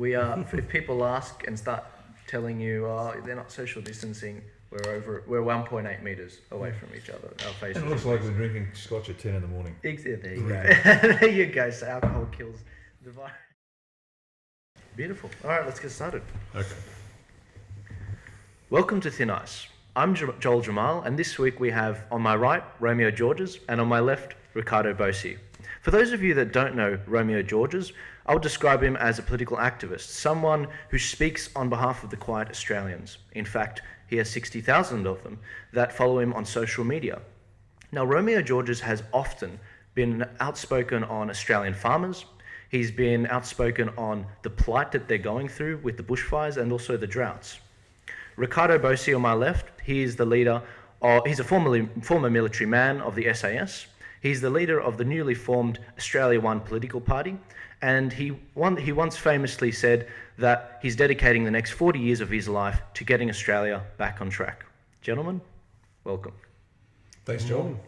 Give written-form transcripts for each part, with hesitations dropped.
If people ask and start telling you, they're not social distancing, we're 1.8 meters away from each other. Our faces. And it looks like we're drinking scotch at 10 in the morning. There you go. There you go. So alcohol kills the virus. Beautiful. All right, let's get started. Okay. Welcome to Thin Ice. I'm Joel Jammal, and this week we have on my right Romeo Georges and on my left Riccardo Bosi. For those of you that don't know Romeo Georges, I'll describe him as a political activist, someone who speaks on behalf of the quiet Australians. In fact, he has 60,000 of them that follow him on social media. Now, Romeo Georges has often been outspoken on Australian farmers. He's been outspoken on the plight that they're going through with the bushfires and also the droughts. Riccardo Bosi on my left, he's a former military man of the SAS. He's the leader of the newly formed Australia One political party, and he once famously said that he's dedicating the next 40 years of his life to getting Australia back on track. Gentlemen, welcome. Thanks, Joel.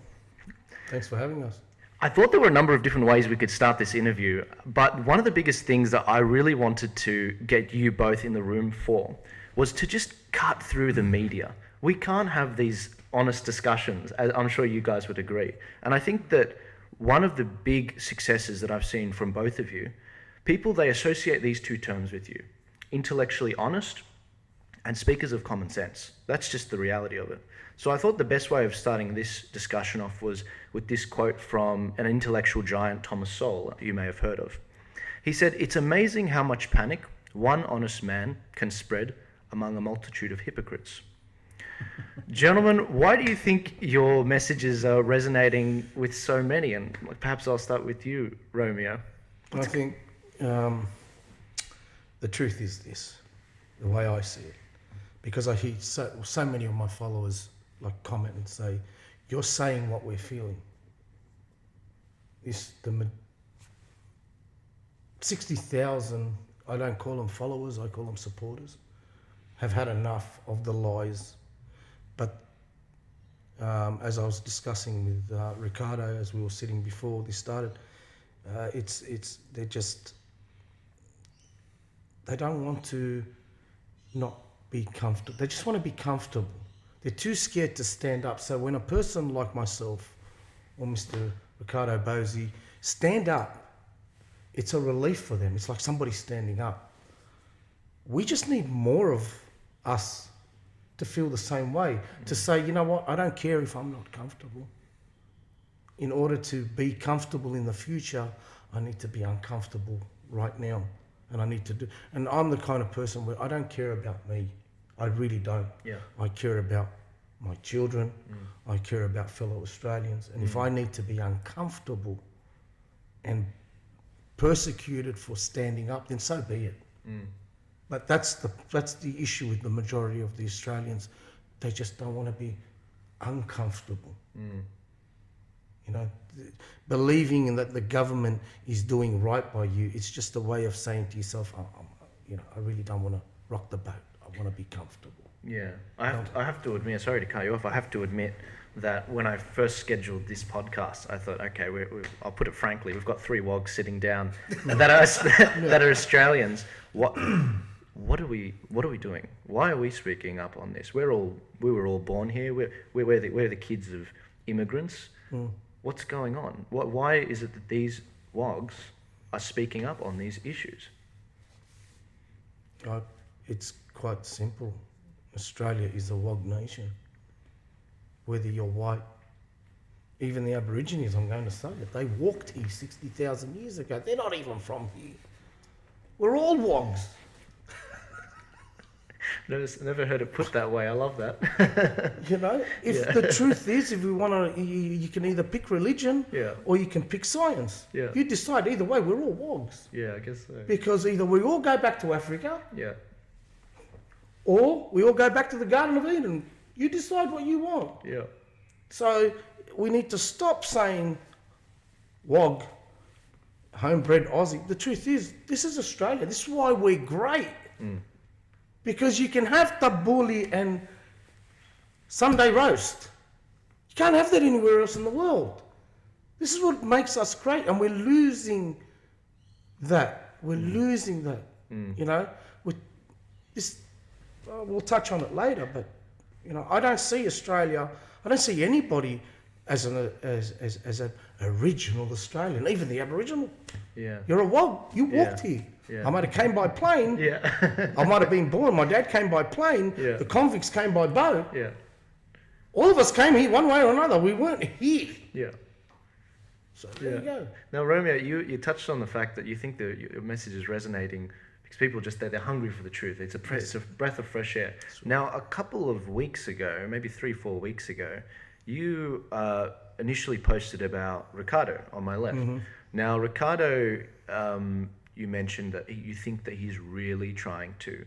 Thanks for having us. I thought there were a number of different ways we could start this interview, but one of the biggest things that I really wanted to get you both in the room for was to just cut through the media. We can't have these honest discussions, as I'm sure you guys would agree. And I think that one of the big successes that I've seen from both of you, people, they associate these two terms with you: intellectually honest and speakers of common sense. That's just the reality of it. So I thought the best way of starting this discussion off was with this quote from an intellectual giant, Thomas Sowell, you may have heard of. He said, "It's amazing how much panic one honest man can spread among a multitude of hypocrites." Gentlemen, why do you think your messages are resonating with so many? And perhaps I'll start with you, Romeo. I think the truth is this, the way I see it, because I hear so many of my followers comment and say, "You're saying what we're feeling." 60,000, I don't call them followers, I call them supporters, have had enough of the lies. But as I was discussing with Riccardo, as we were sitting before this started, they don't want to not be comfortable. They just want to be comfortable. They're too scared to stand up. So when a person like myself or Mr. Riccardo Bosi stand up, it's a relief for them. It's like somebody standing up. We just need more of us to feel the same way, to say, you know what, I don't care if I'm not comfortable. In order to be comfortable in the future, I need to be uncomfortable right now. And and I'm the kind of person where I don't care about me. I really don't. Yeah. I care about my children. I care about fellow Australians. And if I need to be uncomfortable and persecuted for standing up, then so be it. But that's the issue with the majority of the Australians. They just don't want to be uncomfortable. You know, believing in that the government is doing right by you, it's just a way of saying to yourself, I really don't want to rock the boat. I want to be comfortable. Yeah, I have to admit, sorry to cut you off, I have to admit that when I first scheduled this podcast, I thought, okay, I'll put it frankly, we've got three wogs sitting down that are Australians. What are we doing? Why are we speaking up on this? We were all born here. We're the kids of immigrants. What's going on? Why is it that these wogs are speaking up on these issues? It's quite simple. Australia is a wog nation. Whether you're white, even the Aborigines, I'm going to say it, they walked here 60,000 years ago. They're not even from here. We're all wogs. Never heard it put that way. I love that. The truth is, if we want to, you can either pick religion or you can pick science. Yeah. You decide either way, we're all wogs. Yeah, I guess so. Because either we all go back to Africa or we all go back to the Garden of Eden. You decide what you want. Yeah. So we need to stop saying wog, homebred Aussie. The truth is, this is Australia. This is why we're great. Because you can have tabbouleh and Sunday roast. You can't have that anywhere else in the world. This is what makes us great, and we're losing that. We're losing that. You know, with this, we'll touch on it later, but you know, I don't see Australia. I don't see anybody as an original Australian, even the Aboriginal. Yeah. You're a wog. You Yeah. walked here. Yeah. I might have came by plane. Yeah. I might have been born. My dad came by plane. Yeah. The convicts came by boat. Yeah. All of us came here one way or another. We weren't here. Yeah. So there you go. Now, Romeo, you touched on the fact that you think your message is resonating because people just they're hungry for the truth. It's a breath of fresh air. Now, a couple of weeks ago, maybe 3-4 weeks ago, you initially posted about Riccardo on my left. Now, Riccardo, you mentioned that you think that he's really trying to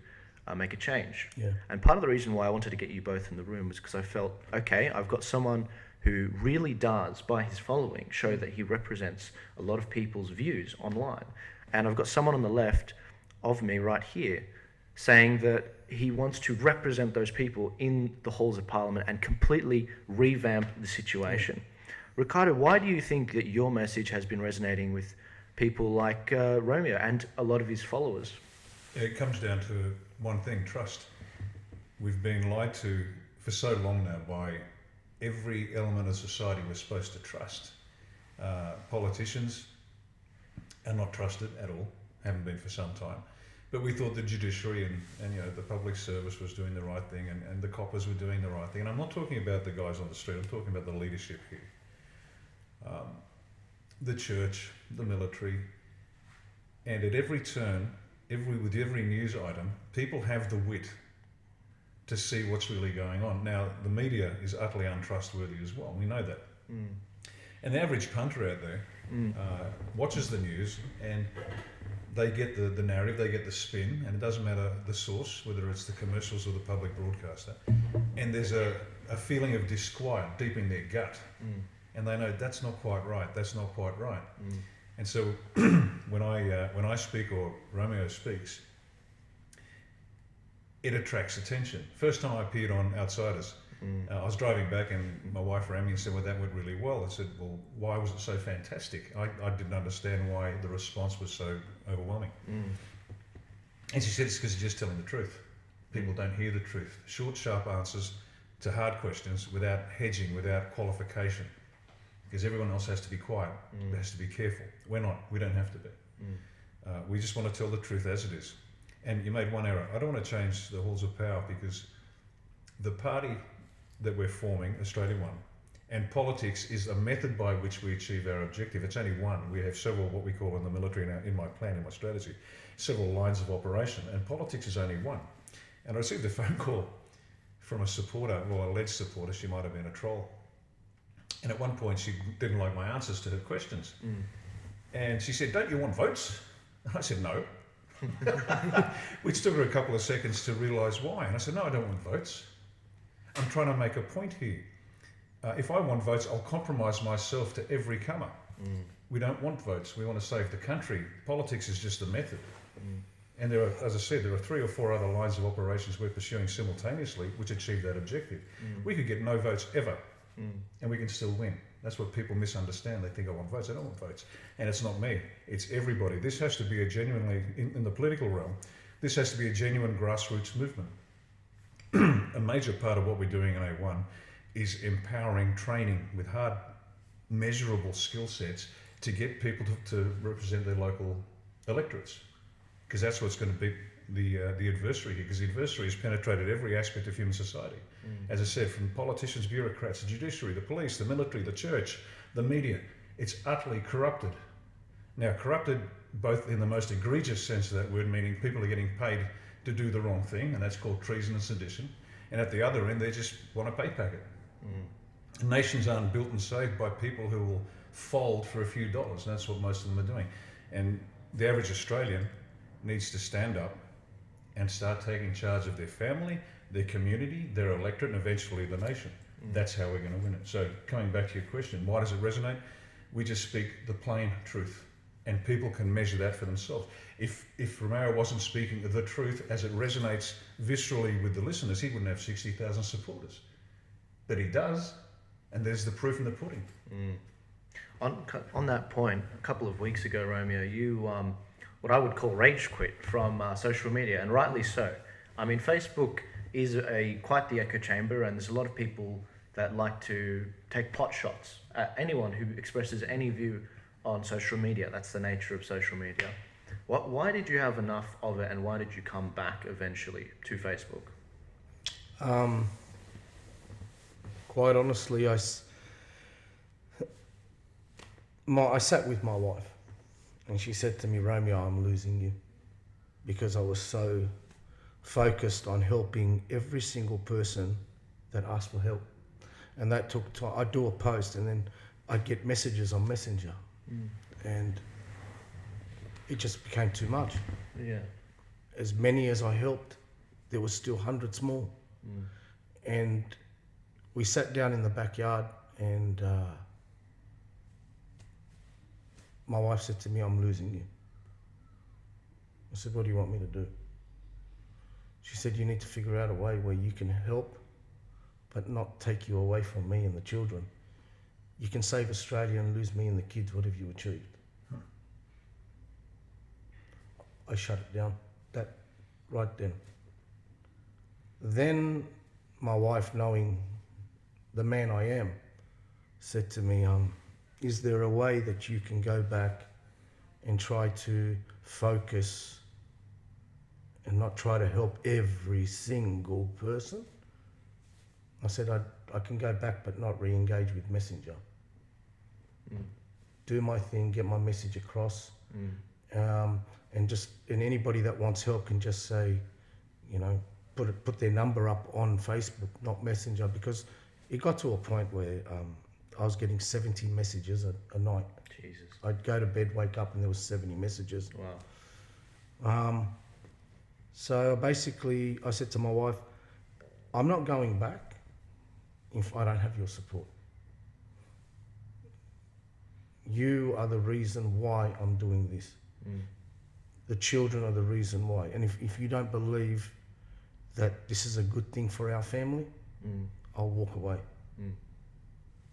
make a change. Yeah. And part of the reason why I wanted to get you both in the room was because I felt, okay, I've got someone who really does, by his following, show that he represents a lot of people's views online. And I've got someone on the left of me right here saying that he wants to represent those people in the halls of Parliament and completely revamp the situation. Riccardo, why do you think that your message has been resonating with people like Romeo and a lot of his followers? It comes down to one thing, trust. We've been lied to for so long now by every element of society we're supposed to trust. Politicians are not trusted at all, haven't been for some time. But we thought the judiciary and you know, the public service was doing the right thing and the coppers were doing the right thing. And I'm not talking about the guys on the street, I'm talking about the leadership here. The church, the military, and at every turn, with every news item, people have the wit to see what's really going on. Now, the media is utterly untrustworthy as well. We know that. And the average punter out there watches the news and they get the narrative, they get the spin, and it doesn't matter the source, whether it's the commercials or the public broadcaster. And there's a feeling of disquiet deep in their gut. And they know that's not quite right, that's not quite right. And so when I speak or Romeo speaks, it attracts attention. First time I appeared on Outsiders, I was driving back and my wife rang me and said, well, that went really well. I said, well, why was it so fantastic? I didn't understand why the response was so overwhelming. And she said, it's because you're just telling the truth. People don't hear the truth. Short, sharp answers to hard questions without hedging, without qualification. Because everyone else has to be quiet, has to be careful. We're not, we don't have to be. We just want to tell the truth as it is. And you made one error. I don't want to change the halls of power because the party that we're forming, Australia One, and politics is a method by which we achieve our objective. It's only one. We have several, what we call in the military, in my plan, in my strategy, several lines of operation, and politics is only one. And I received a phone call from a supporter, well, alleged supporter, she might have been a troll. And at one point she didn't like my answers to her questions. And she said, don't you want votes? And I said, no. Which took her a couple of seconds to realise why. And I said, no, I don't want votes. I'm trying to make a point here. If I want votes, I'll compromise myself to every comer. We don't want votes. We want to save the country. Politics is just a method. And there are, as I said, there are 3 or 4 other lines of operations we're pursuing simultaneously which achieve that objective. We could get no votes ever and we can still win. That's what people misunderstand. They think I want votes. I don't want votes. And it's not me. It's everybody. This has to be a genuinely, in the political realm, this has to be a genuine grassroots movement. A major part of what we're doing in A1 is empowering training with hard, measurable skill sets to get people to represent their local electorates. Because that's what's going to be the adversary here, because the adversary has penetrated every aspect of human society. As I said, from politicians, bureaucrats, the judiciary, the police, the military, the church, the media, it's utterly corrupted. Now, corrupted both in the most egregious sense of that word, meaning people are getting paid to do the wrong thing, and that's called treason and sedition. And at the other end, they just want a pay packet. Nations aren't built and saved by people who will fold for a few dollars, and that's what most of them are doing. And the average Australian needs to stand up and start taking charge of their family, their community, their electorate, and eventually the nation. That's how we're going to win it. So coming back to your question, why does it resonate? We just speak the plain truth, and people can measure that for themselves. If Romeo wasn't speaking the truth as it resonates viscerally with the listeners, he wouldn't have 60,000 supporters. But he does, and there's the proof in the pudding. On that point, a couple of weeks ago, Romeo, you what I would call rage quit from social media, and rightly so. I mean, Facebook is quite the echo chamber, and there's a lot of people that like to take pot shots at anyone who expresses any view on social media. That's the nature of social media. Why did you have enough of it, and why did you come back eventually to Facebook? Quite honestly, I sat with my wife, and she said to me, Romeo, I'm losing you, because I was so focused on helping every single person that asked for help. And that took time. I'd do a post and then I'd get messages on Messenger. And it just became too much. Yeah. As many as I helped, there was still hundreds more. And we sat down in the backyard, and my wife said to me, I'm losing you. I said, what do you want me to do? She said, you need to figure out a way where you can help, but not take you away from me and the children. You can save Australia and lose me and the kids. What have you achieved? I shut it down, that right then. Then my wife, knowing the man I am, said to me, is there a way that you can go back and try to focus and not try to help every single person? I said, I can go back but not re-engage with Messenger. Do my thing, get my message across. And anybody that wants help can just say, put their number up on Facebook, not Messenger, because it got to a point where I was getting 70 messages a night. Jesus. I'd go to bed, wake up, and there was 70 messages. Wow. So basically, I said to my wife, I'm not going back if I don't have your support. You are the reason why I'm doing this. The children are the reason why. And if you don't believe that this is a good thing for our family, I'll walk away.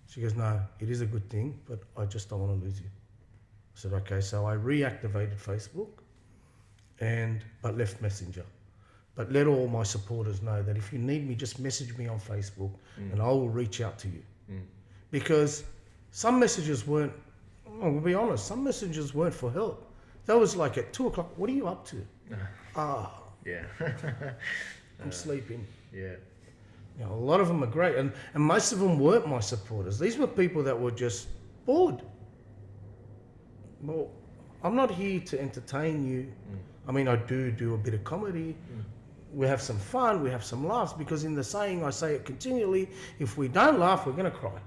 She goes, no, it is a good thing, but I just don't want to lose you. I said, okay. So I reactivated Facebook, but left Messenger. But let all my supporters know that if you need me, just message me on Facebook and I will reach out to you. Because some messages weren't, we'll be honest, some messages weren't for help. That was like at 2 o'clock, what are you up to? Yeah. I'm sleeping. Yeah. A lot of them are great, and most of them weren't my supporters. These were people that were just bored. Well, I'm not here to entertain you. I mean, I do a bit of comedy. We have some fun, we have some laughs, because in the saying, I say it continually, if we don't laugh, we're going to cry.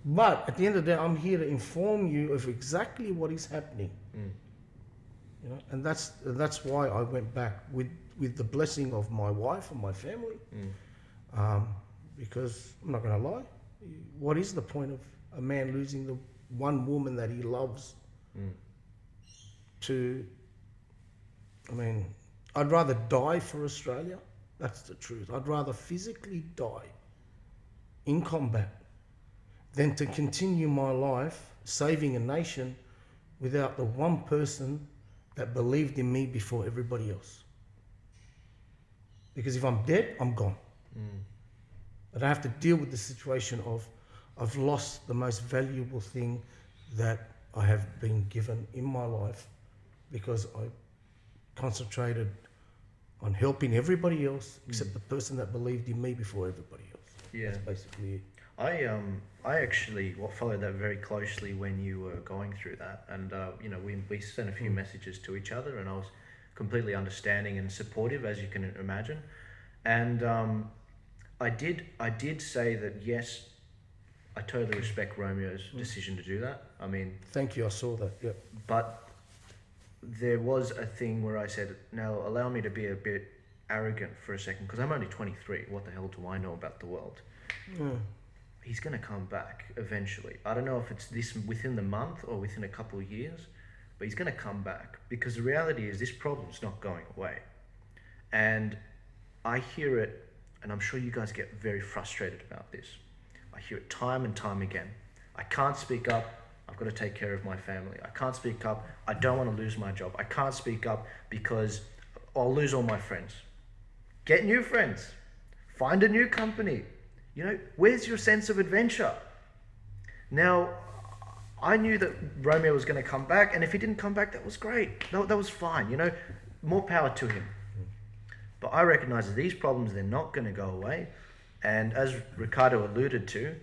But at the end of the day, I'm here to inform you of exactly what is happening. And that's why I went back with the blessing of my wife and my family. Because I'm not going to lie, what is the point of a man losing the one woman that he loves I'd rather die for Australia. That's the truth. I'd rather physically die in combat than to continue my life saving a nation without the one person that believed in me before everybody else. Because if I'm dead, I'm gone. But I have to deal with the situation of I've lost the most valuable thing that I have been given in my life, because I concentrated on helping everybody else except the person that believed in me before everybody else. Yeah. That's basically it. I actually followed that very closely when you were going through that, and we sent a few messages to each other, and I was completely understanding and supportive, as you can imagine, and I did say that yes, I totally respect Romeo's decision to do that. I mean, thank you. I saw that. Yeah. But there was a thing where I said, now allow me to be a bit arrogant for a second, because I'm only 23. What the hell do I know about the world? He's going to come back eventually. I don't know if it's within the month or within a couple of years, but he's going to come back, because the reality is this problem's not going away. And I hear it, and I'm sure you guys get very frustrated about this. I hear it time and time again. I can't speak up. I've got to take care of my family. I can't speak up. I don't want to lose my job. I can't speak up because I'll lose all my friends. Get new friends. Find a new company. You know, where's your sense of adventure? Now, I knew that Romeo was going to come back, and if he didn't come back, that was great. That was fine, you know, more power to him. But I recognize that these problems, they're not going to go away. And as Riccardo alluded to,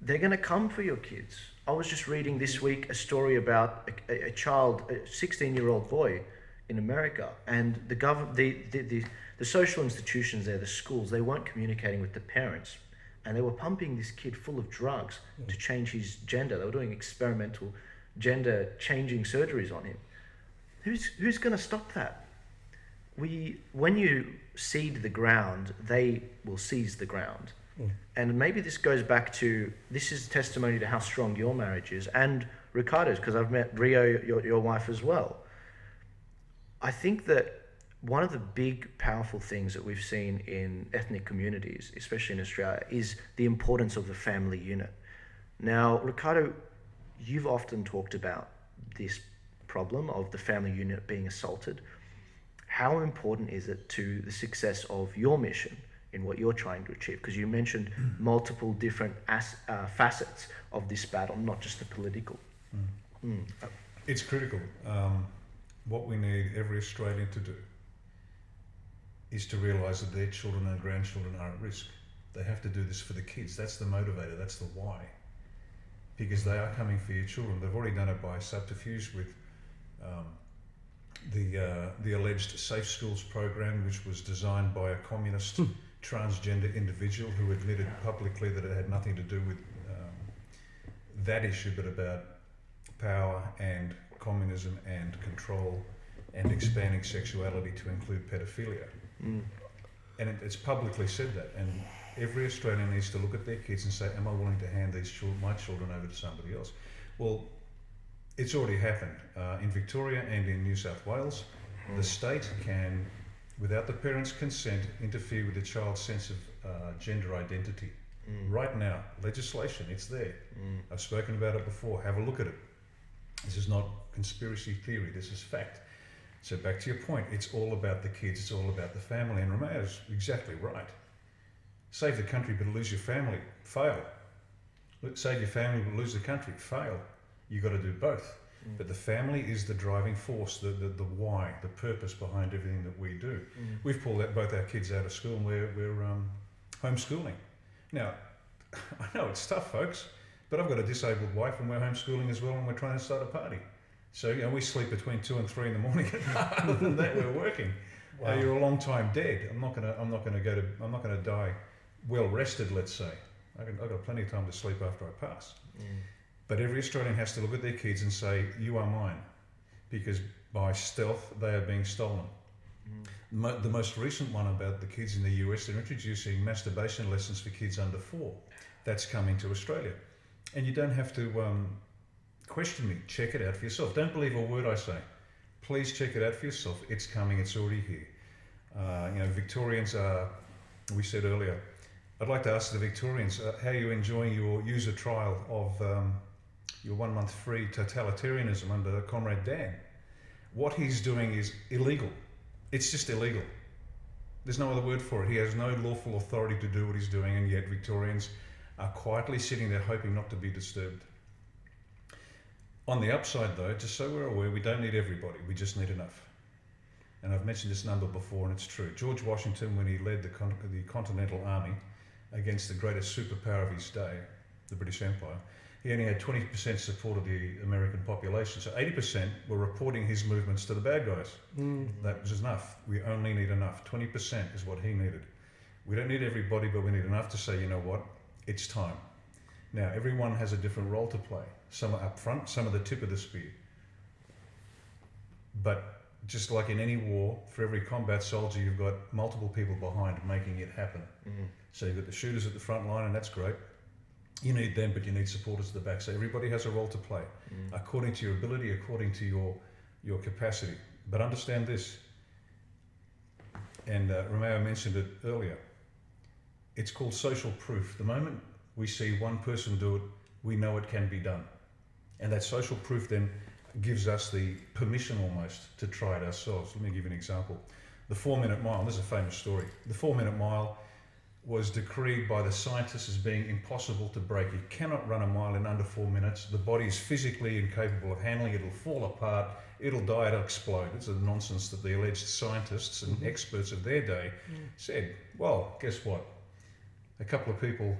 they're going to come for your kids. I was just reading this week a story about a child, a 16-year-old boy in America, and the social institutions there, the schools, they weren't communicating with the parents, and they were pumping this kid full of drugs to change his gender. They were doing experimental gender-changing surgeries on him. Who's going to stop that? When you seed the ground, they will seize the ground. And maybe this goes back to, this is testimony to how strong your marriage is, and Riccardo's, because I've met Rio, your wife, as well. I think that one of the big, powerful things that we've seen in ethnic communities, especially in Australia, is the importance of the family unit. Now, Riccardo, you've often talked about this problem of the family unit being assaulted. How important is it to the success of your mission in what you're trying to achieve? Because you mentioned multiple different facets of this battle, not just the political. It's critical. What we need every Australian to do is to realise that their children and grandchildren are at risk. They have to do this for the kids. That's the motivator, that's the why. Because they are coming for your children. They've already done it by subterfuge with the alleged Safe Schools program, which was designed by a communist transgender individual who admitted publicly that it had nothing to do with that issue, but about power and communism and control and expanding sexuality to include pedophilia. And it's publicly said that, and every Australian needs to look at their kids and say, am I willing to hand my children over to somebody else? Well, it's already happened in Victoria and in New South Wales. The state can, without the parents' consent, interfere with the child's sense of gender identity. Right now, legislation, it's there. I've spoken about it before. Have a look at it. This is not conspiracy theory, this is fact. So back to your point, it's all about the kids, it's all about the family, and Romeo's exactly right. Save the country but lose your family, fail. Save your family but lose the country, fail. You've got to do both. But the family is the driving force, the why, the purpose behind everything that we do. We've pulled both our kids out of school and we're homeschooling. Now, I know it's tough, folks, but I've got a disabled wife and we're homeschooling as well, and we're trying to start a party. So, you know, we sleep between 2 and 3 in the morning. Other than that, we're working. Wow. You're a long time dead. I'm not gonna die well rested. Let's say I've got plenty of time to sleep after I pass. But every Australian has to look at their kids and say, "You are mine," because by stealth they are being stolen. The most recent one about the kids in the US, they're introducing masturbation lessons for kids under 4. That's coming to Australia, and you don't have to question me. Check it out for yourself. Don't believe a word I say. Please check it out for yourself. It's coming. It's already here. You know, Victorians are. We said earlier. I'd like to ask the Victorians how you're enjoying your user trial of your 1 month free totalitarianism under Comrade Dan. What he's doing is illegal. It's just illegal. There's no other word for it. He has no lawful authority to do what he's doing, and yet Victorians are quietly sitting there hoping not to be disturbed. On the upside though, just so we're aware, we don't need everybody, we just need enough. And I've mentioned this number before and it's true. George Washington, when he led the Continental Army against the greatest superpower of his day, the British Empire, he only had 20% support of the American population. So 80% were reporting his movements to the bad guys. That was enough. We only need enough. 20% is what he needed. We don't need everybody, but we need enough to say, you know what, it's time. Now, everyone has a different role to play. Some are up front, some are the tip of the spear. But just like in any war, for every combat soldier, you've got multiple people behind making it happen. So you've got the shooters at the front line, and that's great. You need them, but you need supporters at the back. So everybody has a role to play, according to your ability, according to your capacity. But understand this, and Romeo mentioned it earlier, it's called social proof. The moment we see one person do it, we know it can be done. And that social proof then gives us the permission almost to try it ourselves. Let me give you an example. The 4-minute mile, this is a famous story. The 4-minute mile was decreed by the scientists as being impossible to break. You cannot run a mile in under 4 minutes. The body is physically incapable of handling it. It'll fall apart. It'll die. It'll explode. It's a nonsense that the alleged scientists and experts of their day said. Well, guess what? A couple of people,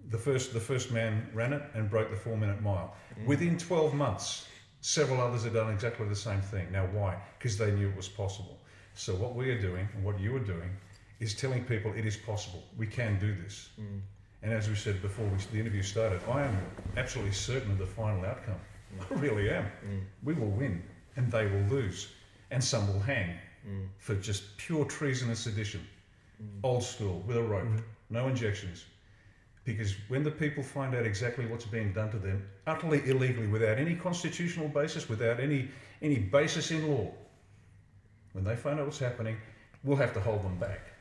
the first man ran it and broke the 4-minute mile. Within 12 months, several others had done exactly the same thing. Now, why? Because they knew it was possible. So what we are doing and what you are doing is telling people it is possible. We can do this. And as we said before the interview started, I am absolutely certain of the final outcome. I really am. We will win and they will lose. And some will hang for just pure treason and sedition. Old school, with a rope, no injections. Because when the people find out exactly what's being done to them, utterly illegally, without any constitutional basis, without any basis in law, when they find out what's happening, we'll have to hold them back.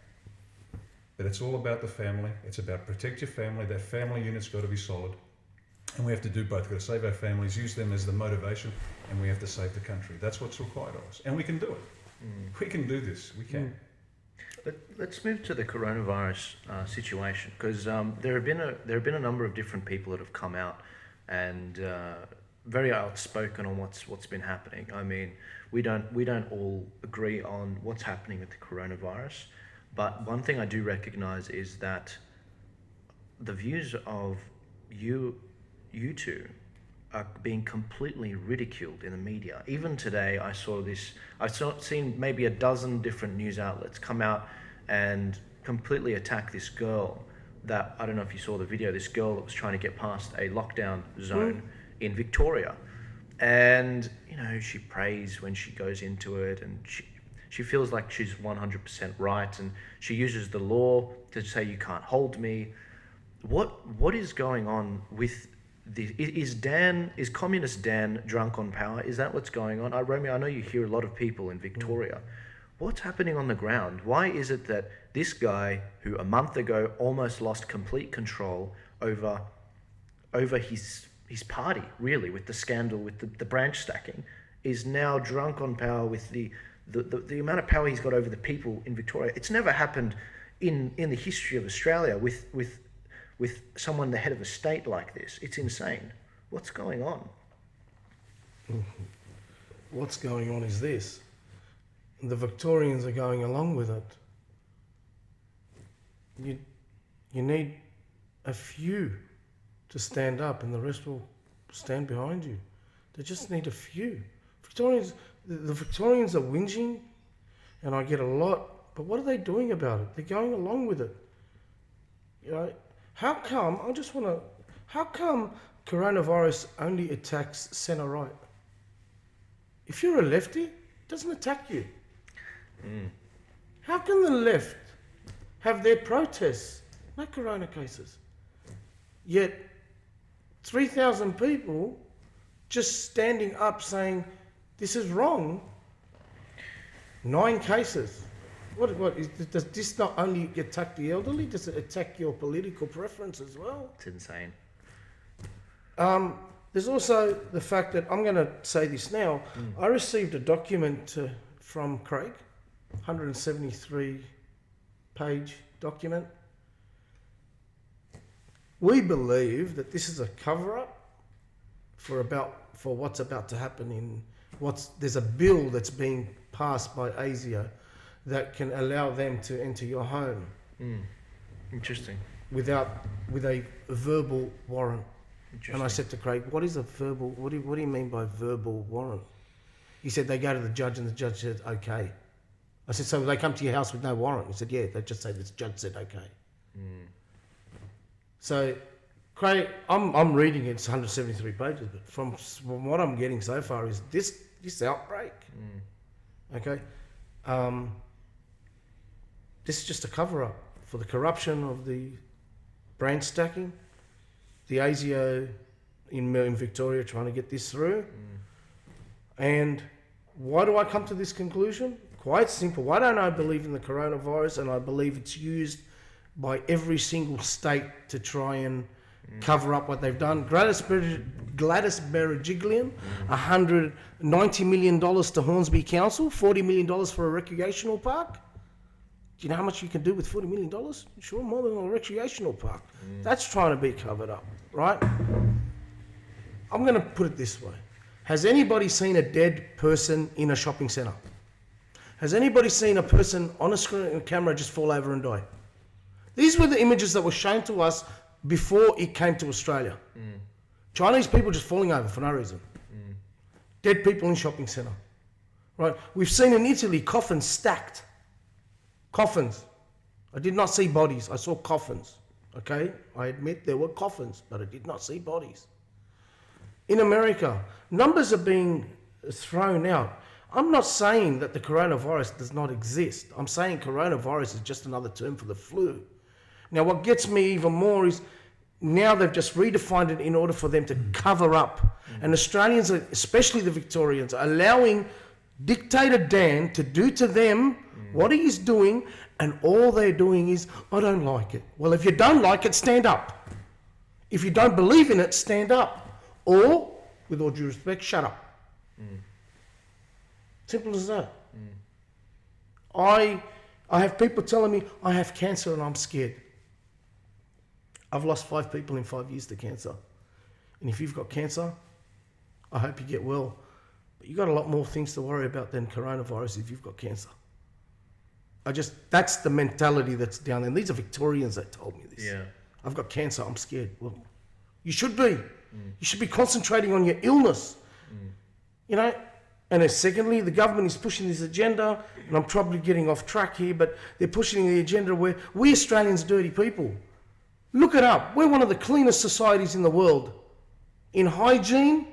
But it's all about the family. It's about protect your family. That family unit's got to be solid. And we have to do both. We've got to save our families, use them as the motivation, and we have to save the country. That's what's required of us. And we can do it. We can do this. We can. Let's move to the coronavirus situation, because there have been a number of different people that have come out and very outspoken on what's been happening. I mean, we don't all agree on what's happening with the coronavirus, but one thing I do recognise is that the views of you two are being completely ridiculed in the media. Even today, I've seen maybe a dozen different news outlets come out and completely attack this girl that, I don't know if you saw the video, this girl that was trying to get past a lockdown zone in Victoria. And, you know, she prays when she goes into it, and she feels like she's 100% right, and she uses the law to say, you can't hold me. What is going on with this? Is Communist Dan drunk on power? Is that what's going on? Romeo, I know you hear a lot of people in Victoria. What's happening on the ground? Why is it that this guy, who a month ago almost lost complete control over his party, really, with the scandal, with the branch stacking, is now drunk on power with the amount of power he's got over the people in Victoria? It's never happened in the history of Australia with someone the head of a state like this. It's insane. What's going on? What's going on is this. The Victorians are going along with it. You need a few to stand up and the rest will stand behind you. They just need a few. The Victorians are whinging, and I get a lot, but what are they doing about it? They're going along with it. You know, how come coronavirus only attacks centre-right? If you're a lefty, it doesn't attack you. How can the left have their protests, no corona cases, yet 3,000 people just standing up saying this is wrong, 9 cases? Does this not only attack the elderly, does it attack your political preference as well? It's insane. There's also the fact that, I'm going to say this now, I received a document from Craig, 173 page document. We believe that this is a cover-up for what's about to happen there's a bill that's being passed by ASIO that can allow them to enter your home. Interesting. With a verbal warrant. And I said to Craig, what do you mean by verbal warrant? He said they go to the judge and the judge said okay. I said, so they come to your house with no warrant? He said, yeah, they just say the judge said okay. So, Craig, I'm reading it, it's 173 pages, but from what I'm getting so far is this outbreak. Okay? This is just a cover-up for the corruption of the branch stacking, the ASIO in Victoria trying to get this through. And why do I come to this conclusion? Quite simple. Why don't I believe in the coronavirus? And I believe it's used by every single state to try and cover up what they've done. Gladys Berejiklian, $190 million to Hornsby Council, $40 million for a recreational park. Do you know how much you can do with $40 million? Sure, more than a recreational park. That's trying to be covered up, right? I'm going to put it this way. Has anybody seen a dead person in a shopping centre? Has anybody seen a person on a screen and camera just fall over and die? These were the images that were shown to us before it came to Australia. Chinese people just falling over for no reason. Dead people in shopping centre. Right? We've seen in Italy coffins stacked. Coffins. I did not see bodies. I saw coffins. Okay? I admit there were coffins, but I did not see bodies. In America, numbers are being thrown out. I'm not saying that the coronavirus does not exist. I'm saying coronavirus is just another term for the flu. Now, what gets me even more is now they've just redefined it in order for them to cover up. And Australians, especially the Victorians, are allowing Dictator Dan to do to them what he is doing, and all they're doing is, I don't like it. Well, if you don't like it, stand up. If you don't believe in it, stand up. Or, with all due respect, shut up. Simple as that. I have people telling me I have cancer and I'm scared. I've lost 5 people in 5 years to cancer. And if you've got cancer, I hope you get well. But you've got a lot more things to worry about than coronavirus if you've got cancer. That's the mentality that's down there. And these are Victorians that told me this. Yeah. I've got cancer, I'm scared. Well, you should be. You should be concentrating on your illness. You know? And then secondly, the government is pushing this agenda, and I'm probably getting off track here, but they're pushing the agenda where we Australians are dirty people. Look it up. We're one of the cleanest societies in the world in hygiene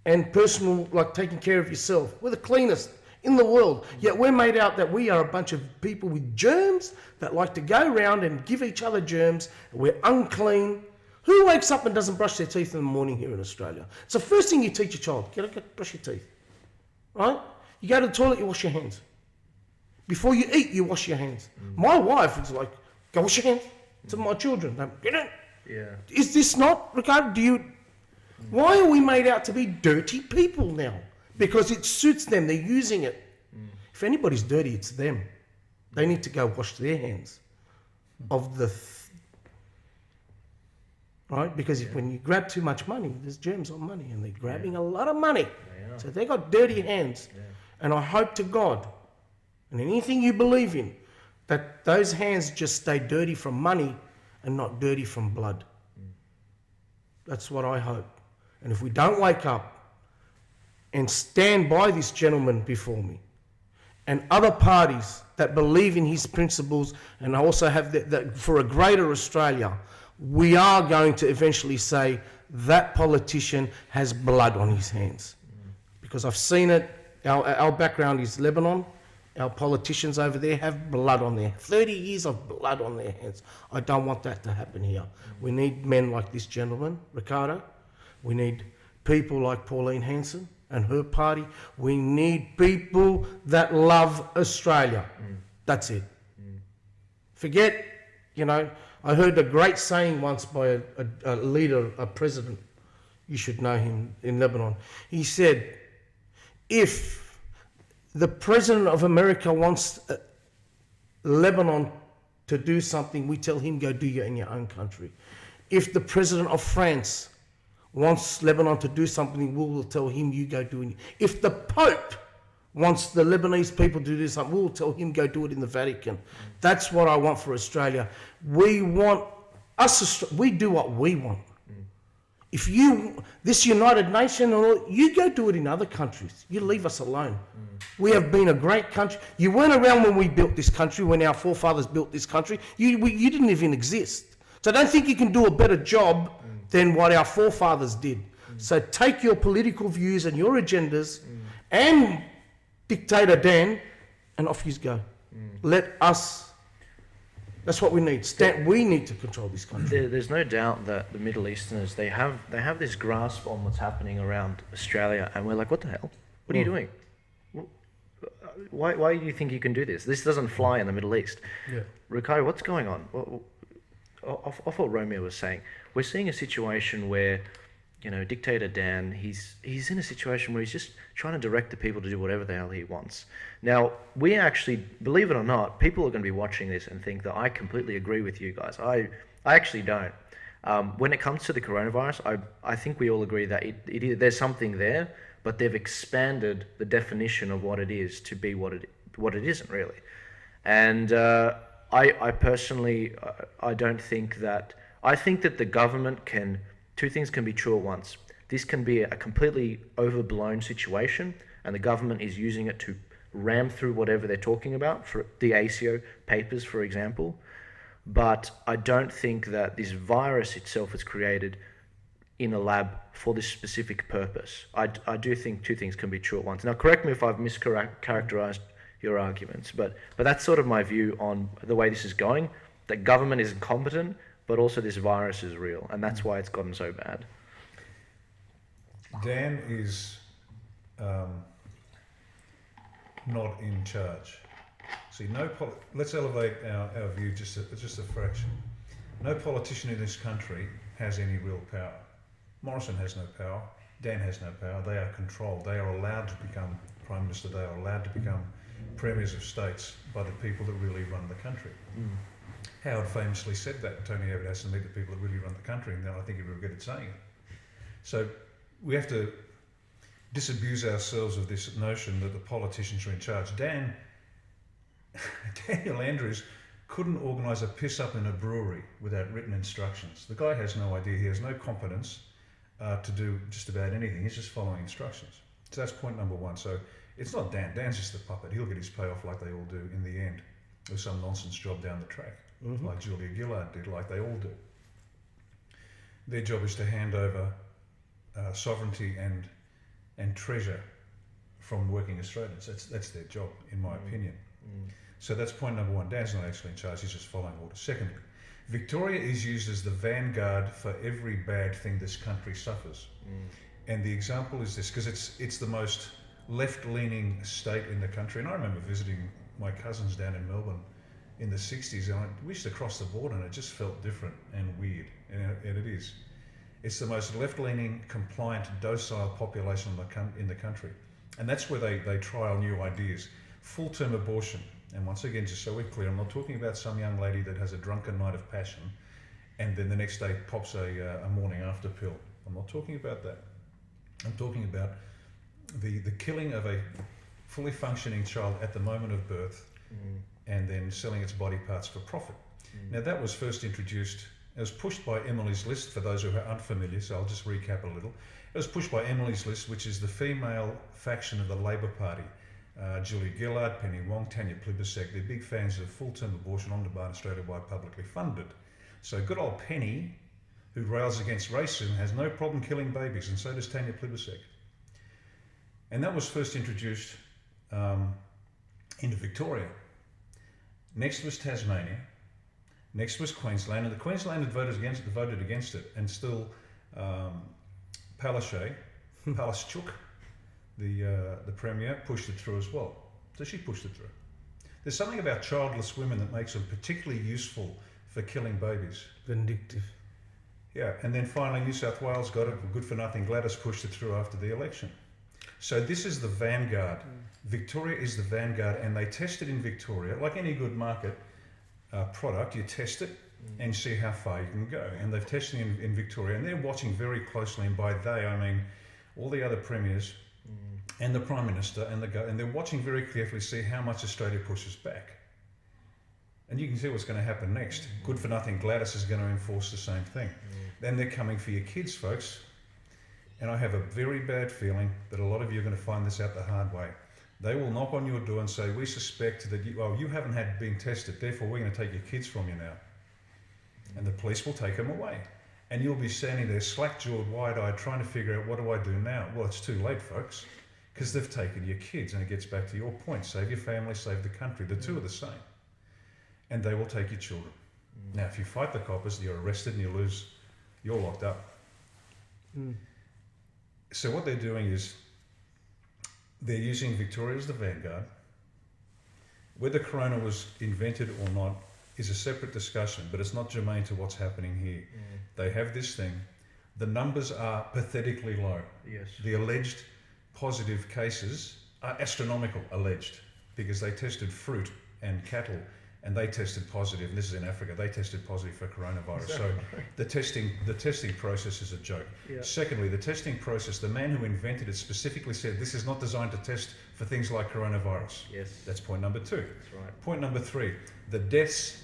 and personal, like taking care of yourself. We're the cleanest in the world. Yet we're made out that we are a bunch of people with germs that like to go around and give each other germs. We're unclean. Who wakes up and doesn't brush their teeth in the morning here in Australia? It's the first thing you teach your child. Get brush your teeth. Right? You go to the toilet, you wash your hands. Before you eat, you wash your hands. My wife is like, go wash your hands. To my children, get it? Yeah. Is this not, Riccardo, why are we made out to be dirty people now? Because it suits them, they're using it. If anybody's dirty, it's them. They need to go wash their hands of the, right? Because when you grab too much money, there's germs on money, and they're grabbing a lot of money. So they got dirty hands. And I hope to God, and anything you believe in, that those hands just stay dirty from money and not dirty from blood. That's what I hope. And if we don't wake up and stand by this gentleman before me and other parties that believe in his principles and also have that for a greater Australia, we are going to eventually say that politician has blood on his hands. Because I've seen it. Our background is Lebanon. Our politicians over there have blood on their 30 years of blood on their hands. I don't want that to happen here. We need men like this gentleman, Riccardo. We need people like Pauline Hanson and her party. We need people that love Australia. That's it. Forget, I heard a great saying once by a leader, a president. You should know him in Lebanon. He said, if the president of America wants Lebanon to do something, we tell him, go do it in your own country. If the president of France wants Lebanon to do something, we will tell him, you go do it. If the Pope wants the Lebanese people to do something, we will tell him, go do it in the Vatican. That's what I want for Australia. We want us, we do what we want. If this United Nations, you go do it in other countries. You leave us alone. We have been a great country. You weren't around when we built this country, when our forefathers built this country. You didn't even exist. So I don't think you can do a better job than what our forefathers did. So take your political views and your agendas and Dictator Dan, and off you go. Let us. That's what we need. We need to control this country. There's no doubt that the Middle Easterners, they have this grasp on what's happening around Australia, and we're like, what the hell? What are you doing? Why do you think you can do this? This doesn't fly in the Middle East. Yeah. Riccardo, what's going on? off what Romeo was saying, we're seeing a situation where, dictator Dan, he's in a situation where he's just trying to direct the people to do whatever the hell he wants. Now, we actually, believe it or not, people are going to be watching this and think that I completely agree with you guys. I actually don't. When it comes to the coronavirus, I think we all agree that there's something there, but they've expanded the definition of what it is to be what it isn't really. And I personally, I don't think that. I think that the government can. Two things can be true at once. This can be a completely overblown situation, and the government is using it to ram through whatever they're talking about, for the ACO papers, for example. But I don't think that this virus itself is created in a lab for this specific purpose. I do think two things can be true at once. Now, correct me if I've mischaracterized your arguments, but that's sort of my view on the way this is going. The government is incompetent, but also this virus is real, and that's why it's gotten so bad. Dan is not in charge. See, let's elevate our view just a fraction. No politician in this country has any real power. Morrison has no power. Dan has no power. They are controlled. They are allowed to become Prime Minister. They are allowed to become premiers of states by the people that really run the country. Howard famously said that Tony Abbott has to meet the people that really run the country, and then I think he regretted saying it. So we have to disabuse ourselves of this notion that the politicians are in charge. Daniel Andrews couldn't organise a piss up in a brewery without written instructions. The guy has no idea. He has no competence to do just about anything. He's just following instructions. So that's point number one. So it's not Dan. Dan's just a puppet. He'll get his payoff like they all do in the end, with some nonsense job down the track, like Julia Gillard did, like they all do. Their job is to hand over sovereignty and treasure from working Australians. That's their job, in my opinion. So that's point number one. Dan's not actually in charge. He's just following orders. Secondly, Victoria is used as the vanguard for every bad thing this country suffers. And the example is this, because it's the most left-leaning state in the country. And I remember visiting my cousins down in Melbourne in the 60s, and we used to cross the border, and it just felt different and weird, and it is. It's the most left-leaning, compliant, docile population in the country. And that's where they trial new ideas. Full-term abortion. And once again, just so we're clear, I'm not talking about some young lady that has a drunken night of passion and then the next day pops a morning after pill. I'm not talking about that. I'm talking about the killing of a fully functioning child at the moment of birth and then selling its body parts for profit. Now that was first introduced, it was pushed by Emily's List, for those who are unfamiliar, so I'll just recap a little. It was pushed by Emily's List, which is the female faction of the Labor Party. Julia Gillard, Penny Wong, Tanya Plibersek, they're big fans of full-term abortion on demand Australia-wide, publicly funded. So good old Penny, who rails against racism, has no problem killing babies, and so does Tanya Plibersek. And that was first introduced into Victoria. Next was Tasmania. Next was Queensland, and the Queensland had voted against it, and still Palaszczuk, the Premier, pushed it through as well. So she pushed it through. There's something about childless women that makes them particularly useful for killing babies. Vindictive. Yeah, and then finally New South Wales got it. Good for nothing. Gladys pushed it through after the election. So this is the vanguard. Victoria is the vanguard, and they test it in Victoria. Like any good market product, you test it and see how far you can go. And they've tested it in Victoria, and they're watching very closely, and by they I mean all the other premiers and the Prime Minister, and they're watching very carefully to see how much Australia pushes back. And you can see what's going to happen next. Good for nothing, Gladys is going to enforce the same thing. Then they're coming for your kids, folks. And I have a very bad feeling that a lot of you are going to find this out the hard way. They will knock on your door and say, we suspect that you haven't been tested, therefore we're going to take your kids from you now. And the police will take them away. And you'll be standing there slack-jawed, wide-eyed, trying to figure out, what do I do now? Well, it's too late, folks, because they've taken your kids. And it gets back to your point. Save your family, save the country. The two are the same. And they will take your children. Now, if you fight the coppers, you're arrested and you're locked up. So what they're doing is they're using Victoria as the vanguard. Whether corona was invented or not, is a separate discussion, but it's not germane to what's happening here. They have this thing. The numbers are pathetically low. Yes. The alleged positive cases are astronomical, alleged, because they tested fruit and cattle and they tested positive, and this is in Africa, they tested positive for coronavirus. So the testing process is a joke. Yeah. Secondly, the testing process, the man who invented it specifically said this is not designed to test for things like coronavirus. Yes. That's point number two. That's right. Point number three, the deaths,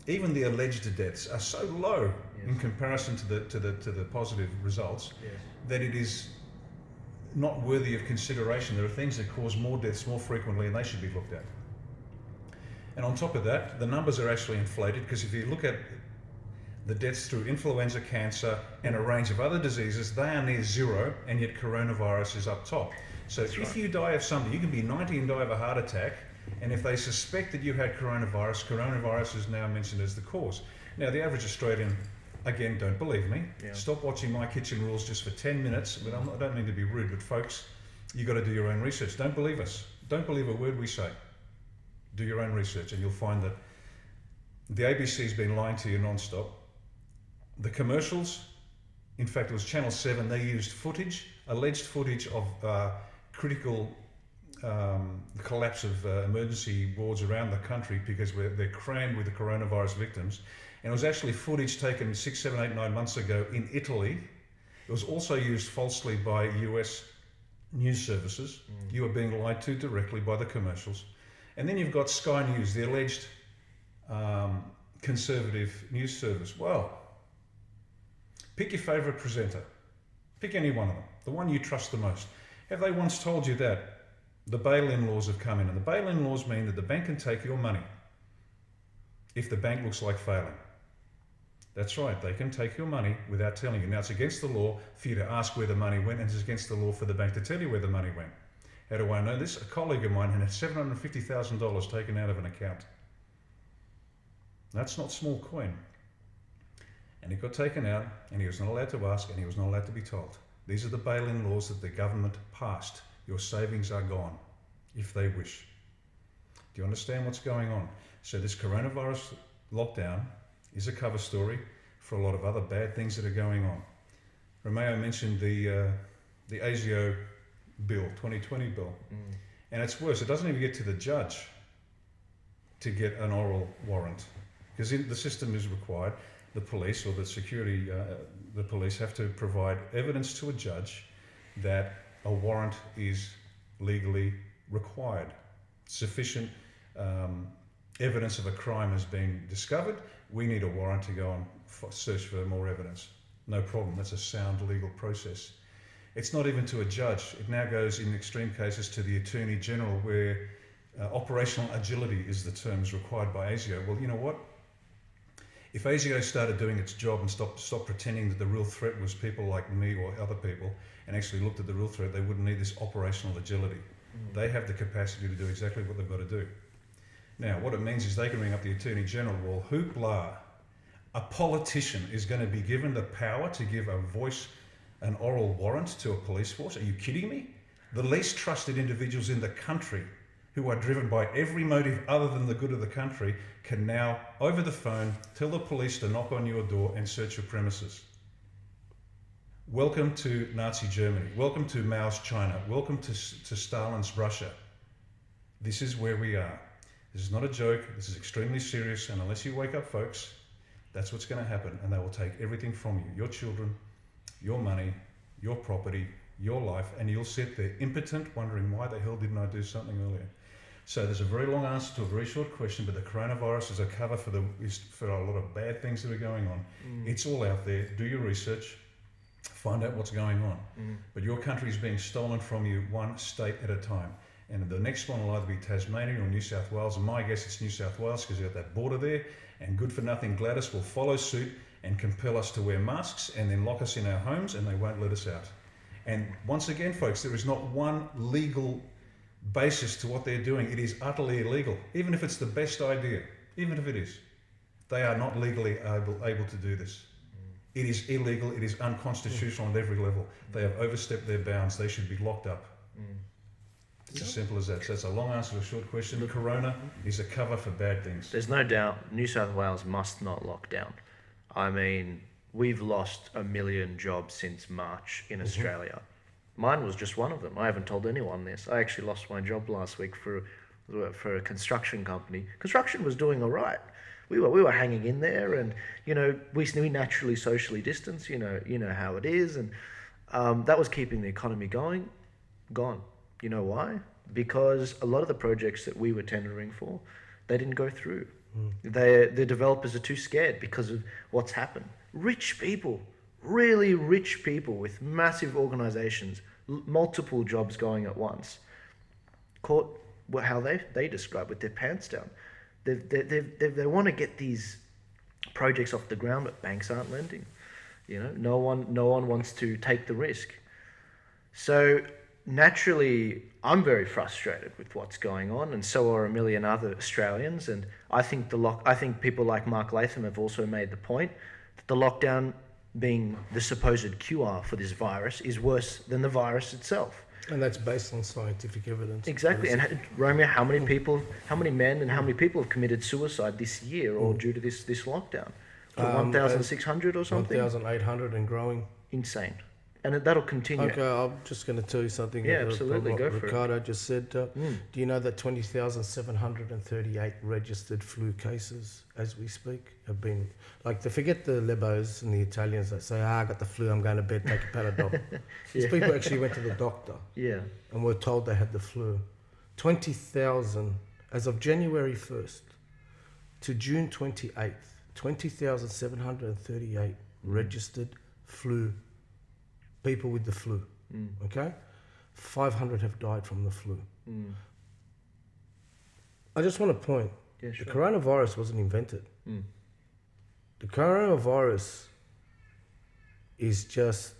even the alleged deaths, are so low in comparison to the positive results that it is not worthy of consideration. There are things that cause more deaths more frequently, and they should be looked at. And on top of that, the numbers are actually inflated, because if you look at the deaths through influenza, cancer, and a range of other diseases, they are near zero, and yet coronavirus is up top. So if you die of something, you can be 90 and die of a heart attack, and if they suspect that you had coronavirus is now mentioned as the cause. Now, the average Australian, again, don't believe me. Stop watching My Kitchen Rules just for 10 minutes. But I don't mean to be rude, but folks, you've got to do your own research. Don't believe us. Don't believe a word we say. Do your own research, and you'll find that the ABC's been lying to you non-stop. The commercials, in fact, it was Channel 7, they used footage, alleged footage of critical collapse of emergency wards around the country because they're crammed with the coronavirus victims. And it was actually footage taken 6, 7, 8, 9 months ago in Italy. It was also used falsely by US news services. You are being lied to directly by the commercials. And then you've got Sky News, the alleged conservative news service. Well, pick your favourite presenter. Pick any one of them, the one you trust the most. Have they once told you that the bail-in laws have come in? And the bail-in laws mean that the bank can take your money if the bank looks like failing. That's right, they can take your money without telling you. Now, it's against the law for you to ask where the money went, and it's against the law for the bank to tell you where the money went. How do I know this? A colleague of mine had $750,000 taken out of an account. That's not small coin. And it got taken out, and he was not allowed to ask, and he was not allowed to be told. These are the bail-in laws that the government passed. Your savings are gone, if they wish. Do you understand what's going on? So this coronavirus lockdown is a cover story for a lot of other bad things that are going on. Romeo mentioned the ASIO bill, 2020 bill. And it's worse, it doesn't even get to the judge to get an oral warrant, because the system is required. The police or the security, the police have to provide evidence to a judge that a warrant is legally required. Sufficient evidence of a crime has been discovered. We need a warrant to go and search for more evidence. No problem, that's a sound legal process. It's not even to a judge. It now goes, in extreme cases, to the Attorney General, where operational agility is the terms required by ASIO. Well, you know what? If ASIO started doing its job and stopped pretending that the real threat was people like me or other people, and actually looked at the real threat, they wouldn't need this operational agility. They have the capacity to do exactly what they've got to do. Now, what it means is they can ring up the Attorney General. Well, hoopla, a politician is going to be given the power to give a voice, an oral warrant to a police force? Are you kidding me? The least trusted individuals in the country, who are driven by every motive other than the good of the country, can now, over the phone, tell the police to knock on your door and search your premises. Welcome to Nazi Germany. Welcome to Mao's China. Welcome to Stalin's Russia. This is where we are. This is not a joke. This is extremely serious. And unless you wake up, folks, that's what's going to happen. And they will take everything from you. Your children, your money, your property, your life. And you'll sit there impotent, wondering, why the hell didn't I do something earlier? So there's a very long answer to a very short question, but the coronavirus is a cover for a lot of bad things that are going on. It's all out there. Do your research. Find out what's going on. But your country is being stolen from you one state at a time. And the next one will either be Tasmania or New South Wales. And my guess it's New South Wales, because you've got that border there. And good for nothing Gladys will follow suit and compel us to wear masks and then lock us in our homes, and they won't let us out. And once again, folks, there is not one legal basis to what they're doing. It is utterly illegal, even if it's the best idea, even if it is. They are not legally able to do this. It is illegal. It is unconstitutional at every level. They have overstepped their bounds. They should be locked up. It's as simple as that. So that's a long answer to a short question. The corona is a cover for bad things. There's no doubt New South Wales must not lock down. I mean, we've lost 1 million jobs since March in Australia. Mine was just one of them. I haven't told anyone this. I actually lost my job last week for a construction company. Construction was doing all right. We were hanging in there, and we naturally socially distance. You know how it is, and that was keeping the economy going. Gone. You know why? Because a lot of the projects that we were tendering for, they didn't go through. The developers are too scared because of what's happened. Rich people, really rich people with massive organizations, multiple jobs going at once, caught how they describe with their pants down. They want to get these projects off the ground, but banks aren't lending. No one wants to take the risk. So naturally, I'm very frustrated with what's going on, and so are 1 million other Australians. And I think people like Mark Latham have also made the point that the lockdown, being the supposed cure for this virus, is worse than the virus itself. And that's based on scientific evidence. Exactly. And Romeo, how many men and how many people have committed suicide this year or due to this lockdown? 1,600 or something? 1,800 and growing. Insane. And that'll continue. Okay, I'm just going to tell you something. Yeah, absolutely. Go for it. Riccardo just said, do you know that 20,738 registered flu cases as we speak have been, forget the Lebos and the Italians that say, I got the flu, I'm going to bed, take a Panadol. These people actually went to the doctor and were told they had the flu. 20,000, as of January 1st to June 28th, 20,738 registered flu people with the flu, okay? 500 have died from the flu. I just want to point, the coronavirus wasn't invented. The coronavirus is just,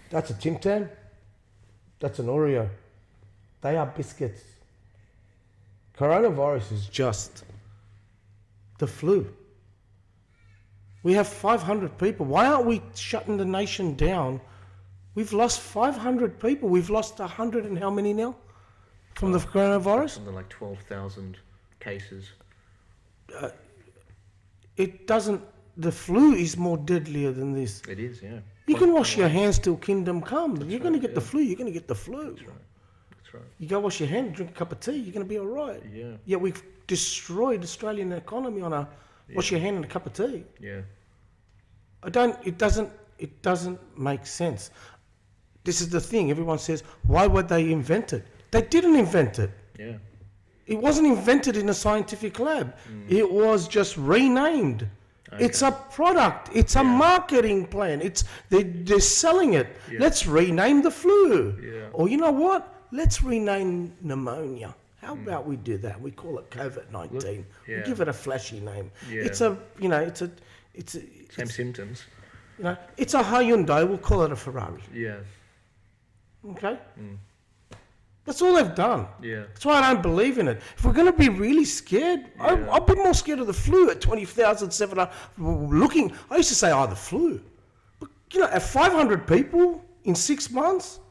that's a Tim Tam, that's an Oreo. They are biscuits. Coronavirus is just the flu. We have 500 people. Why aren't we shutting the nation down? We've lost 500 people. We've lost 100 and how many now from the coronavirus? Something like 12,000 cases. The flu is more deadlier than this. It is, yeah. You can wash your hands till kingdom comes. You're going to get the flu. You're going to get the flu. That's right. You go wash your hands, drink a cup of tea, you're going to be all right. Yeah. Yet we've destroyed the Australian economy on a wash your hand and a cup of tea. Yeah. It doesn't make sense. This is the thing. Everyone says, why would they invent it? They didn't invent it. Yeah. It wasn't invented in a scientific lab. It was just renamed. Okay. It's a product. It's a marketing plan. They're selling it. Yeah. Let's rename the flu. Yeah. Or you know what? Let's rename pneumonia. How about we do that? We call it COVID-19. We give it a flashy name. Yeah. It's same symptoms. It's a Hyundai. We'll call it a Ferrari. Yeah. Okay. That's all they've done. Yeah. That's why I don't believe in it. If we're going to be really scared, I'll be more scared of the flu at 20,700 looking. I used to say, the flu. But, at 500 people in 6 months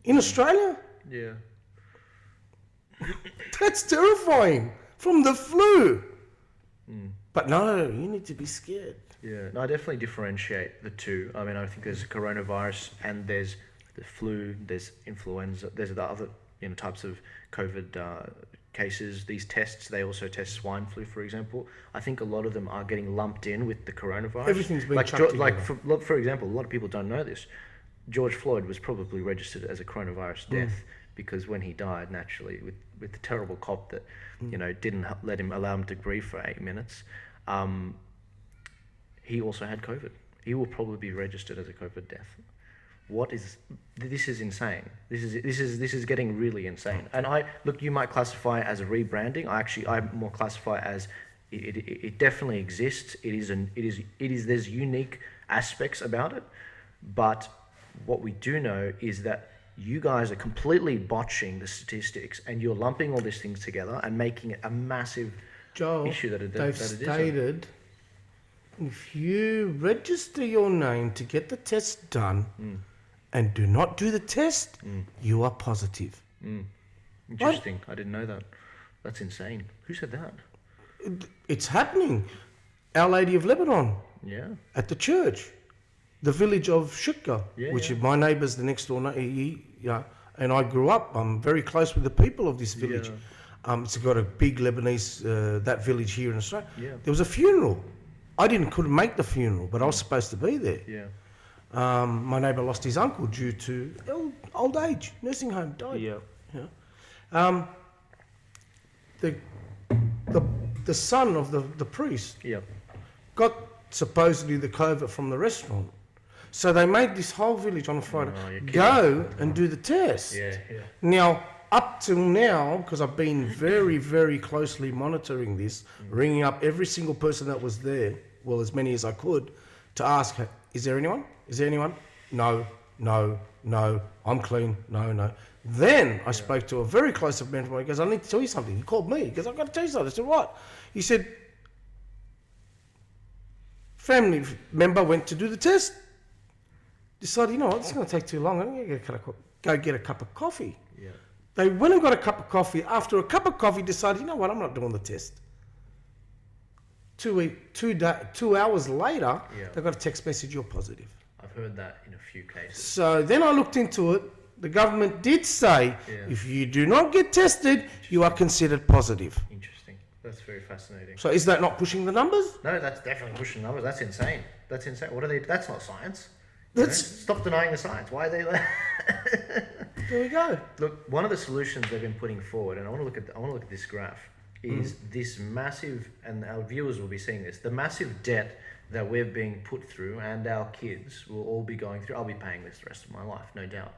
in Australia? Yeah. That's terrifying. From the flu. But no, you need to be scared. Yeah. No, I definitely differentiate the two. I mean, I think there's coronavirus and there's the flu, there's influenza, there's the other types of COVID cases. These tests, they also test swine flu, for example. I think a lot of them are getting lumped in with the coronavirus. Everything's been chucked together. For example, a lot of people don't know this. George Floyd was probably registered as a coronavirus death because when he died, naturally, with the terrible cop that didn't allow him to breathe for 8 minutes, he also had COVID. He will probably be registered as a COVID death. This is insane. This is getting really insane. And you might classify it as a rebranding. I more classify it as it definitely exists. There's unique aspects about it, but what we do know is that you guys are completely botching the statistics and you're lumping all these things together and making it a massive issue that it they've stated if you register your name to get the test done and do not do the test, you are positive. Interesting. I didn't know that. That's insane. Who said that? It's happening. Our Lady of Lebanon Yeah. at the church, the village of Shukka, Yeah, which yeah. is my neighbour's the next door. And I grew up. I'm very close with the people of this village. Yeah. It's got a big Lebanese that village here in Australia. Yeah. There was a funeral. I couldn't make the funeral, but I was supposed to be there. Yeah. My neighbour lost his uncle due to old age, nursing home, died. Yeah. Yeah. The son of the priest Yeah. got supposedly the COVID from the restaurant. So they made this whole village on a Friday Oh, you're kidding. go and do the test. Yeah. Yeah. Now, up till now, because I've been very, very closely monitoring this, ringing up every single person that was there, well, as many as I could, to ask, is there anyone? Is there anyone? No, no, no, I'm clean, no, no. Then I spoke to a very close friend of mine. He goes, I need to tell you something. He called me. He goes, I've got to tell you something. I said, what? He said, family member went to do the test. Decided, you know what, it's going to take too long. I'm going to go get a cup of coffee. Yeah. They went and got a cup of coffee. After a cup of coffee, decided, you know what, I'm not doing the test. 2 hours later, Yeah. they got a text message, you're positive. I've heard that in a few cases. So then I looked into it. The government did say, Yeah. if you do not get tested, you are considered positive. Interesting. That's very fascinating. So is that not pushing the numbers? No, that's definitely pushing numbers. That's insane. That's insane. What are they? That's not science. You know? That's, Stop denying the science. Why are they? there we go. Look, one of the solutions they've been putting forward, and I want to look at this graph, is this massive, and our viewers will be seeing this, the massive debt that we're being put through, and our kids will all be going through. I'll be paying this the rest of my life, no doubt.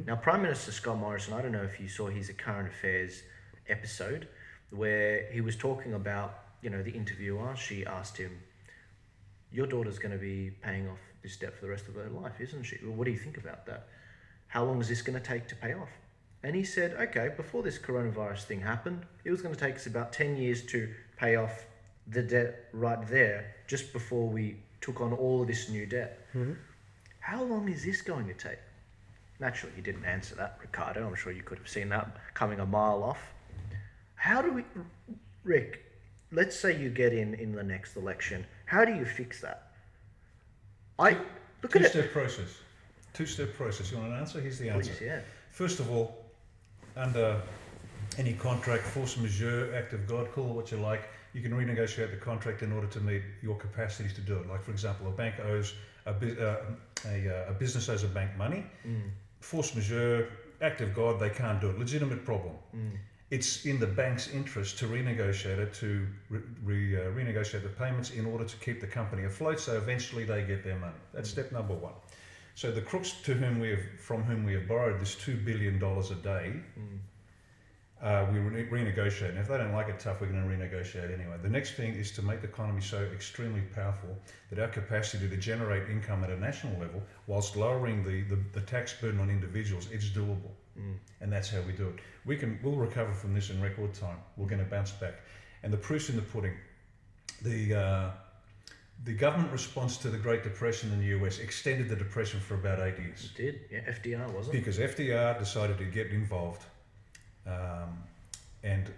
Now, Prime Minister Scott Morrison, I don't know if you saw his current affairs episode where he was talking about, the interviewer. She asked him, your daughter's going to be paying off this debt for the rest of her life, isn't she? Well, what do you think about that? How long is this going to take to pay off? And he said, okay, before this coronavirus thing happened, it was going to take us about 10 years to pay off the debt right there, just before we took on all of this new debt. How long is this going to take? Naturally, he didn't answer that, Riccardo. I'm sure you could have seen that coming a mile off. How do we, Rick, let's say you get in the next election. How do you fix that? Look at it. Two-step process. Two-step process. You want an answer? Here's the answer. Please, yeah. First of all, under any contract, force majeure, act of God, call it what you like, you can renegotiate the contract in order to meet your capacities to do it. Like, for example, a bank owes a business owes a bank money. Force majeure, act of God, they can't do it. Legitimate problem. It's in the bank's interest to renegotiate it, to renegotiate the payments in order to keep the company afloat, so eventually they get their money. That's step number one. So the crooks from whom we have borrowed this $2 billion a day, we renegotiate. And if they don't like it tough, we're going to renegotiate anyway. The next thing is to make the economy so extremely powerful that our capacity to generate income at a national level, whilst lowering the tax burden on individuals, it's doable. And that's how we do it. We'll recover from this in record time. We're going to bounce back. And the proof's in the pudding. The government response to the Great Depression in the US extended the depression for about 8 years. It did, yeah. FDR, wasn't it? Because FDR decided to get involved and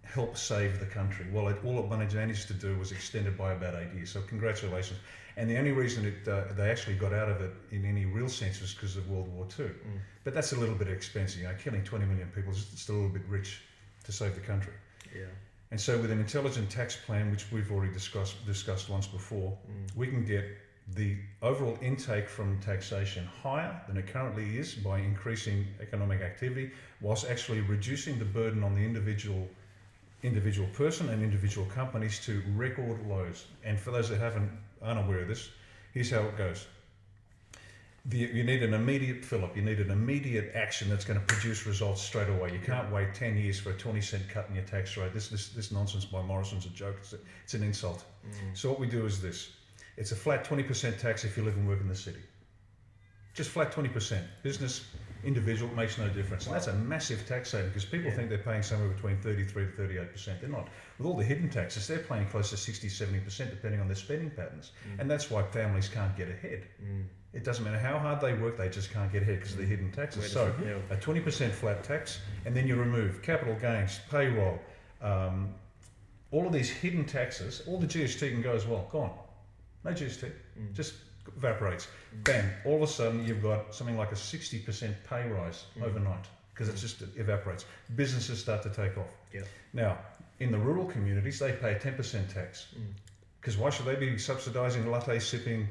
help save the country. Well, all it managed to do was extend it by about 8 years. So congratulations. And the only reason they actually got out of it in any real sense was because of World War II. But that's a little bit expensive. Killing 20 million people is still a little bit rich to save the country. Yeah. And so with an intelligent tax plan, which we've already discussed once before, we can get the overall intake from taxation higher than it currently is by increasing economic activity, whilst actually reducing the burden on the individual person and individual companies to record lows. And for those that aren't aware of this, here's how it goes. You need an immediate fill-up. You need an immediate action that's going to produce results straight away. You can't wait 10 years for a 20-cent cut in your tax rate. This nonsense by Morrison's a joke. It's an insult. So what we do is this. It's a flat 20% tax if you live and work in the city. Just flat 20%. Business, individual, makes no difference. And that's a massive tax saving because people think they're paying somewhere between 33 to 38%. They're not. With all the hidden taxes, they're paying close to 60, 70% depending on their spending patterns. And that's why families can't get ahead. It doesn't matter how hard they work, they just can't get ahead because of the hidden taxes. So a 20% flat tax, and then you remove capital gains, payroll, all of these hidden taxes. All the GST can go as well. Gone. No GST. Just evaporates. Bam. All of a sudden, you've got something like a 60% pay rise overnight because it just evaporates. Businesses start to take off. Yep. Now, in the rural communities, they pay a 10% tax because why should they be subsidising latte-sipping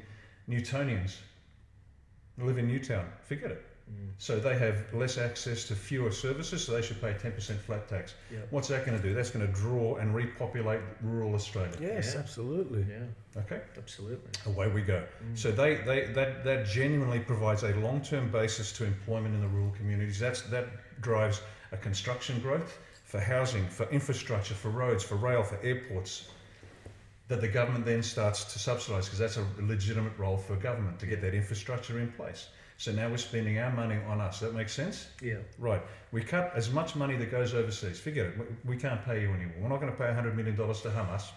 Newtonians who live in Newtown? Forget it. So they have less access to fewer services, so they should pay 10% flat tax. Yep. What's that going to do? That's going to draw and repopulate rural Australia. Yes, Yeah. absolutely. Yeah, Okay? absolutely. Away we go. So that genuinely provides a long-term basis to employment in the rural communities. That drives a construction growth for housing, for infrastructure, for roads, for rail, for airports, that the government then starts to subsidise because that's a legitimate role for government to get that infrastructure in place. So now we're spending our money on us. That makes sense? Yeah. Right. We cut as much money that goes overseas. Forget it. We can't pay you anymore. We're not going to pay $100 million to Hamas.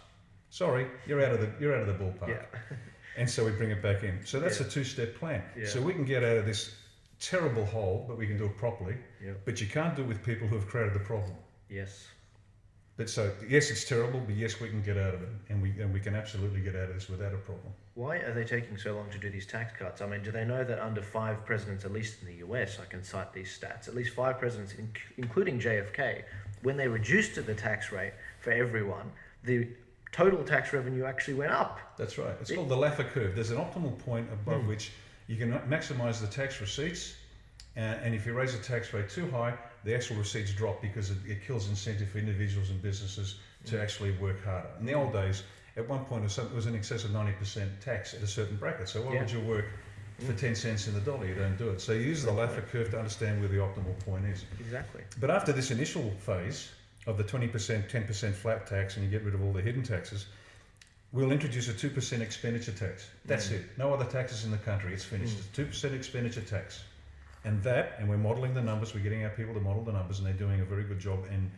Sorry, you're out of the ballpark. Yeah. And so we bring it back in. So that's a two-step plan. Yeah. So we can get out of this terrible hole, but we can do it properly. Yeah. But you can't do it with people who have created the problem. Yes. But so yes, it's terrible, but yes, we can get out of it, and we can absolutely get out of this without a problem. Why are they taking so long to do these tax cuts? I mean, do they know that under 5 presidents, at least in the US, I can cite these stats, at least 5 presidents, including JFK, when they reduced the tax rate for everyone, the total tax revenue actually went up. That's right. It's called the Laffer curve. There's an optimal point above which you can maximise the tax receipts, and if you raise the tax rate too high, the actual receipts drop because it kills incentive for individuals and businesses to actually work harder. In the old days, at one point it was in excess of 90% tax at a certain bracket. So why would you work for 10 cents in the dollar? You don't do it. So you use the Laffer curve to understand where the optimal point is. Exactly. But after this initial phase of the 20%, 10% flat tax, and you get rid of all the hidden taxes, we'll introduce a 2% expenditure tax. That's it. No other taxes in the country. It's finished. It's 2% expenditure tax. And we're modelling the numbers, we're getting our people to model the numbers, and they're doing a very good job. And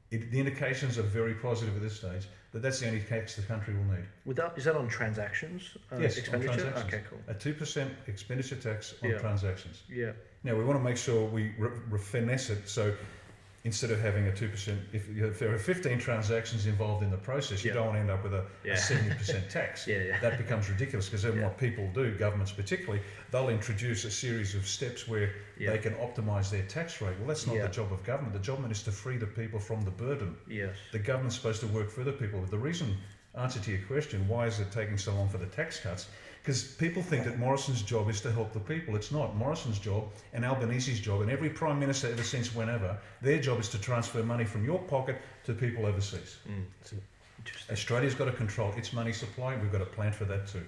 the indications are very positive at this stage that that's the only tax the country will need. Is that on transactions? Yes, Expenditure? on transactions. Okay, cool. A 2% expenditure tax on transactions. Yeah. Now, we want to make sure we finesse it. So instead of having a 2%, if there are 15 transactions involved in the process, you don't want to end up with a 70% tax. That becomes ridiculous because then what people do, governments particularly, they'll introduce a series of steps where they can optimise their tax rate. Well, that's not the job of government. The job is to free the people from the burden. Yes. The government's supposed to work for the people. The reason, answer to your question, why is it taking so long for the tax cuts? Because people think that Morrison's job is to help the people. It's not. Morrison's job and Albanese's job and every Prime Minister ever since whenever, their job is to transfer money from your pocket to people overseas. Interesting. Australia's got to control its money supply. We've got a plan for that too.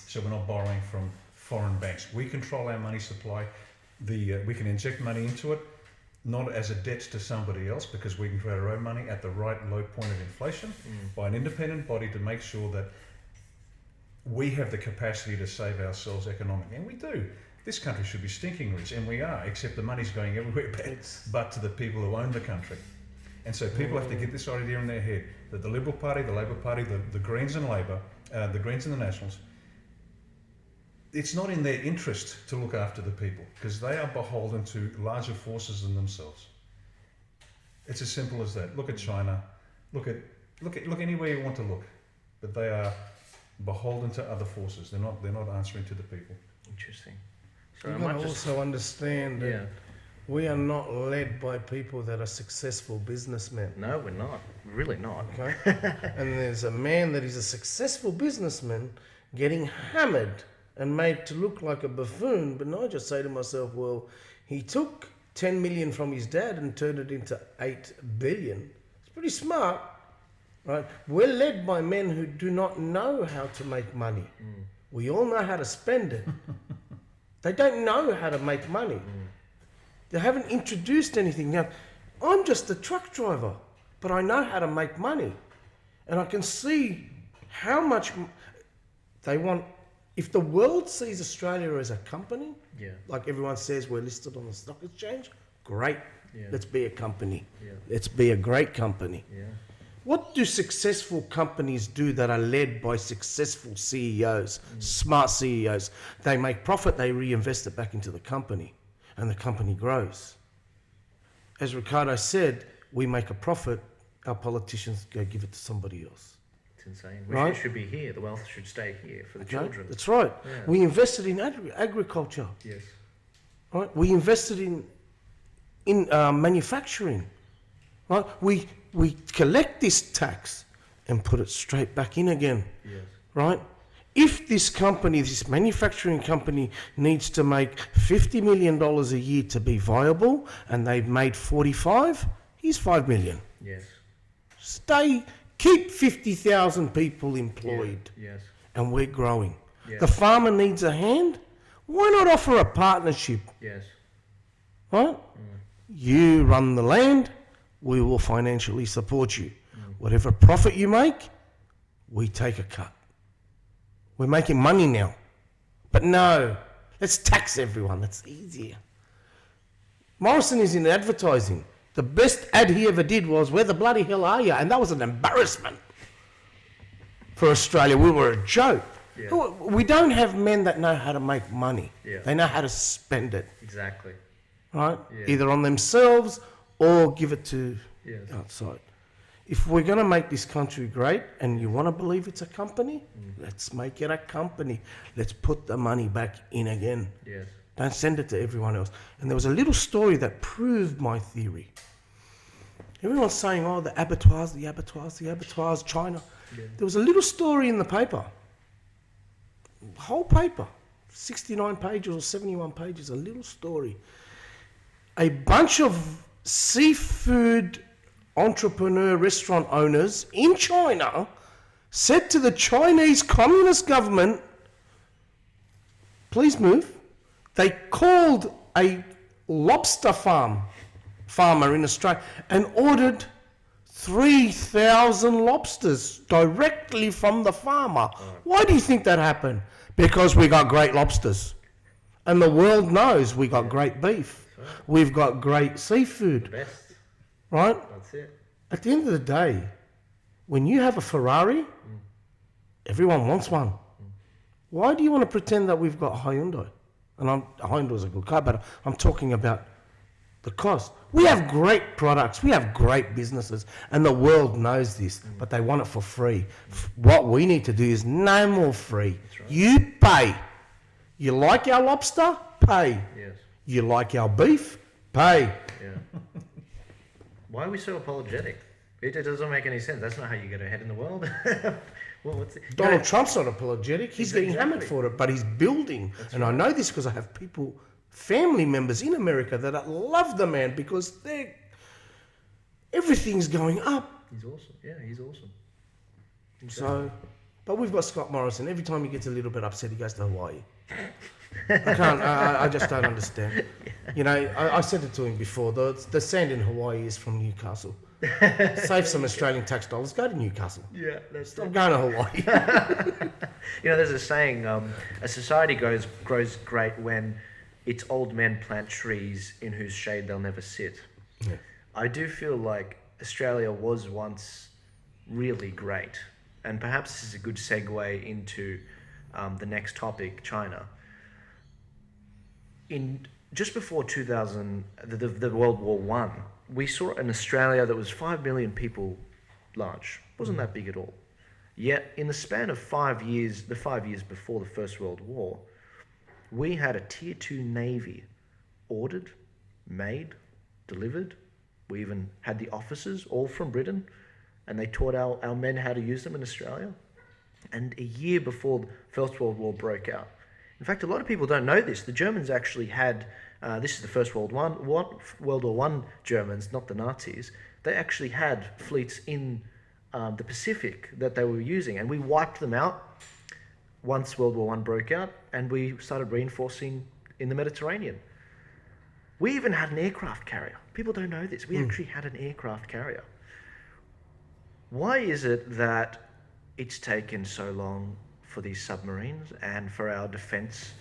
So we're not borrowing from foreign banks. We control our money supply. We can inject money into it, not as a debt to somebody else, because we can create our own money at the right low point of inflation by an independent body to make sure that we have the capacity to save ourselves economically, and we do. This country should be stinking rich, and we are, except the money's going everywhere but to the people who own the country. And so people have to get this idea in their head that the Liberal Party, the Labor Party, the Greens and Labor, the Greens and the Nationals, it's not in their interest to look after the people because they are beholden to larger forces than themselves. It's as simple as that. Look at China, look anywhere you want to look, but they are beholden to other forces. They're not answering to the people. Interesting. So You've got to also understand that we are not led by people that are successful businessmen. No, we're not. We're really not. Okay? And there's a man that is a successful businessman getting hammered and made to look like a buffoon. But I just say to myself, well, he took 10 million from his dad and turned it into 8 billion. It's pretty smart. Right? We're led by men who do not know how to make money. We all know how to spend it. They don't know how to make money. They haven't introduced anything. Now, I'm just a truck driver, but I know how to make money. And I can see how much they want. If the world sees Australia as a company, like everyone says we're listed on the stock exchange, great. Let's be a company. Let's be a great company. What do successful companies do that are led by successful CEOs, smart CEOs? They make profit, they reinvest it back into the company, and the company grows. As Riccardo said, we make a profit, our politicians go give it to somebody else. It's insane. Right? It should be here. The wealth should stay here for the Okay? children. That's right. Yeah. We invested in agriculture. Yes. Right? We invested in manufacturing. Right? We collect this tax and put it straight back in again. Yes. Right? If this company, this manufacturing company, needs to make $50 million a year to be viable, and they've made 45, here's 5 million. Yes. Keep 50,000 people employed, Yes. and we're growing. Yes. The farmer needs a hand. Why not offer a partnership? Yes. Right? You run the land, we will financially support you. Whatever profit you make, we take a cut. We're making money now. But no, let's tax everyone. That's easier. Morrison is in advertising. The best ad he ever did was, "Where the bloody hell are you?" And that was an embarrassment for Australia. We were a joke. Yeah. We don't have men that know how to make money. Yeah. They know how to spend it, Exactly. right? Yeah. Either on themselves or give it to Yes. outside. If we're going to make this country great and you want to believe it's a company, let's make it a company. Let's put the money back in again. Yes. Don't send it to everyone else. And there was a little story that proved my theory. Everyone's saying, oh, the abattoirs, China. Yeah. There was a little story in the paper. Whole paper. 69 pages or 71 pages, a little story. A bunch of seafood entrepreneur restaurant owners in China said to the Chinese Communist government, please move. They called a lobster farmer in Australia and ordered 3,000 lobsters directly from the farmer. Why do you think that happened? Because we got great lobsters. And the world knows we got great beef. We've got great seafood, The best. right? That's it. At the end of the day, when you have a Ferrari, everyone wants one. Why do you want to pretend that we've got a Hyundai? And Hyundai's a good car, but I'm talking about the cost. We have great products, we have great businesses, and the world knows this, but they want it for free. What we need to do is no more free. Right. You pay. You like our lobster? Pay. Yes. You like our beef? Pay. Yeah. Why are we so apologetic? It doesn't make any sense. That's not how you get ahead in the world. Well, what's it? Donald Trump's not apologetic. He's getting hammered Exactly. for it, but he's building. That's and I know this because I have people, family members in America that love the man because everything's going up. He's awesome. Yeah, he's awesome. So, but we've got Scott Morrison. Every time he gets a little bit upset, he goes to Hawaii. I just don't understand. You know, I said it to him before. The sand in Hawaii is from Newcastle. Save some Australian tax dollars. Go to Newcastle. Yeah, that's Stop going to Hawaii. You know, there's a saying, a society grows great when its old men plant trees in whose shade they'll never sit. Yeah. I do feel like Australia was once really great, and perhaps this is a good segue into the next topic, China. In just before 2000, the World War One, we saw an Australia that was 5 million people large. Wasn't that big at all. Yet, in the span of 5 years, the 5 years before the First World War, we had a Tier 2 Navy ordered, made, delivered. We even had the officers, all from Britain, and they taught our men how to use them in Australia. And a year before the First World War broke out. In fact, a lot of people don't know this. The Germans actually had, this is the First World War One Germans, not the Nazis. They actually had fleets in the Pacific that they were using, and we wiped them out once World War One broke out, and we started reinforcing in the Mediterranean. We even had an aircraft carrier. People don't know this. We actually had an aircraft carrier. Why is it that it's taken so long for these submarines and for our defense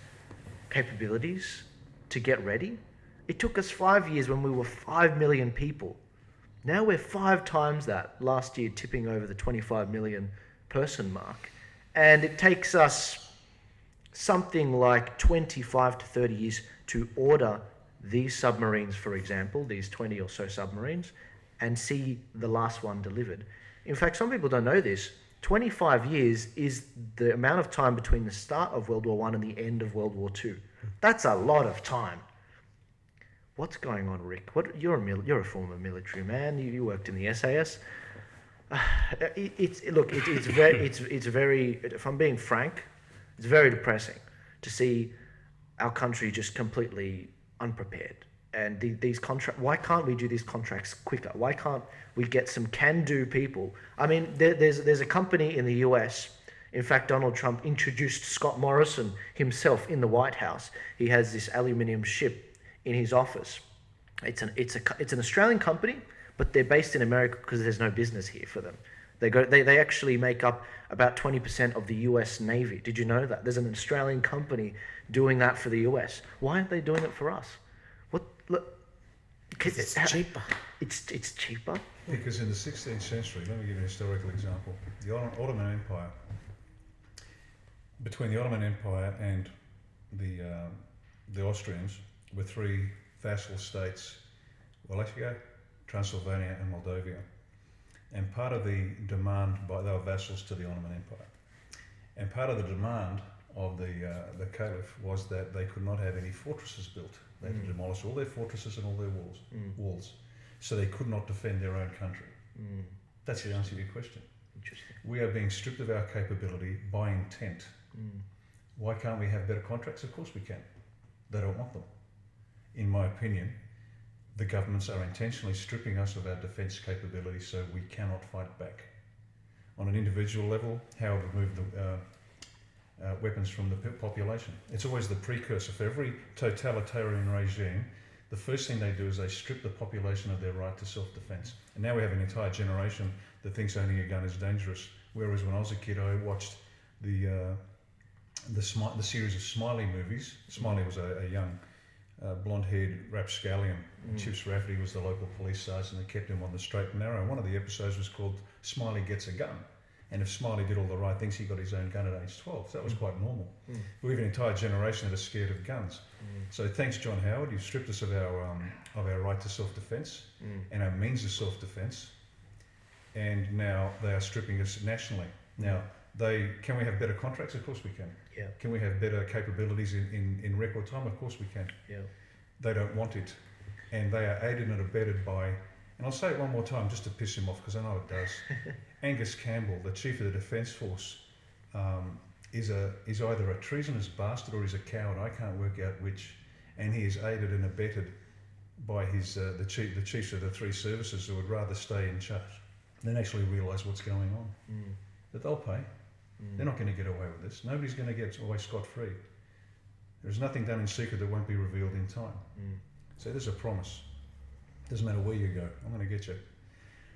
capabilities to get ready? It took us 5 years when we were 5 million people Now we're 5 times that, last year tipping over the 25 million person mark. And it takes us something like 25 to 30 years to order these submarines, for example, these 20 or so submarines, and see the last one delivered. In fact, some people don't know this. 25 years is the amount of time between the start of World War I and the end of World War II. That's a lot of time. What's going on, Rick? You're a former military man. You worked in the SAS. It's very. If I'm being frank, it's very depressing to see our country just completely unprepared. And these contracts. Why can't we do these contracts quicker? Why can't we get some can-do people? I mean, there's a company in the US. In fact, Donald Trump introduced Scott Morrison himself in the White House. He has this aluminium ship in his office. It's an Australian company, but they're based in America because there's no business here for them. They actually make up about 20% of the US Navy. Did you know that? There's an Australian company doing that for the US. Why aren't they doing it for us? It's cheaper. It's cheaper. Because in the 16th century, let me give you an historical example. The Ottoman Empire, between the Ottoman Empire and the Austrians, were 3 vassal states: Wallachia, Transylvania, and Moldavia. And part of the demand they were vassals to the Ottoman Empire. And part of the demand of the Caliph was that they could not have any fortresses built. They had to demolish all their fortresses and all their walls. So they could not defend their own country. That's the answer to your question. Interesting. We are being stripped of our capability by intent. Why can't we have better contracts? Of course we can. They don't want them. In my opinion, the governments are intentionally stripping us of our defence capability so we cannot fight back. On an individual level, how to remove the weapons from the population. It's always the precursor for every totalitarian regime. The first thing they do is they strip the population of their right to self-defence. And now we have an entire generation that thinks owning a gun is dangerous. Whereas when I was a kid, I watched the series of Smiley movies. Smiley was a young blonde-haired rapscallion. Chips Rafferty was the local police sergeant that kept him on the straight and narrow. One of the episodes was called Smiley Gets a Gun. And if Smiley did all the right things, he got his own gun at age 12. So that was quite normal. We have an entire generation that are scared of guns. So thanks, John Howard. You've stripped us of our right to self-defence and our means of self-defence. And now they are stripping us nationally. Now, can we have better contracts? Of course we can. Yeah. Can we have better capabilities in record time? Of course we can. Yeah. They don't want it. And they are aided and abetted by, and I'll say it one more time just to piss him off because I know it does. Angus Campbell, the Chief of the Defence Force, is either a treasonous bastard or he's a coward. I can't work out which. And he is aided and abetted by the chiefs of the 3 services who would rather stay in charge than actually realise what's going on. But they'll pay. They're not going to get away with this. Nobody's going to get away scot-free. There's nothing done in secret that won't be revealed in time. So there's a promise. Doesn't matter where you go, I'm going to get you.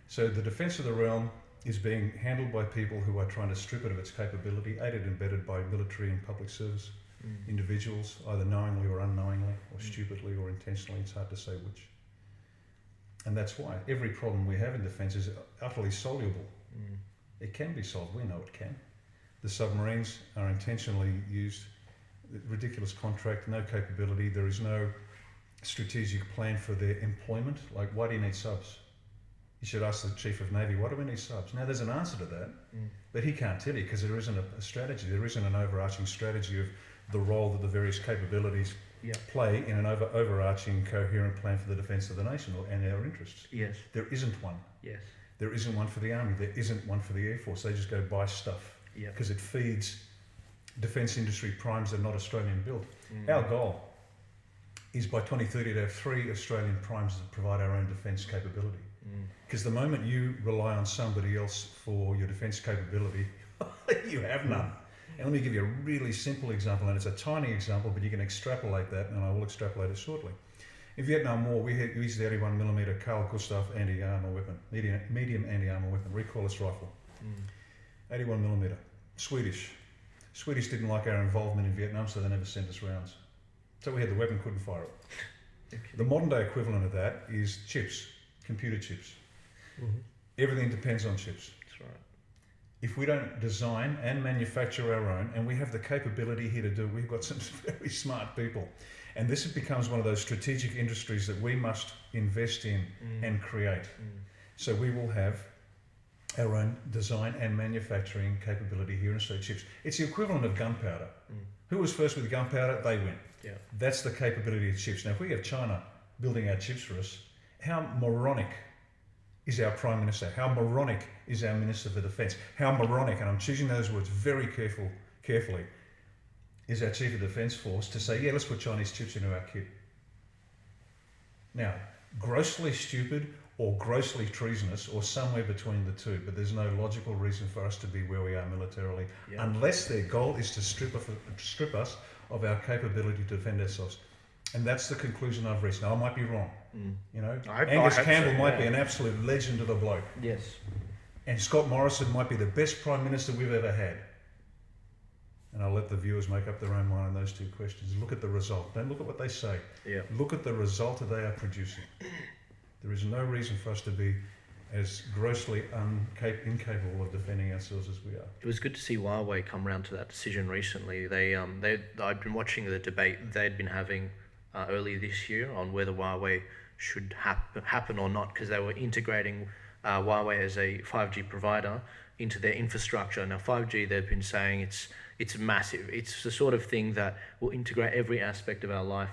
So the defence of the realm is being handled by people who are trying to strip it of its capability, aided and abetted by military and public service individuals, either knowingly or unknowingly, or stupidly or intentionally. It's hard to say which. And that's why every problem we have in defence is utterly soluble. It can be solved. We know it can. The submarines are intentionally used. Ridiculous contract, no capability. There is no strategic plan for their employment. Like, why do you need subs? You should ask the Chief of Navy, why do we need subs? Now, there's an answer to that, but he can't tell you because there isn't a strategy. There isn't an overarching strategy of the role that the various capabilities play in an overarching, coherent plan for the defence of the nation and our interests. Yes. There isn't one. Yes. There isn't one for the Army. There isn't one for the Air Force. They just go buy stuff because it feeds defence industry primes that are not Australian built. Our goal is by 2030 to have 3 Australian primes that provide our own defence capability. Because the moment you rely on somebody else for your defence capability, you have none. And let me give you a really simple example, and it's a tiny example, but you can extrapolate that, and I will extrapolate it shortly. In Vietnam War, we used the 81mm Carl Gustaf anti-armour weapon, medium anti-armour weapon, recoilless rifle. 81mm, Swedish. Swedish didn't like our involvement in Vietnam, so they never sent us rounds. So we had the weapon, couldn't fire it. The modern day equivalent of that is chips, computer chips. Everything depends on chips. That's right. If we don't design and manufacture our own, and we have the capability here to do it, we've got some very smart people. And this becomes one of those strategic industries that we must invest in and create. So we will have our own design and manufacturing capability here in Australia. Chips. It's the equivalent of gunpowder. Who was first with gunpowder? They win. Yeah. That's the capability of chips. Now, if we have China building our chips for us, how moronic is our Prime Minister? How moronic is our Minister for Defence? How moronic, and I'm choosing those words very carefully, is our Chief of Defence Force to say, yeah, let's put Chinese chips into our kit. Now, grossly stupid or grossly treasonous or somewhere between the two, but there's no logical reason for us to be where we are militarily, unless their goal is to strip us of our capability to defend ourselves. And that's the conclusion I've reached. Now, I might be wrong. You know, Angus Campbell might be an absolute legend of a bloke. Yes. And Scott Morrison might be the best Prime Minister we've ever had. And I'll let the viewers make up their own mind on those two questions. Look at the result. Don't look at what they say. Yeah. Look at the result that they are producing. There is no reason for us to be as grossly incapable of defending ourselves as we are. It was good to see Huawei come around to that decision recently. I'd been watching the debate they'd been having earlier this year on whether Huawei should happen or not, because they were integrating Huawei as a 5G provider into their infrastructure. Now 5G, they've been saying it's massive. It's the sort of thing that will integrate every aspect of our life.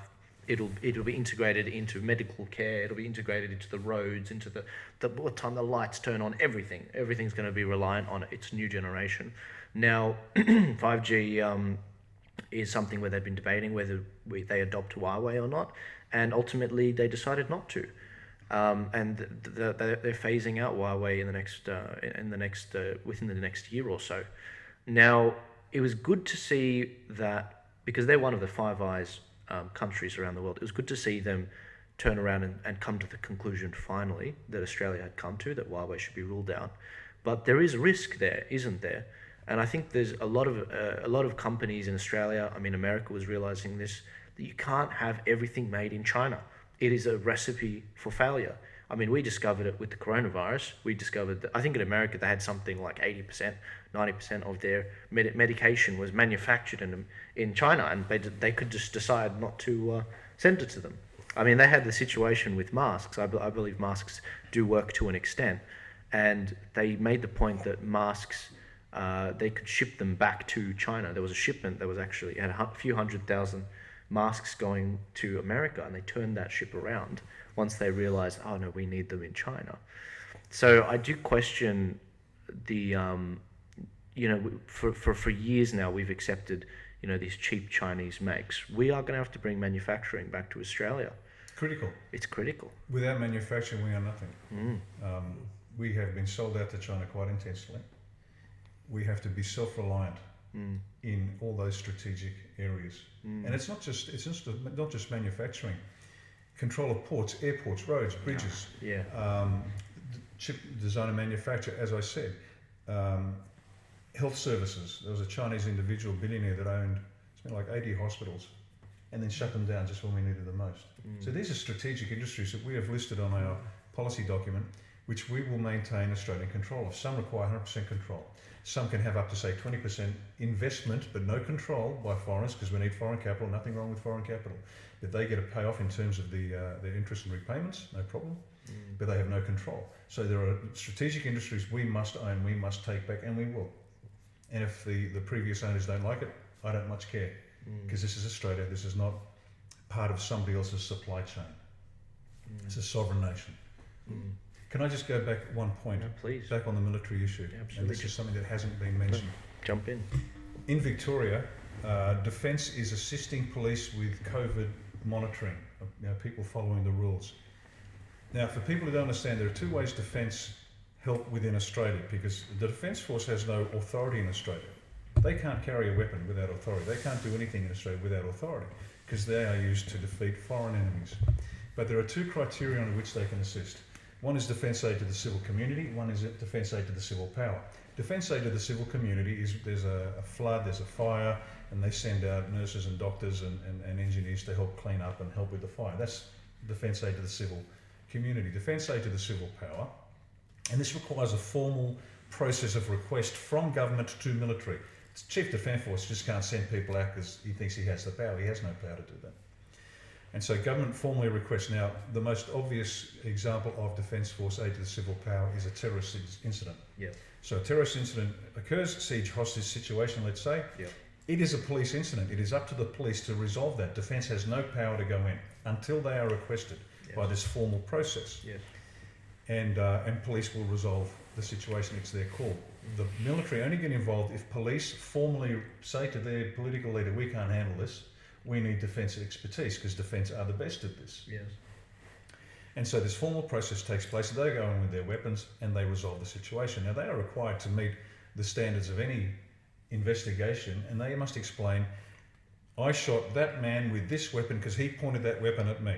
It'll be integrated into medical care. It'll be integrated into the roads, into the what time the lights turn on. Everything's going to be reliant on its new generation. Now, 5G is something where they've been debating whether they adopt Huawei or not, and ultimately they decided not to. And they're phasing out Huawei within the next year or so. Now, it was good to see that, because they're one of the Five Eyes countries around the world. It was good to see them turn around and come to the conclusion finally that Australia had come to, that Huawei should be ruled out. But there is risk there, isn't there? And I think there's a lot of companies in Australia, I mean America was realizing this, that you can't have everything made in China. It is a recipe for failure. I mean, we discovered it with the coronavirus. We discovered that, I think in America they had something like 80%, 90% of their medication was manufactured in China, and they could just decide not to send it to them. I mean, they had the situation with masks. I believe masks do work to an extent, and they made the point that masks, they could ship them back to China. There was a shipment that was actually had a few 100,000 masks going to America, and they turned that ship around once they realized, oh no, we need them in China. So I do question the, for years now we've accepted, these cheap Chinese makes. We are going to have to bring manufacturing back to Australia. Critical. It's critical. Without manufacturing, we are nothing. We have been sold out to China quite intensely. We have to be self-reliant in all those strategic areas. And it's not just manufacturing. Control of ports, airports, roads, bridges, chip design and manufacture, as I said. Health services. There was a Chinese individual billionaire that owned something like 80 hospitals and then shut them down just when we needed them most. So these are strategic industries that we have listed on our policy document, which we will maintain Australian control of. Some require 100% control. Some can have up to, say, 20% investment, but no control by foreigners, because we need foreign capital. Nothing wrong with foreign capital. But they get a payoff in terms of their interest and repayments, no problem. But they have no control. So there are strategic industries we must own, we must take back, and we will. And if the previous owners don't like it, I don't much care, because this is Australia. This is not part of somebody else's supply chain. It's a sovereign nation. Can I just go back one point? No, please. Back on the military issue. Yeah, absolutely. And this is something that hasn't been mentioned. Jump in. In Victoria, Defence is assisting police with COVID monitoring, people following the rules. Now, for people who don't understand, there are two ways Defence help within Australia, because the Defence Force has no authority in Australia. They can't carry a weapon without authority. They can't do anything in Australia without authority, because they are used to defeat foreign enemies. But there are two criteria on which they can assist. One is defence aid to the civil community, one is defence aid to the civil power. Defence aid to the civil community is there's a flood, there's a fire, and they send out nurses and doctors and engineers to help clean up and help with the fire. That's defence aid to the civil community. Defence aid to the civil power And this requires a formal process of request from government to military. The Chief Defence Force just can't send people out because he thinks he has the power. He has no power to do that. And so government formally requests. Now, the most obvious example of Defence Force aid to the civil power is a terrorist incident. Yeah. So a terrorist incident occurs, siege hostage situation, let's say. Yeah. It is a police incident. It is up to the police to resolve that. Defence has no power to go in until they are requested by this formal process. Yes. And police will resolve the situation. It's their call. The military only get involved if police formally say to their political leader, we can't handle this, we need defence expertise, because defence are the best at this. Yes. And so this formal process takes place. They go in with their weapons and they resolve the situation. Now, they are required to meet the standards of any investigation, and they must explain, I shot that man with this weapon because he pointed that weapon at me.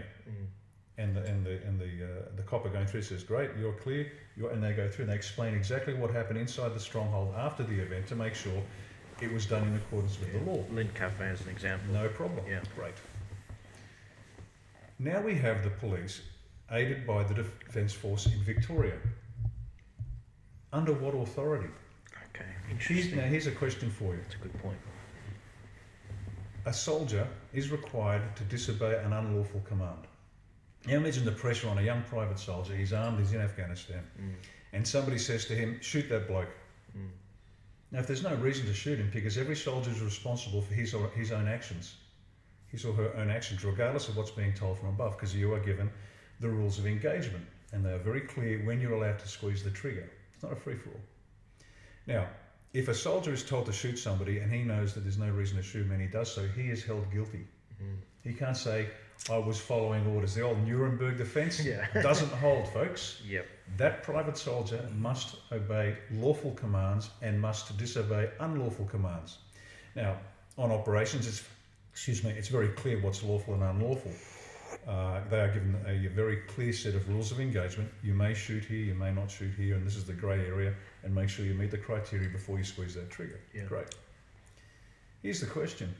And the copper going through says, great, you're clear. And they go through and they explain exactly what happened inside the stronghold after the event to make sure it was done in accordance with the law. Lynn Cafe as an example. No problem. Yeah. Great. Now we have the police aided by the Defence Force in Victoria. Under what authority? Okay, interesting. Here's a question for you. That's a good point. A soldier is required to disobey an unlawful command. Now imagine the pressure on a young private soldier. He's armed, he's in Afghanistan, and somebody says to him, shoot that bloke. Now, if there's no reason to shoot him, because every soldier is responsible for his or her own actions, regardless of what's being told from above, because you are given the rules of engagement, and they are very clear when you're allowed to squeeze the trigger. It's not a free-for-all. Now, if a soldier is told to shoot somebody and he knows that there's no reason to shoot him and he does so, he is held guilty. He can't say, I was following orders. The old Nuremberg defence doesn't hold, folks. Yep. That private soldier must obey lawful commands and must disobey unlawful commands. Now, on operations, it's very clear what's lawful and unlawful. They are given a very clear set of rules of engagement. You may shoot here, you may not shoot here, and this is the grey area, and make sure you meet the criteria before you squeeze that trigger. Yeah. Great. Here's the question.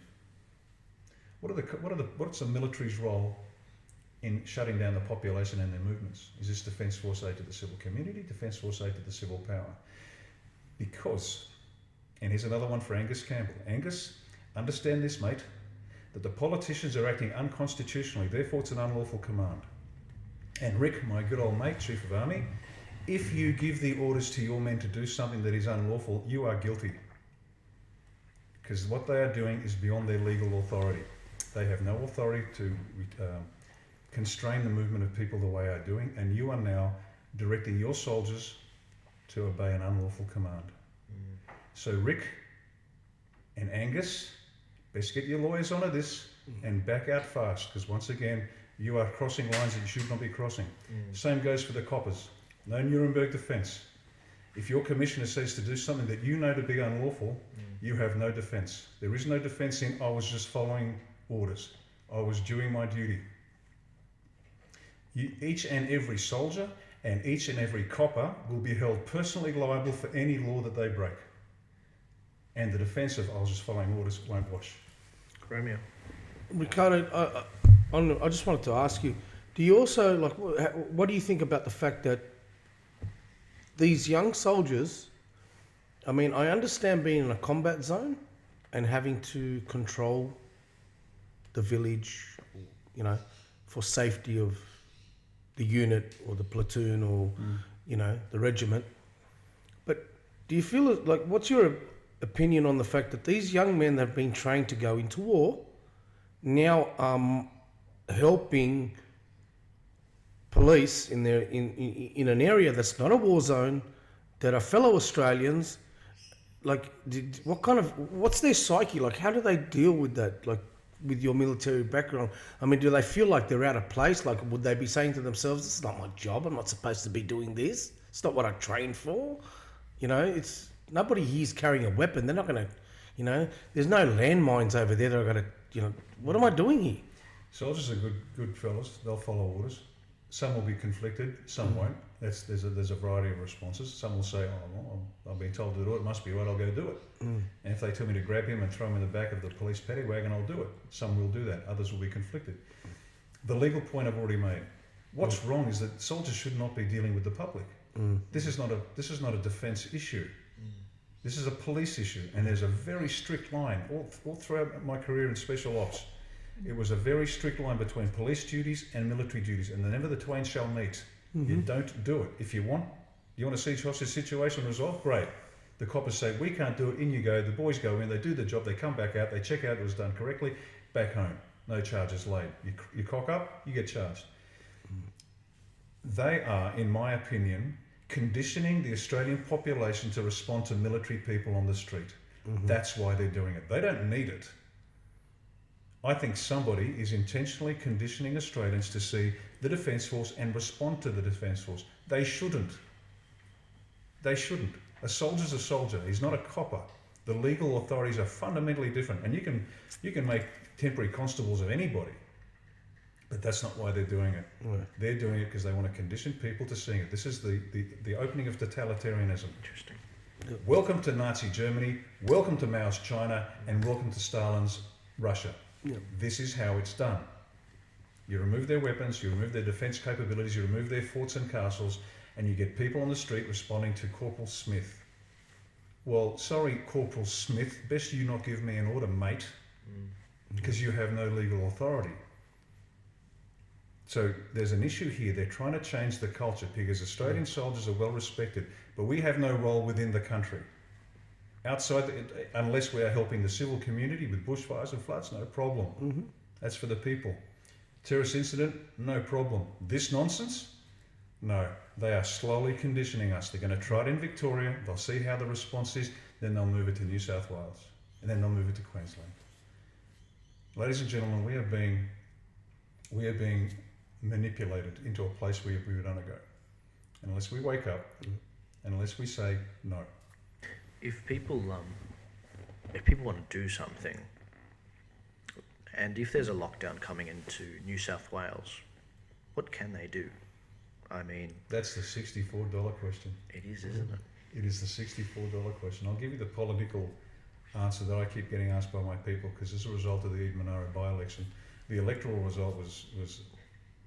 What's the military's role in shutting down the population and their movements? Is this Defence Force aid to the civil community, Defence Force aid to the civil power? Because, and here's another one for Angus Campbell. Angus, understand this, mate, that the politicians are acting unconstitutionally, therefore it's an unlawful command. And Rick, my good old mate, Chief of Army, if you give the orders to your men to do something that is unlawful, you are guilty. Because what they are doing is beyond their legal authority. They have no authority to constrain the movement of people the way they are doing, and you are now directing your soldiers to obey an unlawful command. So Rick and Angus, best get your lawyers onto this and back out fast, because once again, you are crossing lines that you should not be crossing. Same goes for the coppers. No Nuremberg defence. If your commissioner says to do something that you know to be unlawful, you have no defence. There is no defence in, I was just following orders. I was doing my duty. Each and every soldier and each and every copper will be held personally liable for any law that they break. And the defence of, I was just following orders, won't wash. Romeo. Riccardo, I just wanted to ask you, do you also, what do you think about the fact that these young soldiers, I mean, I understand being in a combat zone and having to control the village, for safety of the unit or the platoon or, the regiment. But do you feel like, what's your opinion on the fact that these young men that have been trained to go into war now helping police in an area that's not a war zone, that are fellow Australians? What's their psyche like? How do they deal with that? Like, with your military background, I mean, do they feel like they're out of place? Like, would they be saying to themselves, "This is not my job. I'm not supposed to be doing this. It's not what I trained for." It's nobody here's carrying a weapon. They're not going to, there's no landmines over there. They're going to, what am I doing here? Soldiers are good fellas. They'll follow orders. Some will be conflicted. Some won't. There's a variety of responses. Some will say, "Oh, well, I've been told to do it. It must be right. I'll go do it." And if they tell me to grab him and throw him in the back of the police paddy wagon, I'll do it. Some will do that. Others will be conflicted. The legal point I've already made. What's wrong is that soldiers should not be dealing with the public. This is not a defence issue. This is a police issue, and there's a very strict line all throughout my career in special ops. It was a very strict line between police duties and military duties, and whenever the twain shall meet, you don't do it. If you want to see hostage situation resolved, great. The coppers say, we can't do it, in you go. The boys go in, they do the job, they come back out, they check out it was done correctly, back home. No charges laid. You cock up, you get charged. They are, in my opinion, conditioning the Australian population to respond to military people on the street. That's why they're doing it. They don't need it. I think somebody is intentionally conditioning Australians to see the Defence Force and respond to the Defence Force. They shouldn't. They shouldn't. A soldier's a soldier. He's not a copper. The legal authorities are fundamentally different, and you can make temporary constables of anybody, but that's not why they're doing it. Right. They're doing it because they want to condition people to seeing it. This is the opening of totalitarianism. Interesting. Welcome to Nazi Germany, welcome to Mao's China, and welcome to Stalin's Russia. Yep. This is how it's done. You remove their weapons, you remove their defence capabilities, you remove their forts and castles, and you get people on the street responding to Corporal Smith. Well, sorry, Corporal Smith, best you not give me an order, mate, because you have no legal authority. So there's an issue here. They're trying to change the culture because Australian soldiers are well respected, but we have no role within the country. Outside, unless we are helping the civil community with bushfires and floods, no problem. That's for the people. Terrorist incident, no problem. This nonsense? No. They are slowly conditioning us. They're going to try it in Victoria, they'll see how the response is, then they'll move it to New South Wales, and then they'll move it to Queensland. Ladies and gentlemen, we are being manipulated into a place where we don't go. Unless we wake up, and unless we say no. If people want to do something, and if there's a lockdown coming into New South Wales, what can they do? I mean, That's the $64 question. it is, isn't it? It is the $64 question. I'll give you the political answer that I keep getting asked by my people, because as a result of the Eden Monaro by-election, the electoral result was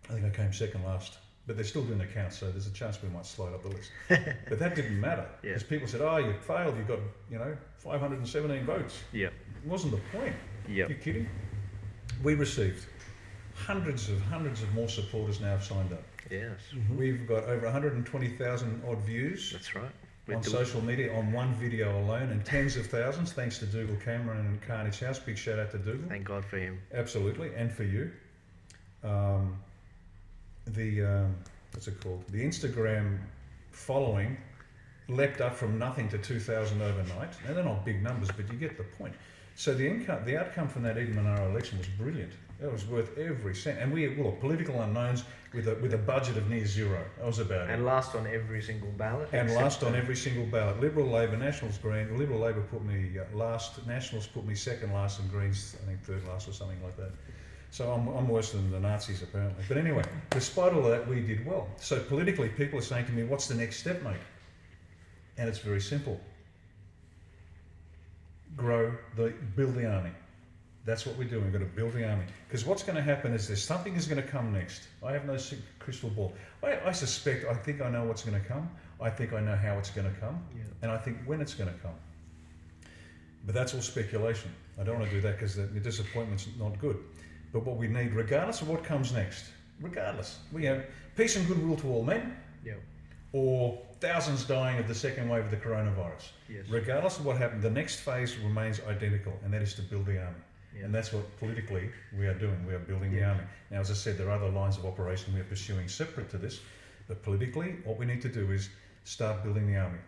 I think I came second last, but they're still doing the count, so there's a chance we might slide up the list. But that didn't matter, because people said, oh, you failed, you got 517 votes. Yeah. It wasn't the point. Yep. You kidding? We received hundreds of more supporters now have signed up. Yes. We've got over 120,000 odd views That's right. on social media on one video alone, and tens of thousands thanks to Dougal Cameron and Carnage House. Big shout out to Dougal. Thank God for him. Absolutely, and for you. What's it called? The Instagram following leapt up from nothing to 2,000 overnight. Now they're not big numbers, but you get the point. So the outcome from that Eden Monaro election was brilliant. It was worth every cent. And we were political unknowns with a budget of near zero. That was about it. And last on every single ballot. And last on every single ballot. Liberal, Labor, Nationals, Green. Liberal, Labor put me last. Nationals put me second last, and Greens, I think, third last or something like that. So I'm worse than the Nazis, apparently. But anyway, despite all of that, we did well. So politically, people are saying to me, what's the next step, mate? And it's very simple. Build the army. That's what we're doing. We've got to build the army. Because what's going to happen is something is going to come next. I have no crystal ball. I think I know what's going to come. I think I know how it's going to come. Yeah. And I think when it's going to come. But that's all speculation. I don't want to do that because the disappointment's not good. But what we need, regardless of what comes next, we have peace and goodwill to all men. Yeah. Or thousands dying of the second wave of the coronavirus. Yes. Regardless of what happened, the next phase remains identical, and that is to build the army. Yeah. And that's what politically we are doing. We are building the army. Now, as I said, there are other lines of operation we are pursuing separate to this, but politically, what we need to do is start building the army.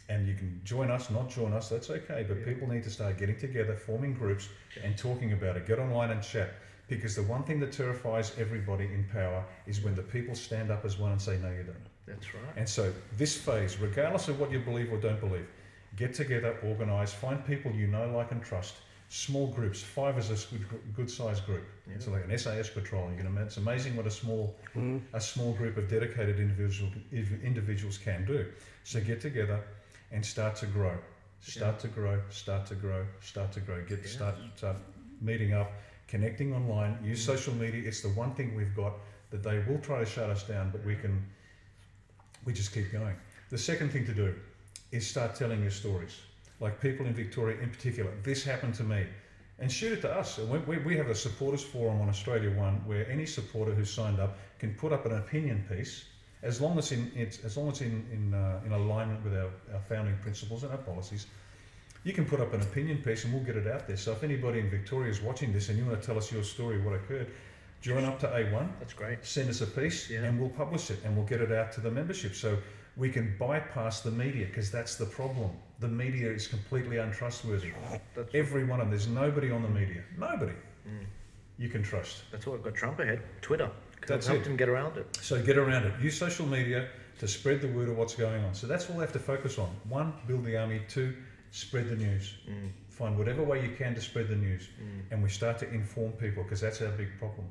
And you can join us, not join us, that's okay, but people need to start getting together, forming groups, and talking about it. Get online and chat. Because the one thing that terrifies everybody in power is when the people stand up as one and say, no, you don't. That's right. And so this phase, regardless of what you believe or don't believe, get together, organise, find people you know, like and trust, small groups. 5 is a good sized group. Yeah. It's like an SAS patrol. It's amazing what a small group of dedicated individuals can do. So get together and start to grow. Start to grow. Start meeting up, connecting online, use social media. It's the one thing we've got that they will try to shut us down, but we just keep going. The second thing to do is start telling your stories. Like people in Victoria in particular, this happened to me. And shoot it to us. We have a supporters forum on Australia One where any supporter who's signed up can put up an opinion piece as long as it's in alignment with our founding principles and our policies. You can put up an opinion piece and we'll get it out there. So if anybody in Victoria is watching this and you want to tell us your story, what occurred, join up to A1. That's great. Send us a piece Yeah. and we'll publish it and we'll get it out to the membership. So we can bypass the media because that's the problem. The media is completely untrustworthy. That's Every one of them. There's nobody on the media. Nobody. You can trust. That's what got Trump ahead. Twitter. That's helped it. him get around it. So get around it. Use social media to spread the word of what's going on. So that's all we have to focus on. 1, build the army. 2, spread the news. Find whatever way you can to spread the news. And we start to inform people because that's our big problem.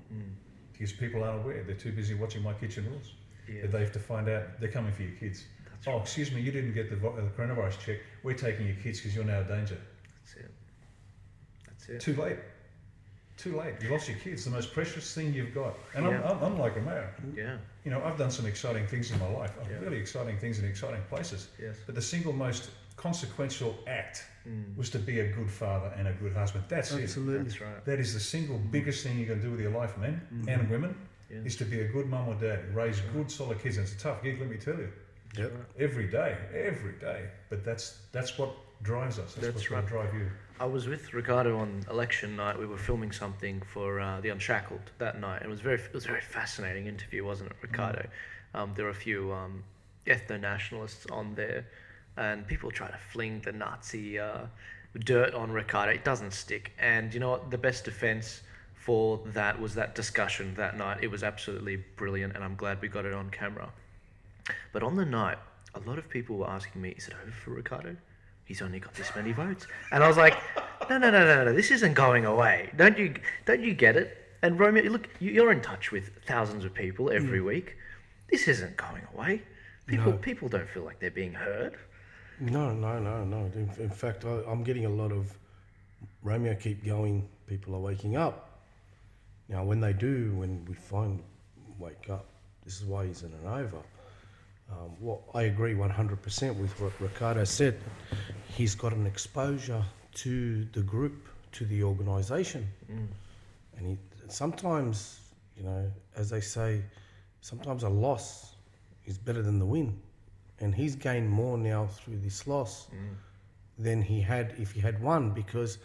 Because people aren't aware. They're too busy watching My Kitchen Rules. Yeah. That they have to find out they're coming for your kids. That's Oh, right. excuse me, you didn't get the coronavirus check. We're taking your kids because you're now a danger. That's it. That's it. Too late. Too late. You lost your kids, the most precious thing you've got. And Yeah. I'm like Romeo. Yeah. You know, I've done some exciting things in my life. Yeah. Really exciting things in exciting places. Yes. But the single most consequential act was to be a good father and a good husband. That's it. Absolutely. That's right. That is the single biggest thing you can do with your life, men and women, Yeah. is to be a good mum or dad, raise good, solid kids. And it's a tough gig, let me tell you. Yep. Every day. But that's what drives us. That's what's going to drive you. I was with Riccardo on election night. We were filming something for the Unshackled that night. It was a very fascinating interview, wasn't it, Riccardo? There were a few ethno-nationalists on there, and people try to fling the Nazi dirt on Riccardo. It doesn't stick. And you know what? The best defense for that was that discussion that night. It was absolutely brilliant, and I'm glad we got it on camera. But on the night, a lot of people were asking me, is it over for Riccardo? He's only got this many votes. And I was like, no, this isn't going away. Don't you get it? And Romeo, look, you're in touch with thousands of people every week. This isn't going away. People don't feel like they're being heard. No. In fact, I'm getting a lot of Romeo, keep going. People are waking up. Now, when they do, when we find wake up, this is why he's in and over. Well, I agree 100% with what Riccardo said. He's got an exposure to the group, to the organisation, and sometimes, you know, as they say, sometimes a loss is better than the win, and he's gained more now through this loss than he had if he had won, because,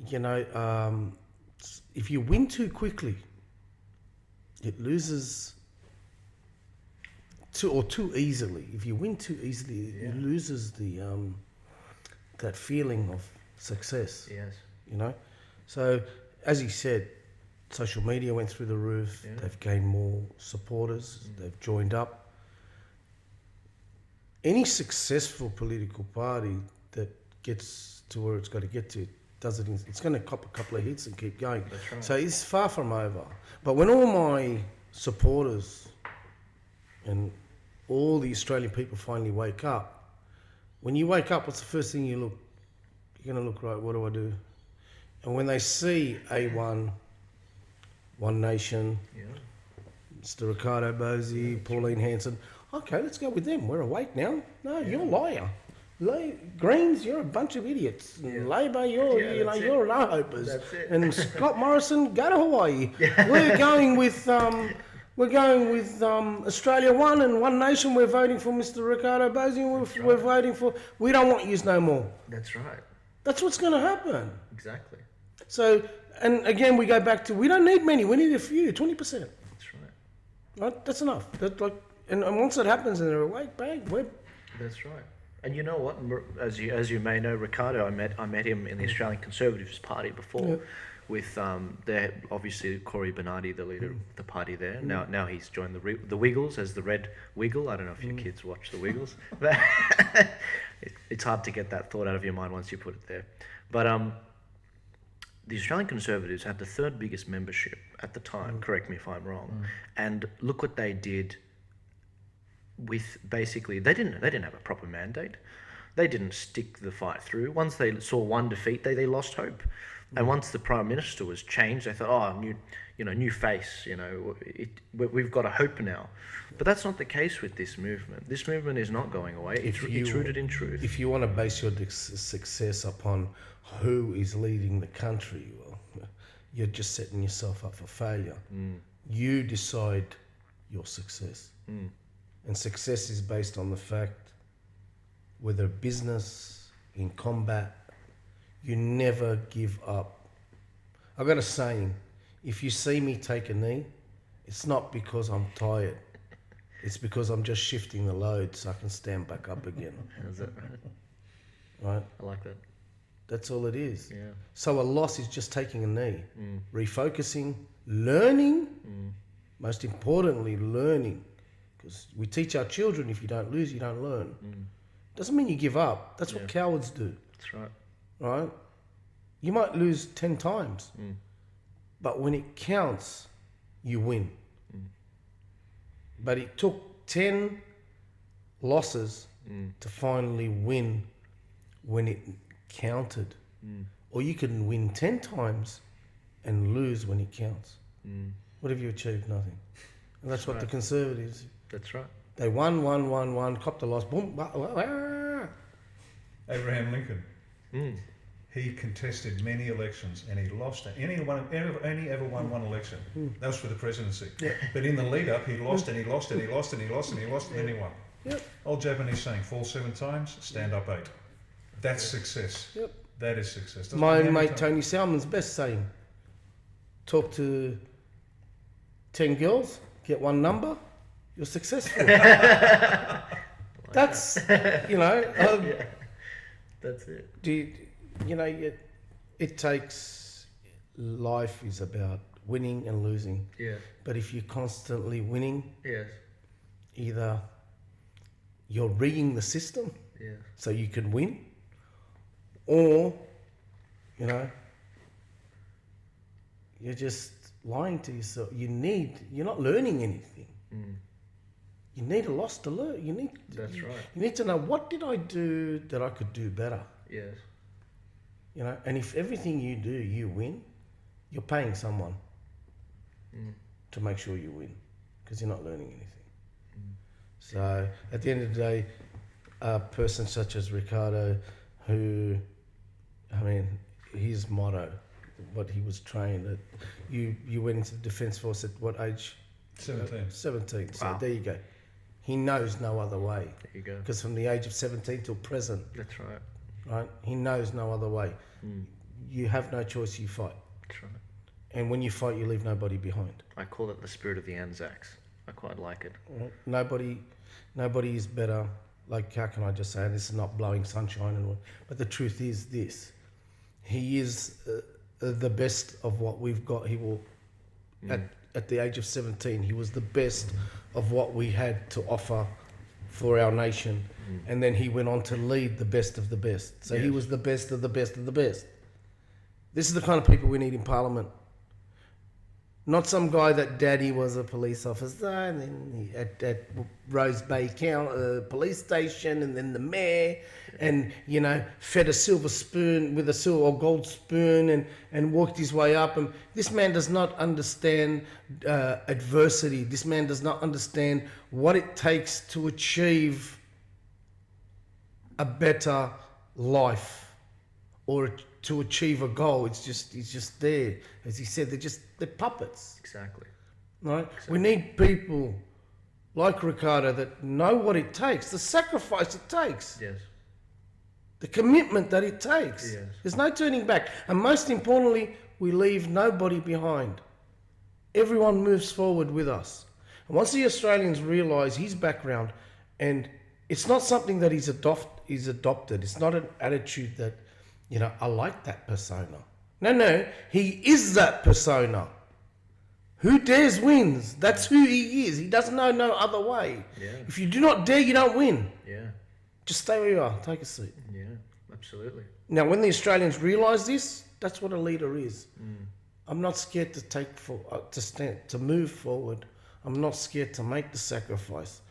you know, if you win too quickly, it loses. Too easily. If you win too easily, it loses the that feeling of success. Yes. You know. So, as he said, social media went through the roof. Yeah. They've gained more supporters. They've joined up. Any successful political party that gets to where it's got to get to does it. It's going to cop a couple of hits and keep going. That's right. So it's far from over. But when all my supporters and all the Australian people finally wake up, when you wake up, what's the first thing you look? You're going to look, right, what do I do? And when they see A1, One Nation, Mr. Riccardo Bosi, Pauline Hanson, okay, let's go with them. We're awake now. No, you're a liar. Greens, you're a bunch of idiots. Yeah. Labor, Yeah, you're that's it. no-hopers. That's it. And Scott Morrison, go to Hawaii. We're going with Australia One and One Nation. We're voting for Mr. Riccardo Bosi, and we're voting for. We don't want yous no more. That's right. That's what's going to happen. Exactly. So, and again, we go back to we don't need many. We need a few, 20%. That's right. Right? That's enough. And once that happens and they're awake, bang, That's right. And you know what? As you may know, Riccardo, I met him in the Australian Conservatives Party before, with obviously Cory Bernardi, the leader of the party there. Now he's joined the Wiggles as the Red Wiggle. I don't know if your kids watch the Wiggles. It's hard to get that thought out of your mind once you put it there. But the Australian Conservatives had the third biggest membership at the time. Correct me if I'm wrong. And look what they did. With basically, they didn't have a proper mandate. they didn't stick the fight through. Once they saw one defeat, they lost hope. And once the Prime Minister was changed, they thought, oh, new face, we've got a hope now. But that's not the case with this movement. This movement is not going away. It's rooted in truth. If you want to base your success upon who is leading the country, well, you're just setting yourself up for failure. You decide your success. And success is based on the fact, whether business, in combat, you never give up. I've got a saying, if you see me take a knee, it's not because I'm tired. It's because I'm just shifting the load so I can stand back up again. Is that Right? I like that. That's all it is. Yeah. So a loss is just taking a knee, refocusing, learning, most importantly, learning. Because we teach our children, if you don't lose, you don't learn. Doesn't mean you give up. That's what cowards do. That's right. Right? You might lose 10 times, but when it counts, you win. But it took 10 losses to finally win when it counted. Or you can win 10 times and lose when it counts. What have you achieved? Nothing. And that's what the Conservatives, That's right. they won, copped a loss, boom, Abraham Lincoln. He contested many elections and he lost it. Only ever won one election. That was for the presidency. But in the lead up, he lost and he lost and he lost and he lost and he lost and then he won. Old Japanese saying, fall 7 times, stand up 8. That's success. That is success. Doesn't My matter how many mate times- Tony Salmon's best saying, talk to 10 girls, get one number, you're successful. That's, That's it. it takes, life is about winning and losing. Yeah. But if you're constantly winning, Yes. either you're rigging the system Yeah. so you can win, or, you're just lying to yourself. You're not learning anything. You need a loss to learn. That's right. You need to know, what did I do that I could do better? Yes. And if everything you do, you win, you're paying someone to make sure you win, because you're not learning anything. So at the end of the day, a person such as Riccardo, who, his motto, what he was trained at, you went into the Defence Force at what age? 17. 17. So Wow. there you go. He knows no other way. There you go. Because from the age of 17 till present, That's right. right? He knows no other way. You have no choice, you fight. That's right. And when you fight, you leave nobody behind. I call it the spirit of the Anzacs. I quite like it. Nobody is better. Like, how can I just say, this is not blowing sunshine and all, but the truth is this: he is the best of what we've got. He will, at the age of 17, he was the best of what we had to offer for our nation, and then he went on to lead the best of the best. So he was the best of the best of the best. This is the kind of people we need in Parliament. Not some guy that daddy was a police officer and then at Rose Bay police station, and then the mayor, and fed a silver spoon with a silver or gold spoon and worked his way up. And this man does not understand adversity. This man does not understand what it takes to achieve a better life or to achieve a goal. He's just there. As he said, they're puppets. Exactly. Right? We need people like Riccardo that know what it takes, the sacrifice it takes, Yes. the commitment that it takes. Yes. There's no turning back. And most importantly, we leave nobody behind. Everyone moves forward with us. And once the Australians realise his background, and it's not something that he's adopted. It's not an attitude that, I like that persona. No, he is that persona. Who dares wins. That's who he is. He doesn't know no other way. Yeah. If you do not dare, you don't win. Yeah. Just stay where you are. Take a seat. Yeah. Absolutely. Now, when the Australians realise this, that's what a leader is. I'm not scared to move forward. I'm not scared to make the sacrifice,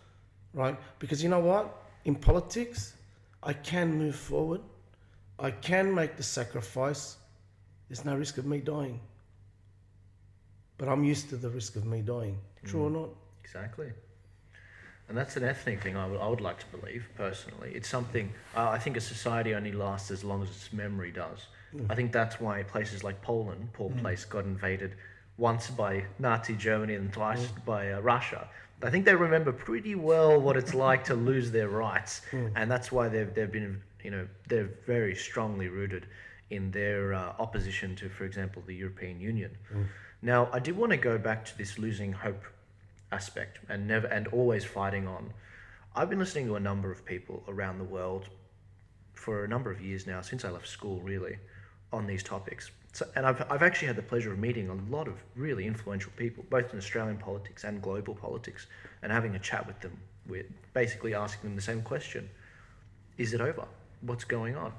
right? Because you know what? In politics, I can move forward. I can make the sacrifice. There's no risk of me dying. But I'm used to the risk of me dying. True or not? Exactly. And that's an ethnic thing I would like to believe, personally. It's something, I think a society only lasts as long as its memory does. I think that's why places like Poland, poor place, got invaded once by Nazi Germany and twice by Russia. I think they remember pretty well what it's like to lose their rights. And that's why they've been, they're very strongly rooted in their opposition to, for example, the European Union. Now, I did want to go back to this losing hope aspect and always fighting on. I've been listening to a number of people around the world for a number of years now, since I left school, really, on these topics. So, and I've actually had the pleasure of meeting a lot of really influential people, both in Australian politics and global politics, and having a chat with them, with basically asking them the same question: is it over? What's going on?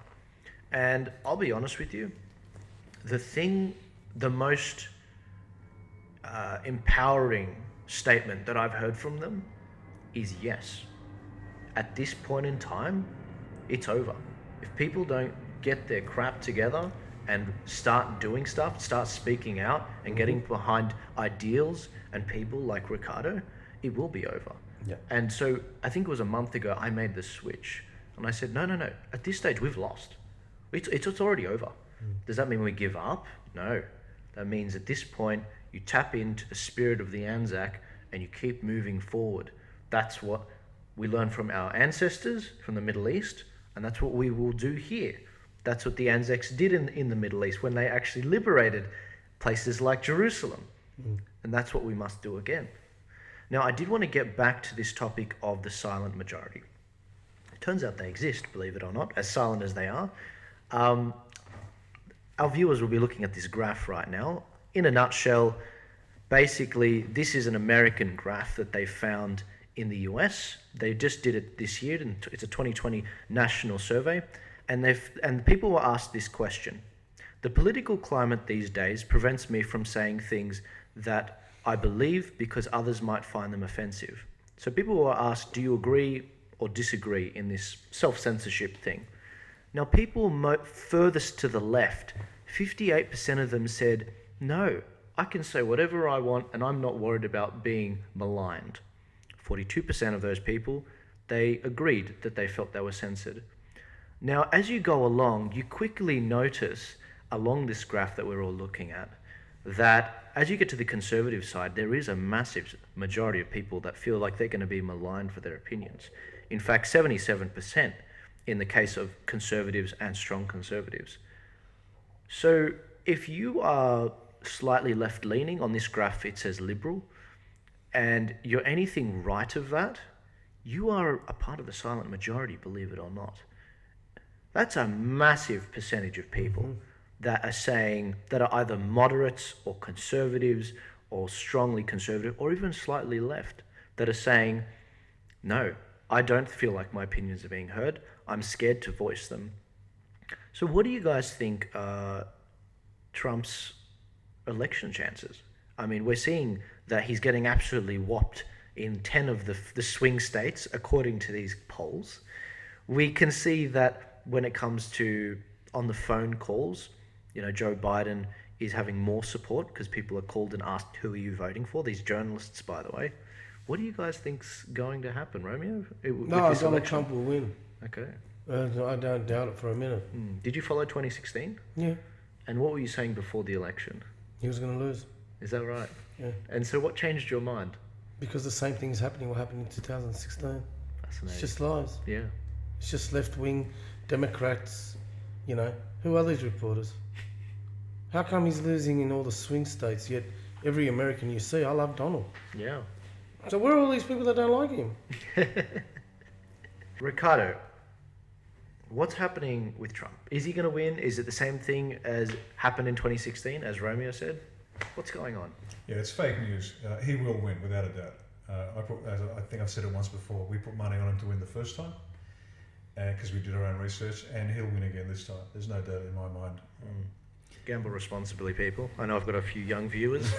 And I'll be honest with you, the most empowering statement that I've heard from them is yes. At this point in time, it's over. If people don't get their crap together and start doing stuff, start speaking out and getting behind ideals and people like Riccardo, it will be over. Yeah. And so I think it was a month ago I made the switch and I said, no. At this stage, we've lost. It's already over. Does that mean we give up? No. That means at this point, you tap into the spirit of the Anzac and you keep moving forward. That's what we learned from our ancestors from the Middle East, and that's what we will do here. That's what the Anzacs did in the Middle East when they actually liberated places like Jerusalem. And that's what we must do again. Now, I did want to get back to this topic of the silent majority. It turns out they exist, believe it or not, as silent as they are. Our viewers will be looking at this graph right now. In a nutshell, basically, this is an American graph that they found in the US. They just did it this year, and it's a 2020 national survey. And people were asked this question: the political climate these days prevents me from saying things that I believe because others might find them offensive. So people were asked, do you agree or disagree in this self-censorship thing? Now, people furthest to the left, 58% of them said, no, I can say whatever I want and I'm not worried about being maligned. 42% of those people, they agreed that they felt they were censored. Now, as you go along, you quickly notice along this graph that we're all looking at, that as you get to the conservative side, there is a massive majority of people that feel like they're going to be maligned for their opinions. In fact, 77% in the case of conservatives and strong conservatives. So if you are slightly left-leaning, on this graph it says liberal, and you're anything right of that, you are a part of the silent majority, believe it or not. That's a massive percentage of people that are saying, that are either moderates or conservatives or strongly conservative or even slightly left, that are saying, no, I don't feel like my opinions are being heard. I'm scared to voice them. So what do you guys think Trump's election chances? I mean, we're seeing that he's getting absolutely whopped in 10 of the swing states, according to these polls. We can see that when it comes to on the phone calls, Joe Biden is having more support because people are called and asked, who are you voting for? These journalists, by the way. What do you guys think's going to happen, Romeo? No, Donald Trump will win. Okay. I don't doubt it for a minute. Did you follow 2016? Yeah. And what were you saying before the election? He was going to lose. Is that right? Yeah. And so what changed your mind? Because the same thing's happening what happened in 2016. Fascinating. It's just lies. Yeah. It's just left-wing Democrats, Who are these reporters? How come he's losing in all the swing states, yet every American you see, I love Donald. Yeah. So where are all these people that don't like him? Riccardo, what's happening with Trump? Is he going to win? Is it the same thing as happened in 2016, as Romeo said? What's going on? Yeah, it's fake news. He will win, without a doubt. I think I've said it once before, we put money on him to win the first time because we did our own research, and he'll win again this time. There's no doubt in my mind. Gamble responsibly, people. I know I've got a few young viewers.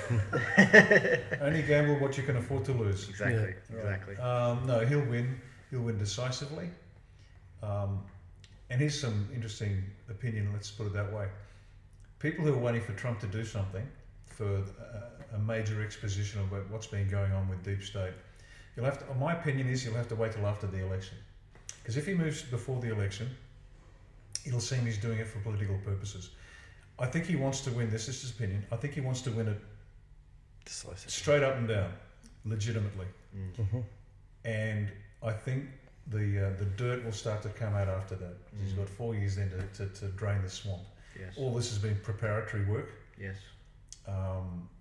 Only gamble what you can afford to lose. Exactly. No, he'll win. He'll win decisively. And here's some interesting opinion, let's put it that way. People who are waiting for Trump to do something, for a major exposition of what's been going on with deep state, my opinion is you'll have to wait till after the election. Because if he moves before the election, it'll seem he's doing it for political purposes. I think he wants to win, this is his opinion, I think he wants to win it straight up and down, legitimately. Mm-hmm. And I think the dirt will start to come out after that. He's got 4 years then to drain the swamp. Yes. All this has been preparatory work, Yes.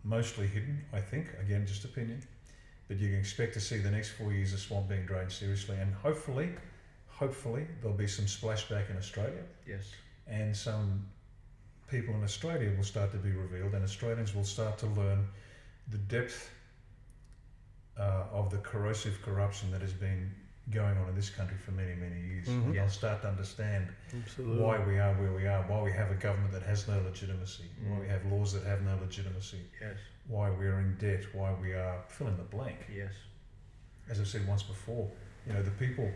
mostly hidden, I think, again, just opinion. But you can expect to see the next 4 years of swamp being drained seriously, and hopefully there'll be some splashback in Australia, Yes. and some people in Australia will start to be revealed, and Australians will start to learn the depth of the corrosive corruption that has been going on in this country for many, many years. Mhm. They'll start to understand Absolutely. why we are where we are, why we have a government that has no legitimacy, why we have laws that have no legitimacy, Yes. why we are in debt, why we are fill in the blank. Yes. As I've said once before, the people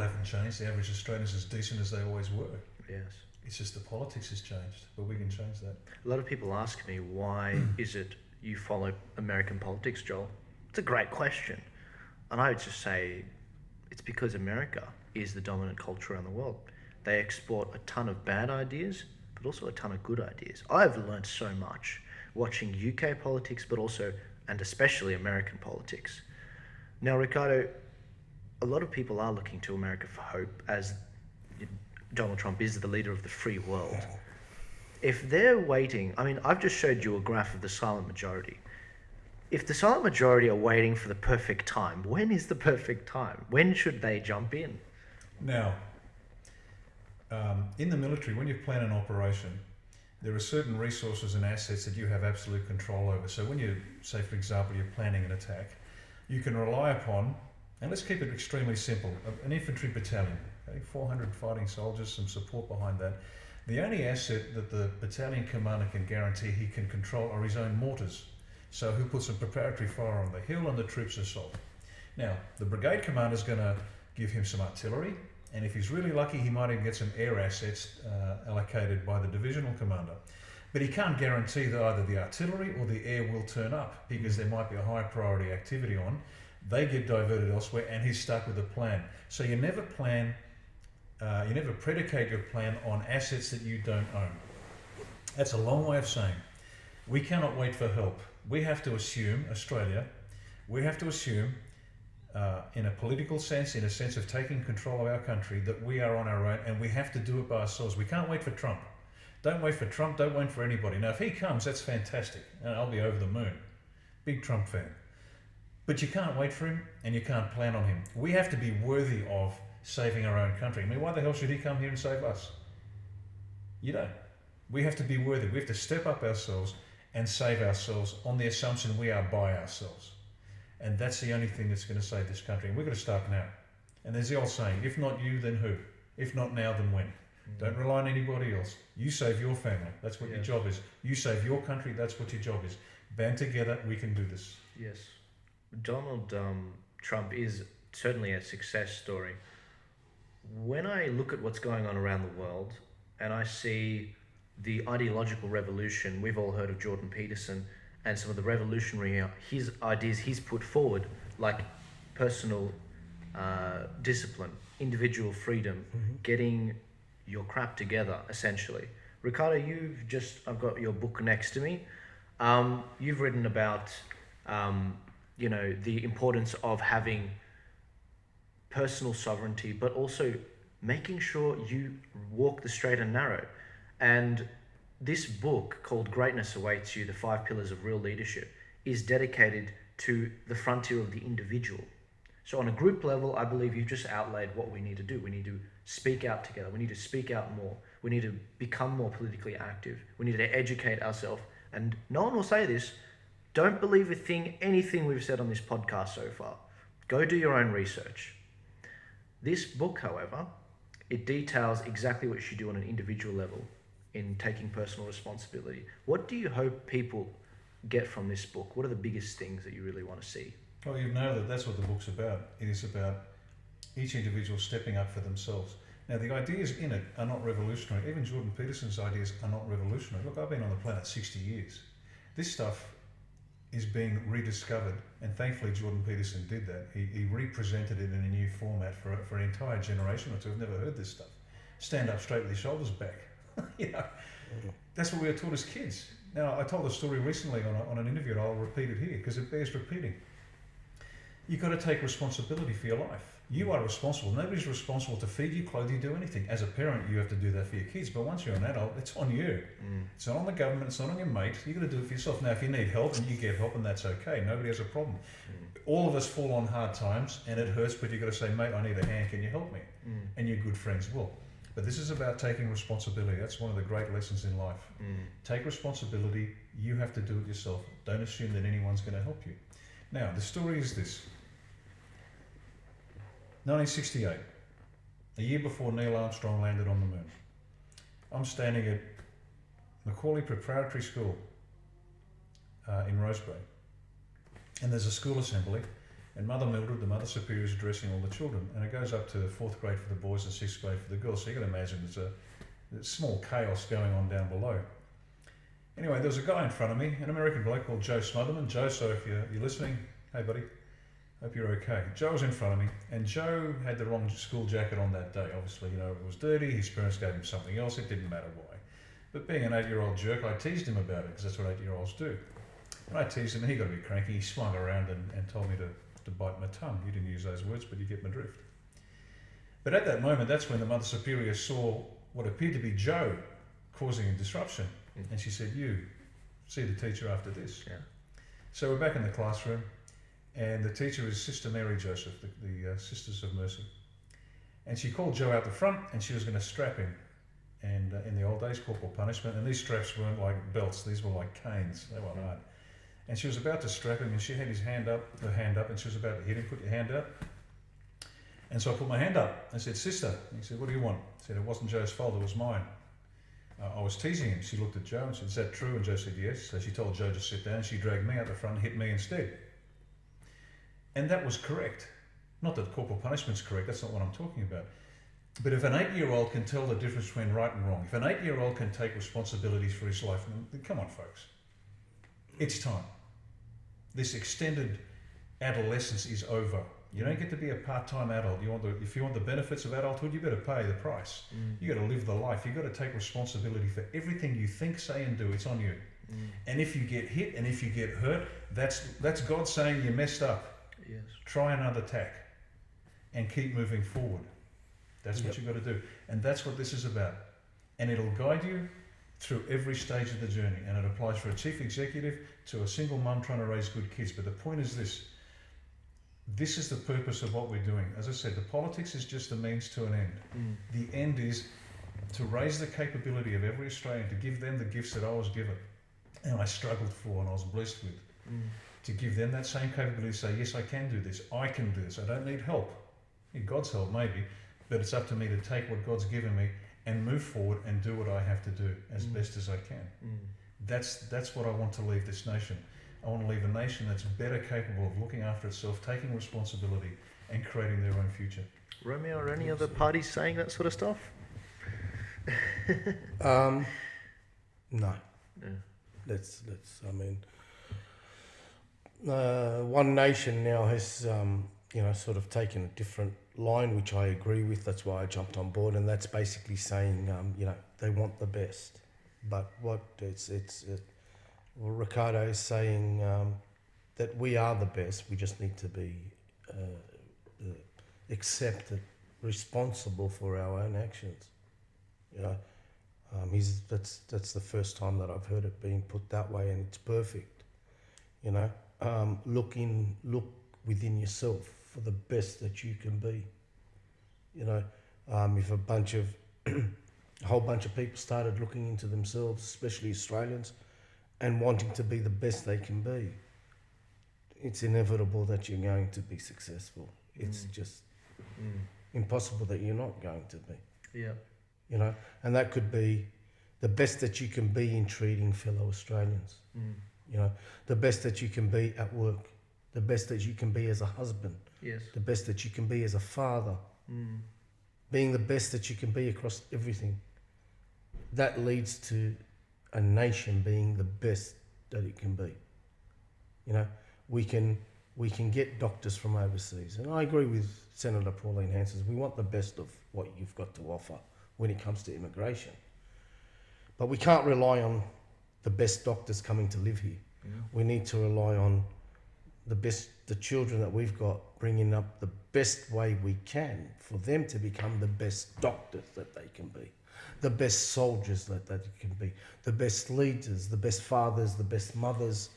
haven't changed. The average Australian is as decent as they always were. Yes. It's just the politics has changed, but we can change that. A lot of people ask me, why is it you follow American politics, Joel? It's a great question. And I would just say it's because America is the dominant culture around the world. They export a ton of bad ideas, but also a ton of good ideas. I've learned so much watching UK politics, but also, and especially American politics. Now, Riccardo, a lot of people are looking to America for hope, as Donald Trump is the leader of the free world. If they're waiting, I've just showed you a graph of the silent majority. If the silent majority are waiting for the perfect time, when is the perfect time? When should they jump in? Now, in the military, when you plan an operation, there are certain resources and assets that you have absolute control over. So when you, say for example, you're planning an attack, you can rely upon, and let's keep it extremely simple, an infantry battalion, okay, 400 fighting soldiers, some support behind that. The only asset that the battalion commander can guarantee he can control are his own mortars. So who puts a preparatory fire on the hill and the troops assault. Now, the brigade commander is going to give him some artillery, and if he's really lucky, he might even get some air assets allocated by the divisional commander. But he can't guarantee that either the artillery or the air will turn up, because there might be a high priority activity on. They get diverted elsewhere, and he's stuck with a plan. So you never predicate your plan on assets that you don't own. That's a long way of saying we cannot wait for help. We have to assume, Australia, in a political sense, in a sense of taking control of our country, that we are on our own, and we have to do it by ourselves. We can't wait for Trump. Don't wait for Trump, don't wait for anybody. Now, if he comes, that's fantastic, and I'll be over the moon. Big Trump fan. But you can't wait for him, and you can't plan on him. We have to be worthy of saving our own country. Why the hell should he come here and save us? You don't. We have to be worthy. We have to step up ourselves and save ourselves on the assumption we are by ourselves. And that's the only thing that's going to save this country. And we've got to start now. And there's the old saying, if not you, then who? If not now, then when? Don't rely on anybody else. You save your family. That's what your job is. You save your country. That's what your job is. Band together, we can do this. Yes. Donald Trump is certainly a success story. When I look at what's going on around the world and I see the ideological revolution, we've all heard of Jordan Peterson and some of the revolutionary his ideas he's put forward, like personal discipline, individual freedom, getting your crap together, essentially. Riccardo, I've got your book next to me. You've written about, the importance of having personal sovereignty, but also making sure you walk the straight and narrow. And this book, called Greatness Awaits You, The 5 Pillars of Real Leadership, is dedicated to the frontier of the individual. So on a group level, I believe you've just outlaid what we need to do. We need to speak out together. We need to speak out more. We need to become more politically active. We need to educate ourselves. And no one will say this. Don't believe anything we've said on this podcast so far. Go do your own research. This book, however, it details exactly what you should do on an individual level in taking personal responsibility. What do you hope people get from this book? What are the biggest things that you really want to see? Well, you've nailed it. That's what the book's about. It is about each individual stepping up for themselves. Now, the ideas in it are not revolutionary. Even Jordan Peterson's ideas are not revolutionary. Look, I've been on the planet 60 years. This stuff is being rediscovered, and thankfully Jordan Peterson did that. He represented it in a new format for an entire generation or two who've never heard this stuff. Stand up straight with your shoulders back. You know, that's what we were taught as kids. Now, I told a story recently on an interview, and I'll repeat it here because it bears repeating. You've got to take responsibility for your life. You are responsible. Nobody's responsible to feed you, clothe you, do anything. As a parent, you have to do that for your kids. But once you're an adult, it's on you. It's not on the government. It's not on your mate. You've got to do it for yourself. Now, if you need help, and you get help, and that's okay. Nobody has a problem. All of us fall on hard times, and it hurts, but you've got to say, mate, I need a hand. Can you help me? And your good friends will. But this is about taking responsibility. That's one of the great lessons in life. Take responsibility. You have to do it yourself. Don't assume that anyone's going to help you. Now, the story is this. 1968, a year before Neil Armstrong landed on the moon. I'm standing at Macaulay Preparatory School in Rosebery. And there's a school assembly, and Mother Mildred, the Mother Superior, is addressing all the children. And it goes up to 4th grade for the boys and 6th grade for the girls. So you can imagine there's a small chaos going on down below. Anyway, there was a guy in front of me, an American bloke called Joe Smotherman. Joe, so if you're listening, hey buddy. Hope you're okay. Joe was in front of me, and Joe had the wrong school jacket on that day. Obviously, you know, it was dirty. His parents gave him something else. It didn't matter why. But being an 8-year-old jerk, I teased him about it because that's what 8-year-olds do. And I teased him, and he got a bit cranky. He swung around and told me to bite my tongue. He didn't use those words, but you get my drift. But at that moment, that's when the Mother Superior saw what appeared to be Joe causing a disruption. And she said, you, see the teacher after this. Yeah. So we're back in the classroom. And the teacher is Sister Mary Joseph, the Sisters of Mercy. And she called Joe out the front, and she was going to strap him. And in the old days, corporal punishment, and these straps weren't like belts, these were like canes, they were hard. And she was about to strap him, and she had her hand up, and she was about to hit him, put your hand up. And so I put my hand up, I said, Sister. And he said, what do you want? I said, it wasn't Joe's fault, it was mine. I was teasing him. She looked at Joe and said, is that true? And Joe said, yes. So she told Joe to sit down, she dragged me out the front and hit me instead. And that was correct. Not that corporal punishment's correct, that's not what I'm talking about. But if an 8-year-old can tell the difference between right and wrong, if an 8-year-old can take responsibilities for his life, then come on, folks. It's time. This extended adolescence is over. You don't get to be a part-time adult. If you want the benefits of adulthood, you better pay the price. You got to live the life. You got to take responsibility for everything you think, say, and do. It's on you. And if you get hit and if you get hurt, that's God saying you messed up. Yes. Try another tack and keep moving forward. That's what you've got to do. And that's what this is about. And it'll guide you through every stage of the journey. And it applies for a chief executive to a single mum trying to raise good kids. But the point is this. This is the purpose of what we're doing. As I said, the politics is just a means to an end. The end is to raise the capability of every Australian, to give them the gifts that I was given and I struggled for and I was blessed with. To give them that same capability to say, yes, I can do this. I can do this. I don't need help. Need God's help, maybe, but it's up to me to take what God's given me and move forward and do what I have to do as best as I can. That's what I want to leave this nation. I want to leave a nation that's better capable of looking after itself, taking responsibility, and creating their own future. Romeo, are any other parties saying that sort of stuff? No. Yeah. Let's. I mean, One Nation now has, sort of taken a different line, which I agree with. That's why I jumped on board, and that's basically saying, they want the best. But Riccardo is saying that we are the best. We just need to be accepted, responsible for our own actions. That's the first time that I've heard it being put that way, and it's perfect. Look within yourself for the best that you can be. If a whole bunch of people started looking into themselves, especially Australians, and wanting to be the best they can be, it's inevitable that you're going to be successful. It's just impossible that you're not going to be. Yeah. And that could be the best that you can be in treating fellow Australians. The best that you can be at work, the best that you can be as a husband, Yes. the best that you can be as a father, being the best that you can be across everything. That leads to a nation being the best that it can be. You know, we can get doctors from overseas, and I agree with Senator Pauline Hanson. We want the best of what you've got to offer when it comes to immigration, but we can't rely on the best doctors coming to live here. We need to rely on the children that we've got, bringing up the best way we can for them to become the best doctors that they can be, the best soldiers that they can be, the best leaders, the best fathers, the best mothers.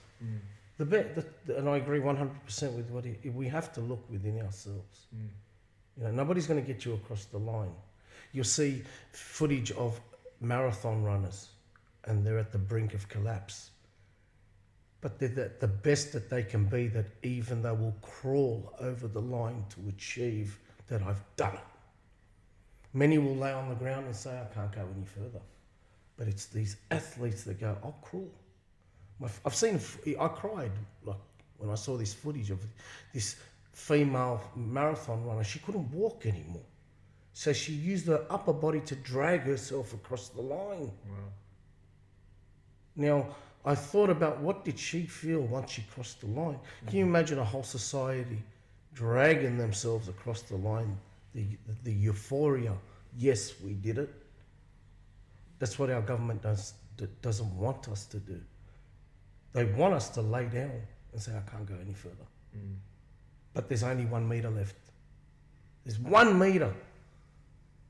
And I agree 100% with what we have to look within ourselves. You know, nobody's going to get you across the line. You'll see footage of marathon runners, and they're at the brink of collapse. But they're the best that they can be, that even they will crawl over the line to achieve that I've done it. Many will lay on the ground and say, I can't go any further. But it's these athletes that go, I'll crawl. I cried like when I saw this footage of this female marathon runner. She couldn't walk anymore. So she used her upper body to drag herself across the line. Wow. Now, I thought about what did she feel once she crossed the line. Can you imagine a whole society dragging themselves across the line? The euphoria. Yes, we did it. That's what our government doesn't want us to do. They want us to lay down and say, I can't go any further. But there's only 1 metre left. There's 1 metre.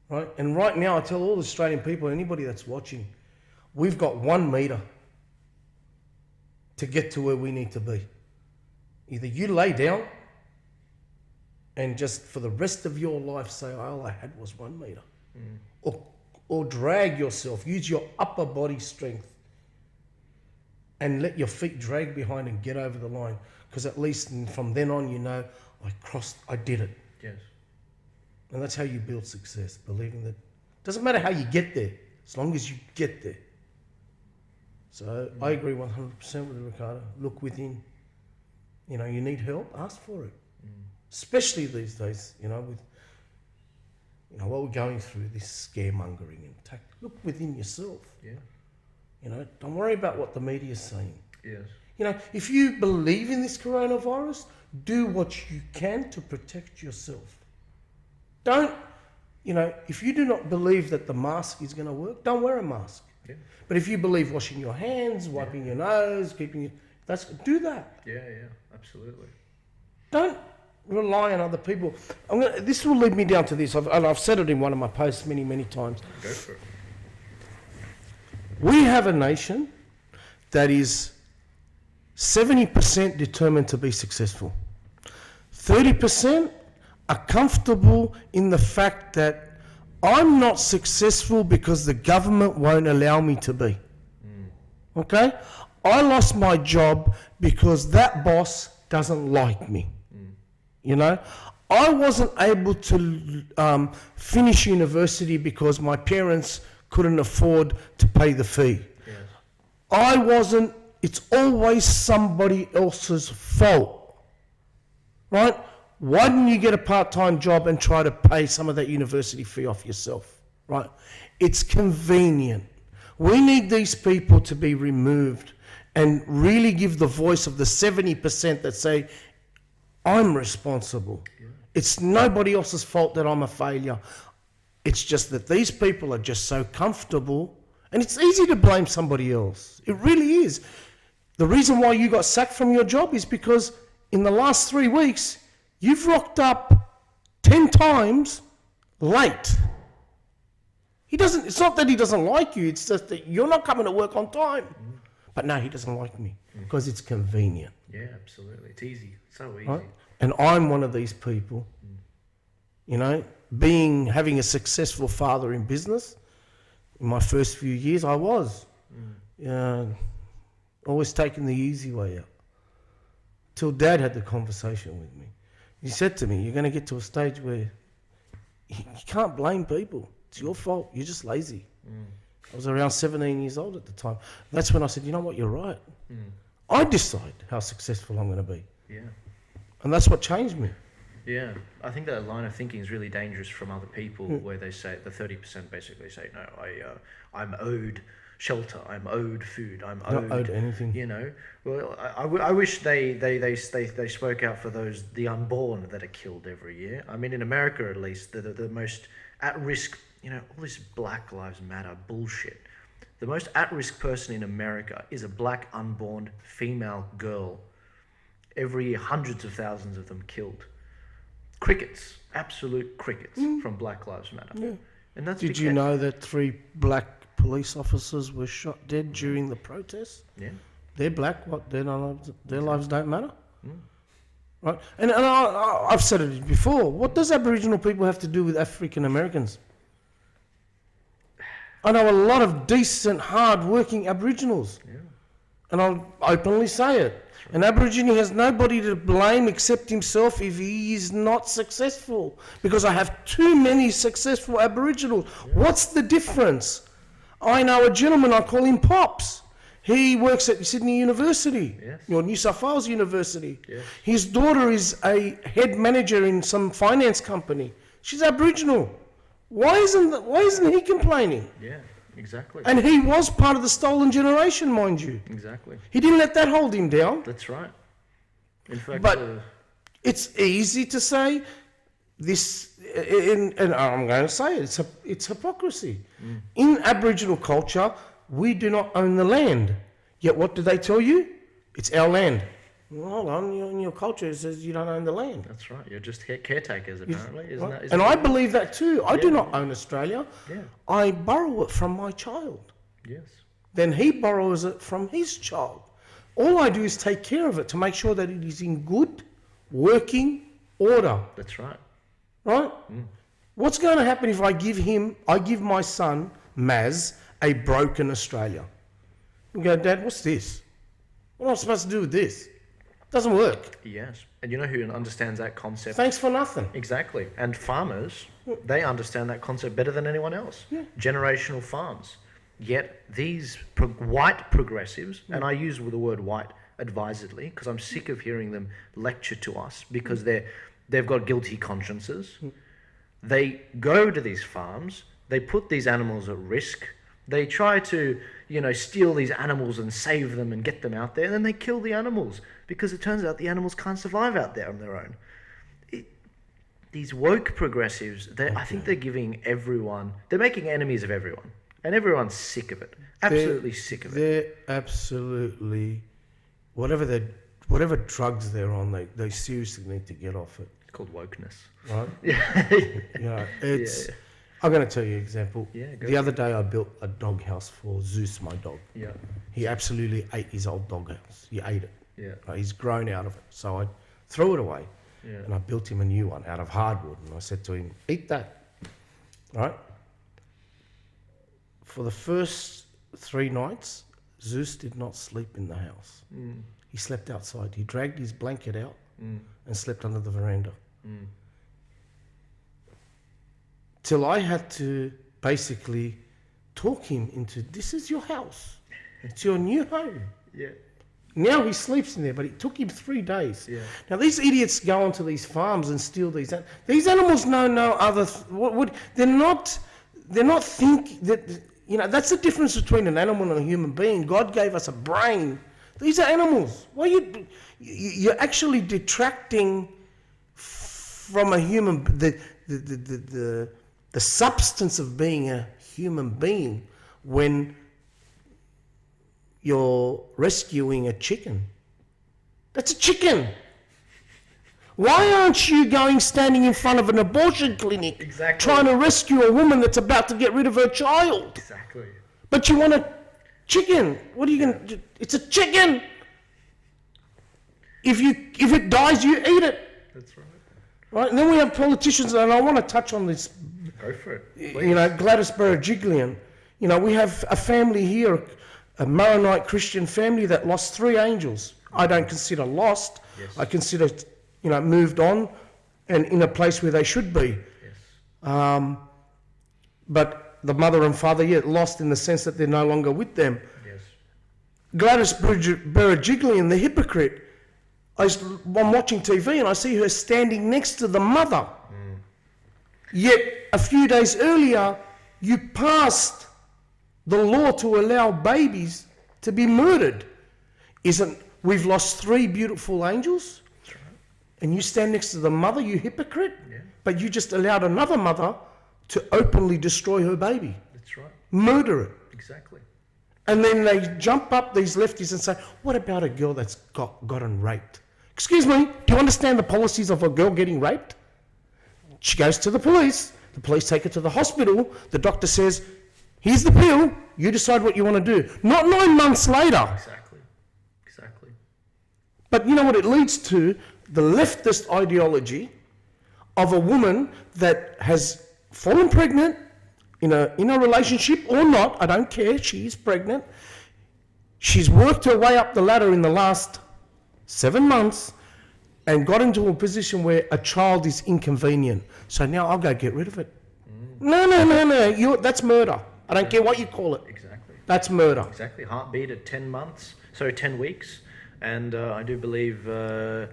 Right? And right now, I tell all Australian people, anybody that's watching, we've got 1 metre to get to where we need to be. Either you lay down and just for the rest of your life say, all I had was 1 metre. Or drag yourself, use your upper body strength and let your feet drag behind and get over the line. Because at least from then on, you know, I did it. Yes. And that's how you build success, believing that it doesn't matter how you get there, as long as you get there. So I agree 100% with Riccardo. Look within. You know, you need help, ask for it. Especially these days, you know, with what we're going through, this scaremongering and attack. Look within yourself. Yeah. You know, don't worry about what the media is saying. Yes. You know, if you believe in this coronavirus, do what you can to protect yourself. Don't, you know, if you do not believe that the mask is going to work, don't wear a mask. Yeah. But if you believe washing your hands, wiping your nose, do that. Yeah, absolutely. Don't rely on other people. This will lead me down to this, and I've said it in one of my posts many, many times. Go for it. We have a nation that is 70% determined to be successful. 30% are comfortable in the fact that I'm not successful because the government won't allow me to be. Okay? I lost my job because that boss doesn't like me. You know? I wasn't able to finish university because my parents couldn't afford to pay the fee. Yes. It's always somebody else's fault. Right? Why didn't you get a part-time job and try to pay some of that university fee off yourself? Right? It's convenient. We need these people to be removed and really give the voice of the 70% that say, I'm responsible. Yeah. It's nobody else's fault that I'm a failure. It's just that these people are just so comfortable, and it's easy to blame somebody else. It really is. The reason why you got sacked from your job is because in the last 3 weeks, you've rocked up 10 times late. It's not that he doesn't like you, it's just that you're not coming to work on time. But no, he doesn't like me because it's convenient. Yeah, absolutely. It's easy. So easy. Right? And I'm one of these people, you know, having a successful father in business. In my first few years, I was. Always taking the easy way out. Till Dad had the conversation with me. He said to me, you're going to get to a stage where you can't blame people. It's your fault. You're just lazy. I was around 17 years old at the time. That's when I said, you know what, you're right. I decide how successful I'm going to be. Yeah. And that's what changed me. Yeah, I think that line of thinking is really dangerous from other people, where they say the 30% basically say, no, I'm owed shelter, I'm owed food, I'm Not owed anything. You know, well, I wish they spoke out for the unborn that are killed every year. I mean, in America at least, the most at risk, you know, all this Black Lives Matter bullshit. The most at risk person in America is a black unborn female girl. Every year, hundreds of thousands of them killed. Crickets, absolute crickets from Black Lives Matter. Yeah. And that's Did you know that 3 black police officers were shot dead during the protests? Yeah. They're black. What? Their lives don't matter. Right? And I've said it before. What does Aboriginal people have to do with African Americans? I know a lot of decent, hard-working Aboriginals, and I'll openly say it. An Aborigine has nobody to blame except himself if he is not successful, because I have too many successful Aboriginals. What's the difference? I know a gentleman, I call him Pops. He works at Sydney University, or New South Wales University. Yes. His daughter is a head manager in some finance company. She's Aboriginal. Why isn't he complaining? Yeah, exactly. And he was part of the stolen generation, mind you. Exactly. He didn't let that hold him down. That's right. In fact, But it's easy to say this, and I'm going to say it, it's hypocrisy. In Aboriginal culture, we do not own the land. Yet what do they tell you? It's our land. Well, hold on, in your culture it says you don't own the land. that's right. You're just caretakers, apparently, isn't Right? that? And I believe that too. I do not own Australia. Yeah. I borrow it from my child. Yes. Then he borrows it from his child. All I do is take care of it to make sure that it is in good working order. That's right. Right? What's going to happen if I give my son, Maz, a broken Australia? You go, Dad, what's this? What am I supposed to do with this? Doesn't work. Yes. And you know who understands that concept? Thanks for nothing. Exactly. And farmers, they understand that concept better than anyone else. Yeah. Generational farms. Yet these white progressives, and I use the word white advisedly because I'm sick of hearing them lecture to us because they've got guilty consciences. They go to these farms, they put these animals at risk, they try to, steal these animals and save them and get them out there, and then they kill the animals because it turns out the animals can't survive out there on their own. These woke progressives, I think they're giving everyone, they're making enemies of everyone, and everyone's sick of it. Absolutely sick of it. They're absolutely, whatever drugs they're on, they seriously need to get off it. It's called wokeness. Right? Yeah. It's. I'm going to tell you an example. Yeah, go the other day I built a dog house for Zeus, my dog. Yeah. He absolutely ate his old dog house. He ate it. Yeah. Right? He's grown out of it. So I threw it away. Yeah. And I built him a new one out of hardwood. And I said to him, eat that. Right? For the first 3 nights, Zeus did not sleep in the house. He slept outside. He dragged his blanket out and slept under the veranda. Till I had to basically talk him into, this is your house. It's your new home. Yeah. Now he sleeps in there, but it took him 3 days. Yeah. Now these idiots go onto these farms and steal these. These animals know no other. They're not think that. That's the difference between an animal and a human being. God gave us a brain. These are animals. Why you're actually detracting from a human the substance of being a human being when you're rescuing a chicken. That's a chicken. Why aren't you standing in front of an abortion clinic Exactly. trying to rescue a woman that's about to get rid of her child? Exactly. But you want a chicken. What are you going to... It's a chicken. If it dies, you eat it. That's right. Right? And then we have politicians, and I want to touch on this. Go for it. Please. Gladys Berejiklian. We have a family here, a Maronite Christian family that lost 3 angels. I don't consider lost. Yes. I consider, moved on and in a place where they should be. Yes. But the mother and father, lost in the sense that they're no longer with them. Yes. Gladys Berejiklian, the hypocrite, I'm watching TV and I see her standing next to the mother. Yet a few days earlier, you passed the law to allow babies to be murdered. We've lost 3 beautiful angels? That's right. And you stand next to the mother, you hypocrite? Yeah. But you just allowed another mother to openly destroy her baby, That's right. murder it. Exactly. And then they jump up, these lefties, and say, what about a girl that's gotten raped? Excuse me, do you understand the policies of a girl getting raped? She goes to the police take her to the hospital, the doctor says, here's the pill, you decide what you want to do. Not 9 months later. Exactly. But you know what it leads to? The leftist ideology of a woman that has fallen pregnant in a relationship or not, I don't care, she's pregnant. She's worked her way up the ladder in the last 7 months and got into a position where a child is inconvenient. So now I'll go get rid of it. No. That's murder. I don't care what you call it. Exactly. That's murder. Exactly. Heartbeat at 10 weeks. And I do believe, so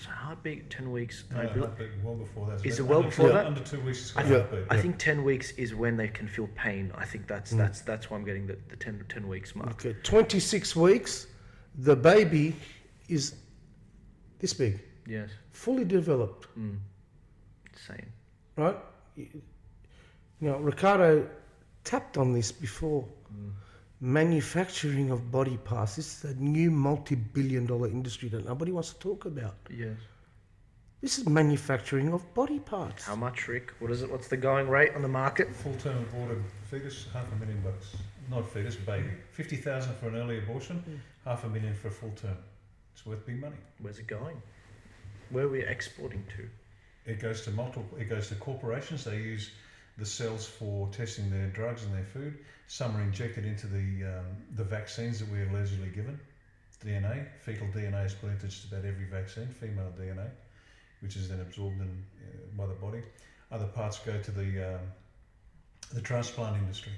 heartbeat 10 weeks. Heartbeat well before that. Is it well before that? Under 2 weeks, it's got Yeah. heartbeat. I think 10 weeks is when they can feel pain. I think that's why I'm getting the 10 weeks mark. Okay, 26 weeks, the baby is this big, Yes. fully developed, Insane. right? You know, Riccardo tapped on this before. Manufacturing of body parts. This is a new multi-billion-dollar industry that nobody wants to talk about. Yes. This is manufacturing of body parts. How much, Rick? What is it? What's the going rate on the market? Full-term aborted fetus, $500,000. Not fetus, baby. 50,000 for an early abortion, $500,000 for a full term. It's worth big money. Where's it going? Where are we exporting to? It goes to It goes to corporations. They use the cells for testing their drugs and their food. Some are injected into the vaccines that we're allegedly given. DNA, fetal DNA is put into just about every vaccine, female DNA, which is then absorbed by the body. Other parts go to the transplant industry.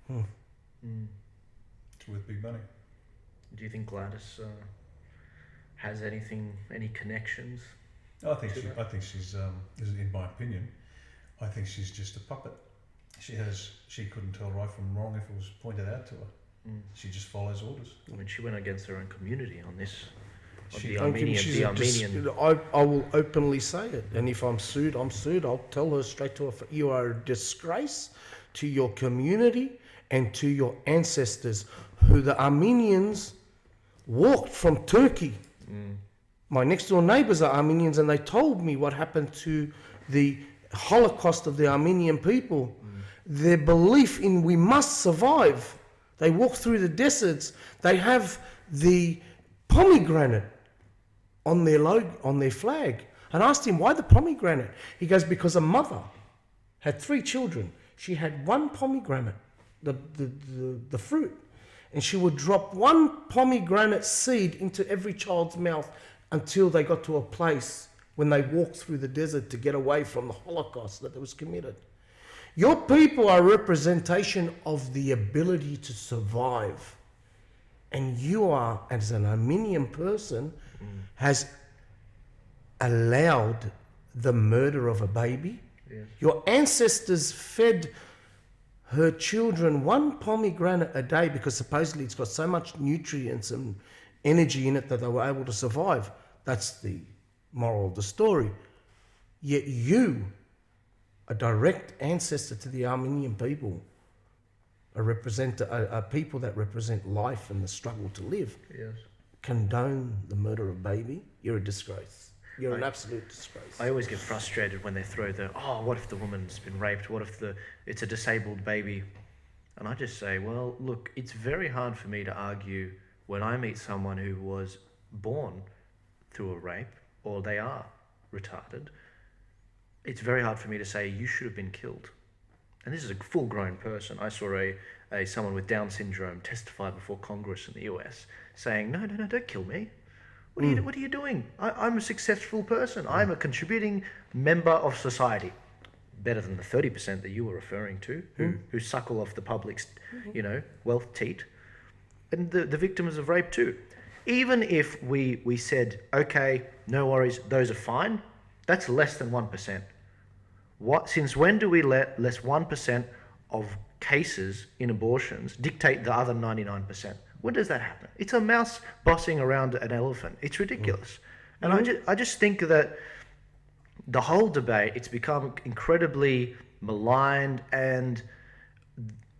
It's worth big money. Do you think Gladys has any connections? I think she's, in my opinion, I think she's just a puppet. She couldn't tell right from wrong if it was pointed out to her. She just follows orders. I mean, she went against her own community on this. She- I will openly say it. And if I'm sued, I'm sued. I'll tell her straight to her, you are a disgrace to your community and to your ancestors, who the Armenians walked from Turkey. My next door neighbors are Armenians, and they told me what happened to the Holocaust of the Armenian people. Their belief in we must survive. They walk through the deserts. They have the pomegranate on their flag. And I asked him, why the pomegranate? He goes, because a mother had 3 children. She had 1 pomegranate, the fruit. And she would drop 1 pomegranate seed into every child's mouth until they got to a place when they walked through the desert to get away from the Holocaust that was committed. Your people are a representation of the ability to survive. And you are, as an Armenian person, has allowed the murder of a baby. Yes. Your ancestors fed her children 1 pomegranate a day because supposedly it's got so much nutrients and energy in it that they were able to survive. That's the moral of the story. Yet you, a direct ancestor to the Armenian people, a people that represent life and the struggle to live, Yes. condone the murder of a baby. You're a disgrace. You're an absolute disgrace. I always get frustrated when they throw what if the woman's been raped? What if it's a disabled baby? And I just say, well, look, it's very hard for me to argue when I meet someone who was born through a rape or they are retarded. It's very hard for me to say you should have been killed. And this is a full-grown person. I saw someone with Down syndrome testify before Congress in the US saying, no, don't kill me. What are you doing? I'm a successful person. I'm a contributing member of society. Better than the 30% that you were referring to, who suckle off the public's, wealth teat. And the victims of rape too. Even if we said, okay, no worries, those are fine, that's less than 1%. Since when do we let less 1% of cases in abortions dictate the other 99%? When does that happen? It's a mouse bossing around an elephant. It's ridiculous. And I just think that the whole debate, it's become incredibly maligned, and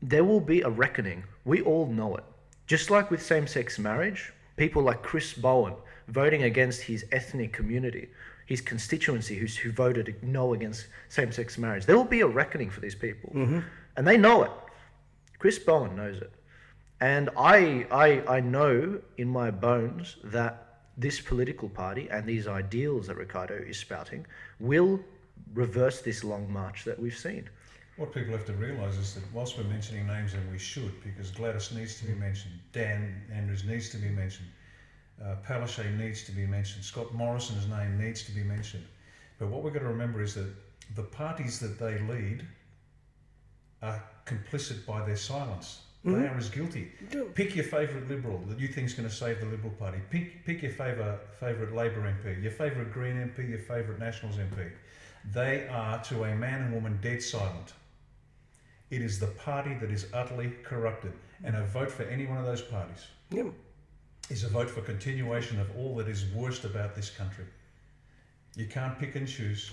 there will be a reckoning. We all know it. Just like with same-sex marriage, people like Chris Bowen voting against his ethnic community, his constituency who voted no against same-sex marriage. There will be a reckoning for these people. And they know it. Chris Bowen knows it. And I know in my bones that this political party and these ideals that Riccardo is spouting will reverse this long march that we've seen. What people have to realise is that whilst we're mentioning names, and we should, because Gladys needs to be mentioned, Dan Andrews needs to be mentioned, Palaszczuk needs to be mentioned, Scott Morrison's name needs to be mentioned. But what we've got to remember is that the parties that they lead are complicit by their silence. They are as guilty. Pick your favourite Liberal that you think is going to save the Liberal Party. Pick your favourite Labor MP, your favourite Green MP, your favourite Nationals MP. They are, to a man and woman, dead silent. It is the party that is utterly corrupted. And a vote for any one of those parties is a vote for continuation of all that is worst about this country. You can't pick and choose.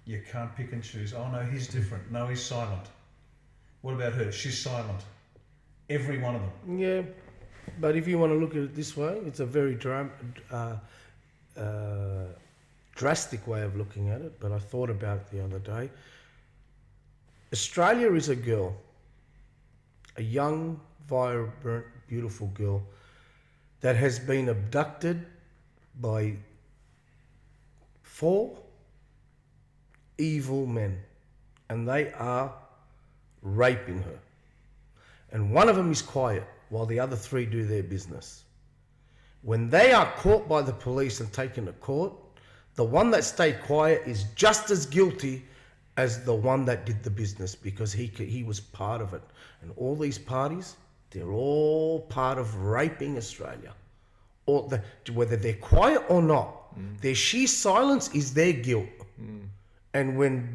You can't pick and choose. Oh no, he's different. No, he's silent. What about her? She's silent. Every one of them. Yeah, but if you want to look at it this way, it's a very drastic way of looking at it, but I thought about it the other day. Australia is a girl, a young, vibrant, beautiful girl that has been abducted by 4 evil men, and they are raping her. And one of them is quiet while the other 3 do their business. When they are caught by the police and taken to court, the one that stayed quiet is just as guilty as the one that did the business, because he was part of it. And all these parties, they're all part of raping Australia. Whether they're quiet or not, their sheer silence is their guilt. And when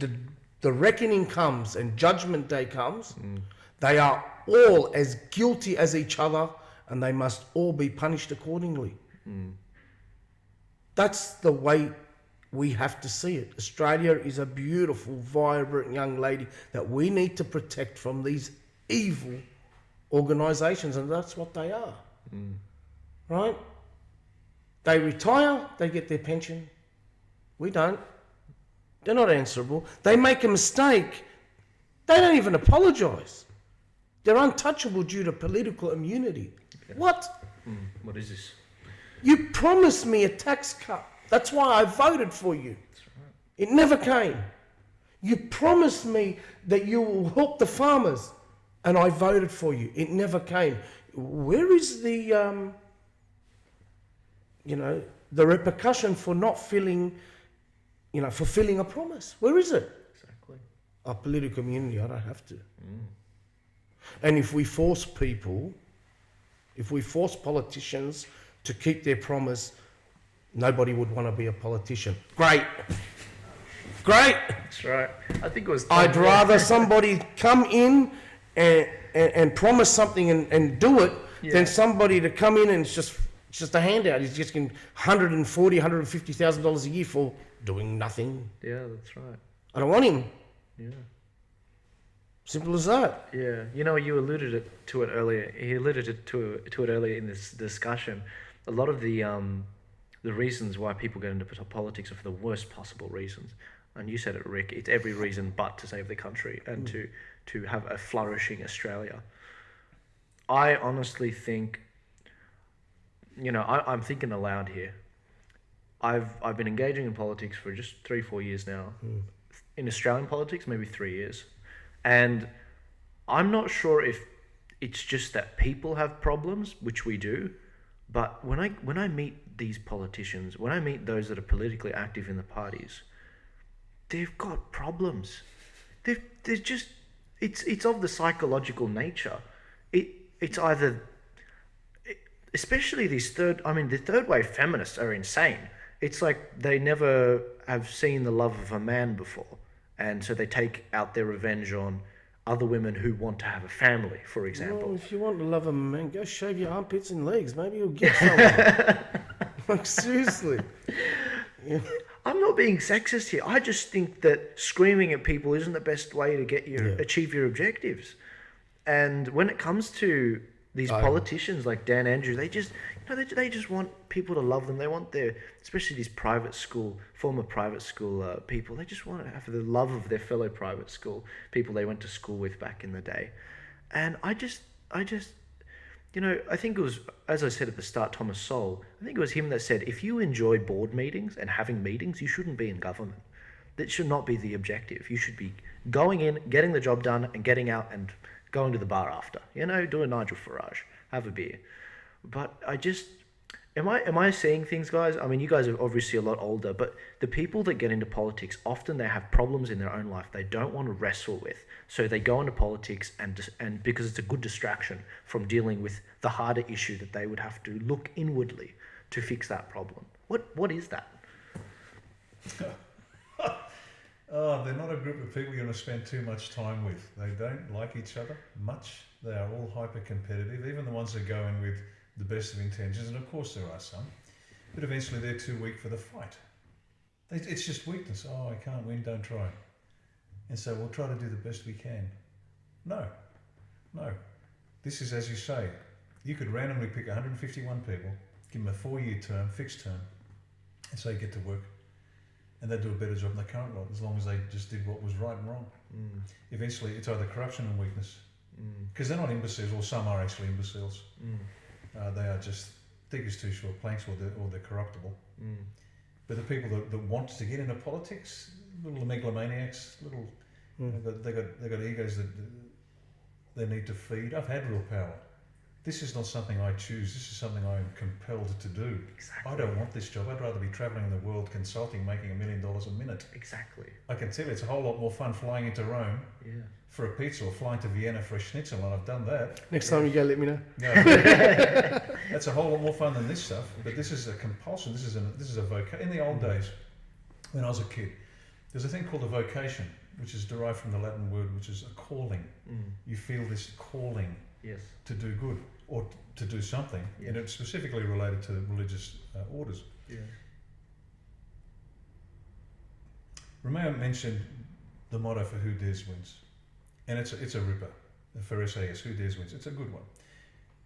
the reckoning comes and judgment day comes, they are all as guilty as each other, and they must all be punished accordingly. That's the way we have to see it. Australia is a beautiful, vibrant young lady that we need to protect from these evil organisations, and that's what they are. Right? They retire, they get their pension. We don't. They're not answerable. They make a mistake, they don't even apologise. They're untouchable due to political immunity. Yeah. What? What is this? You promised me a tax cut. That's why I voted for you. That's right. It never came. You promised me that you will help the farmers, and I voted for you. It never came. Where is the, the repercussion for not fulfilling a promise? Where is it? Exactly. Our political immunity, I don't have to. And if we force politicians to keep their promise, nobody would want to be a politician. Great. That's right. I think it was. I'd rather somebody come in and promise something and do it than somebody to come in and it's just a handout. He's just getting $150,000 a year for doing nothing. Yeah, that's right. I don't want him. Yeah. Simple as that. Yeah, you alluded to it earlier. He alluded to it earlier in this discussion. A lot of the reasons why people get into politics are for the worst possible reasons. And you said it, Rick. It's every reason but to save the country and to have a flourishing Australia. I honestly think, I'm thinking aloud here. I've been engaging in politics for just 3-4 years now. In Australian politics, maybe 3 years. And I'm not sure if it's just that people have problems, which we do, but when I meet these politicians, when I meet those that are politically active in the parties, they've got problems. They're just it's of the psychological nature. It's either especially the third wave feminists are insane. It's like they never have seen the love of a man before, and so they take out their revenge on other women who want to have a family, for example. Well, if you want to love a man, go shave your armpits and legs. Maybe you'll get someone. Like, seriously. Yeah. I'm not being sexist here. I just think that screaming at people isn't the best way to achieve your objectives. And when it comes to these politicians like Dan Andrews, they just they just want people to love them. They want especially these former private school people. They just want to have the love of their fellow private school people they went to school with back in the day. And I just I think it was, as I said at the start, Thomas Sowell, I think it was him that said, if you enjoy board meetings and having meetings, you shouldn't be in government. That should not be the objective. You should be going in, getting the job done, and getting out and going to the bar after. Do a Nigel Farage, have a beer. But am I seeing things, guys? I mean, you guys are obviously a lot older, but the people that get into politics, often they have problems in their own life they don't want to wrestle with. So they go into politics and because it's a good distraction from dealing with the harder issue that they would have to look inwardly to fix that problem. What is that? Oh, they're not a group of people you're going to spend too much time with. They don't like each other much. They are all hyper competitive, even the ones that go in with the best of intentions, and of course there are some, but eventually they're too weak for the fight. It's just weakness. Oh, I can't win, don't try. And so we'll try to do the best we can. No. This is, as you say, you could randomly pick 151 people, give them a 4-year term, fixed term, and say get to work. And they'd do a better job than the current lot, as long as they just did what was right and wrong. Eventually it's either corruption and weakness. Because they're not imbeciles, or some are actually imbeciles. They are just thick as two short planks, or they're corruptible. But the people that want to get into politics, little megalomaniacs, they got egos that they need to feed. I've had real power. This is not something I choose. This is something I am compelled to do. Exactly. I don't want this job. I'd rather be travelling in the world consulting, making $1 million a minute. Exactly. I can tell you it's a whole lot more fun flying into Rome for a pizza, or flying to Vienna for a schnitzel, and I've done that. Next time you go, let me know. No, that's a whole lot more fun than this stuff. But this is a compulsion. This is a vocation. In the old days, when I was a kid, there's a thing called a vocation, which is derived from the Latin word, which is a calling. You feel this calling to do good, or to do something, and it's specifically related to religious orders. Romeo mentioned the motto for Who Dares Wins, and it's a ripper. For SAS, Who Dares Wins. It's a good one.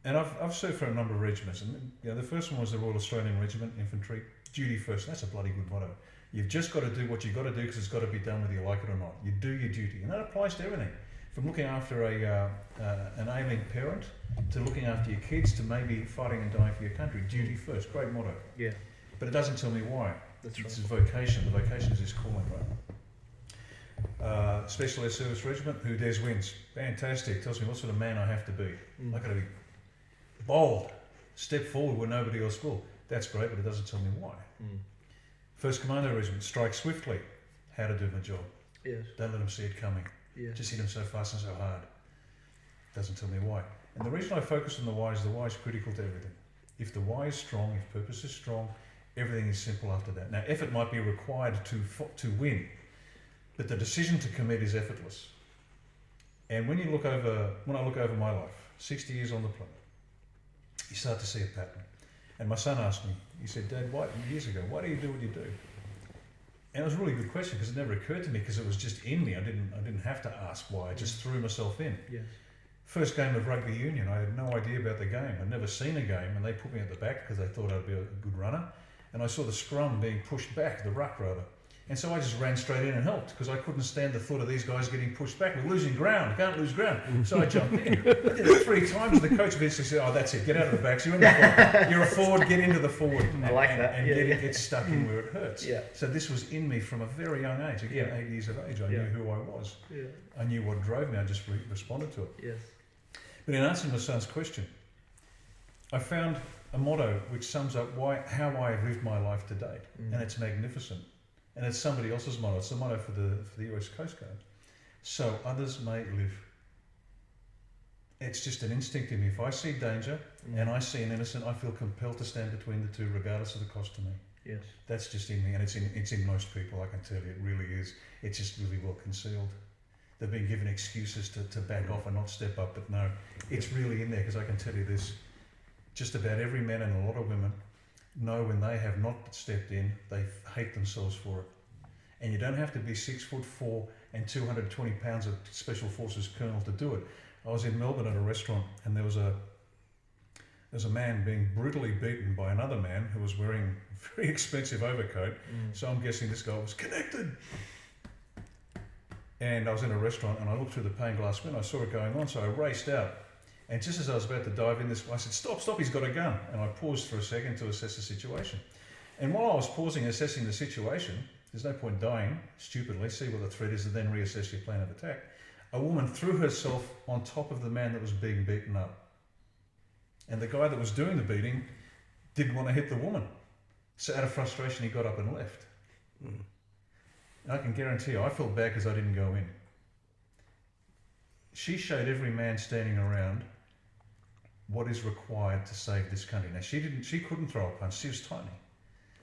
And I've served for a number of regiments, and the first one was the Royal Australian Regiment, Infantry. Duty first. That's a bloody good motto. You've just got to do what you've got to do because it's got to be done whether you like it or not. You do your duty, and that applies to everything. From looking after an ailing parent, to looking after your kids, to maybe fighting and dying for your country. Duty first, great motto. Yeah. But it doesn't tell me why. That's right. It's his vocation. The vocation is his calling, right? Special Air Service Regiment, Who Dares Wins. Fantastic. Tells me what sort of man I have to be. I've got to be bold, step forward where nobody else will. That's great, but it doesn't tell me why. First Commando Regiment, Strike Swiftly. How to do my job. Yes. Don't let them see it coming. Just hit them so fast and so hard. Doesn't tell me why. And the reason I focus on the why is critical to everything. If the why is strong, if purpose is strong, everything is simple after that. Now, effort might be required to win, but the decision to commit is effortless. And when I look over my life, 60 years on the planet, you start to see a pattern. And my son asked me, he said, Dad, years ago, why do you do what you do? And it was a really good question because it never occurred to me because it was just in me. I didn't have to ask why. I just threw myself in. Yes. First game of rugby union, I had no idea about the game. I'd never seen a game, and they put me at the back because they thought I'd be a good runner. And I saw the scrum being pushed back, the ruck rather. And so I just ran straight in and helped because I couldn't stand the thought of these guys getting pushed back. We're losing ground. Can't lose ground. So I jumped in. I did it 3 times. The coach eventually said, "Oh, that's it. Get out of the back. So you're a forward. Get into the forward." I like that. And get stuck in where it hurts. Yeah. So this was in me from a very young age. Again, 8 years of age. I knew who I was. Yeah. I knew what drove me. I just responded to it. Yes. But in answering my son's question, I found a motto which sums up how I have lived my life to date, and it's magnificent. And it's somebody else's motto. It's the motto for the US Coast Guard. So others may live. it's just an instinct in me. If I see danger and I see an innocent, I feel compelled to stand between the two, regardless of the cost to me. Yes. That's just in me, and it's in most people. I can tell you, it really is. It's just really well concealed. They've been given excuses to back off and not step up, but no, it's really in there, because I can tell you this: just about every man and a lot of women know when they have not stepped in, they hate themselves for it. And you don't have to be 6'4" and 220 pounds of Special Forces colonel to do it. I was in Melbourne at a restaurant, and there was a man being brutally beaten by another man who was wearing a very expensive overcoat. So I'm guessing this guy was connected. And I was in a restaurant, and I looked through the pane glass window. I saw it going on, so I raced out. And just as I was about to dive in, I said, "Stop! He's got a gun!" And I paused for a second to assess the situation. And while I was pausing, assessing the situation, there's no point dying stupidly. See what the threat is, and then reassess your plan of attack. A woman threw herself on top of the man that was being beaten up. And the guy that was doing the beating didn't want to hit the woman. So out of frustration, he got up and left. And I can guarantee you, I felt bad because I didn't go in. She showed every man standing around what is required to save this country. Now, she couldn't throw a punch. She was tiny.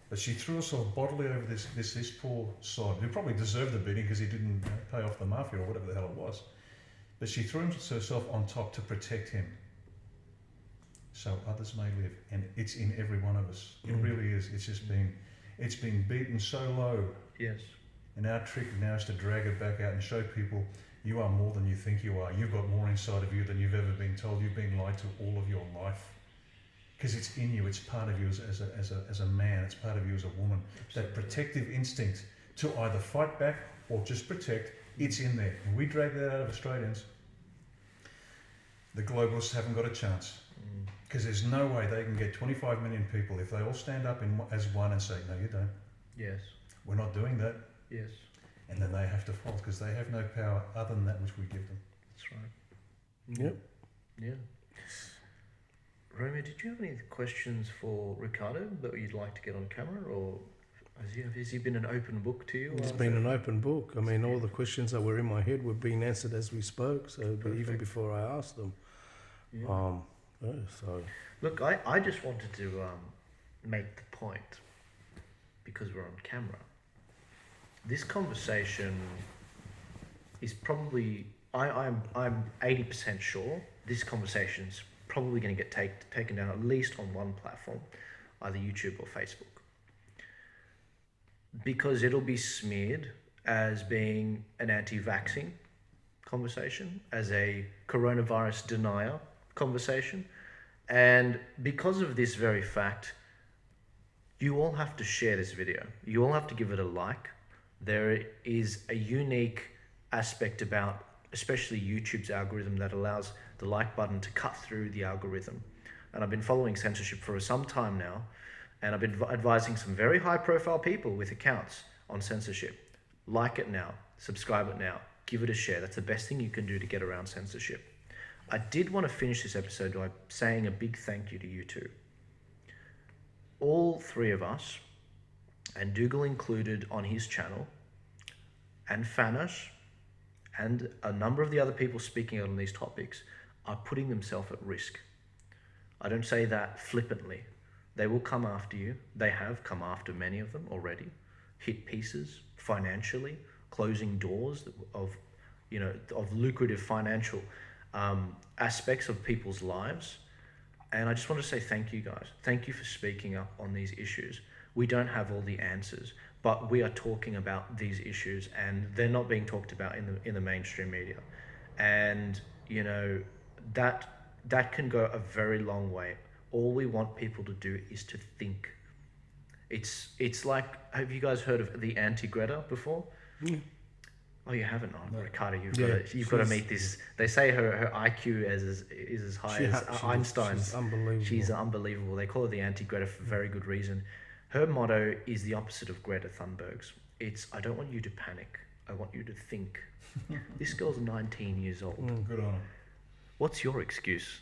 But she threw herself bodily over this poor sod, who probably deserved the beating because he didn't pay off the mafia or whatever the hell it was. But she threw herself on top to protect him, so others may live. And it's in every one of us. It really is. It's been beaten so low. Yes. And our trick now is to drag it back out and show people you are more than you think you are. You've got more inside of you than you've ever been told. You've been lied to all of your life. Because it's in you, it's part of you as a man, it's part of you as a woman. Absolutely. That protective instinct to either fight back or just protect, it's in there. And we drag that out of Australians. The globalists haven't got a chance. Because there's no way they can get 25 million people if they all stand up as one and say, "No, you don't. Yes. We're not doing that." Yes. And then they have to fold because they have no power other than that which we give them. That's right. Yep. Yeah. Romeo, did you have any questions for Riccardo that you'd like to get on camera, or has he been an open book to you? It's been an open book. I mean, all the questions that were in my head were being answered as we spoke, so but even before I asked them. Yeah. So Look, I just wanted to make the point, because we're on camera. This conversation is probably, I'm 80% sure this conversation's probably going to get taken down at least on one platform, either YouTube or Facebook, because it'll be smeared as being an anti-vaccine conversation, as a coronavirus denier conversation. And because of this very fact, you all have to share this video. You all have to give it a like. There is a unique aspect about especially YouTube's algorithm that allows the like button to cut through the algorithm. And I've been following censorship for some time now, and I've been advising some very high profile people with accounts on censorship. Like it now, subscribe it now, give it a share. That's the best thing you can do to get around censorship. I did want to finish this episode by saying a big thank you to you two. All three of us, and Dougal included on his channel, and Fanos, and a number of the other people speaking out on these topics, are putting themselves at risk. I don't say that flippantly. They will come after you. They have come after many of them already. Hit pieces financially, closing doors of lucrative financial aspects of people's lives. And I just want to say thank you guys. Thank you for speaking up on these issues. We don't have all the answers, but we are talking about these issues, and they're not being talked about in the mainstream media. And that can go a very long way. All we want people to do is to think. It's like, have you guys heard of the anti-Greta before? Yeah. Oh, you haven't? Oh, No. Riccardo, you've got to meet this. They say her IQ is as high as Einstein's. She's unbelievable. She's unbelievable. They call her the anti-Greta for very good reason. Her motto is the opposite of Greta Thunberg's. It's, I don't want you to panic. I want you to think. This girl's 19 years old. Good on her. What's your excuse?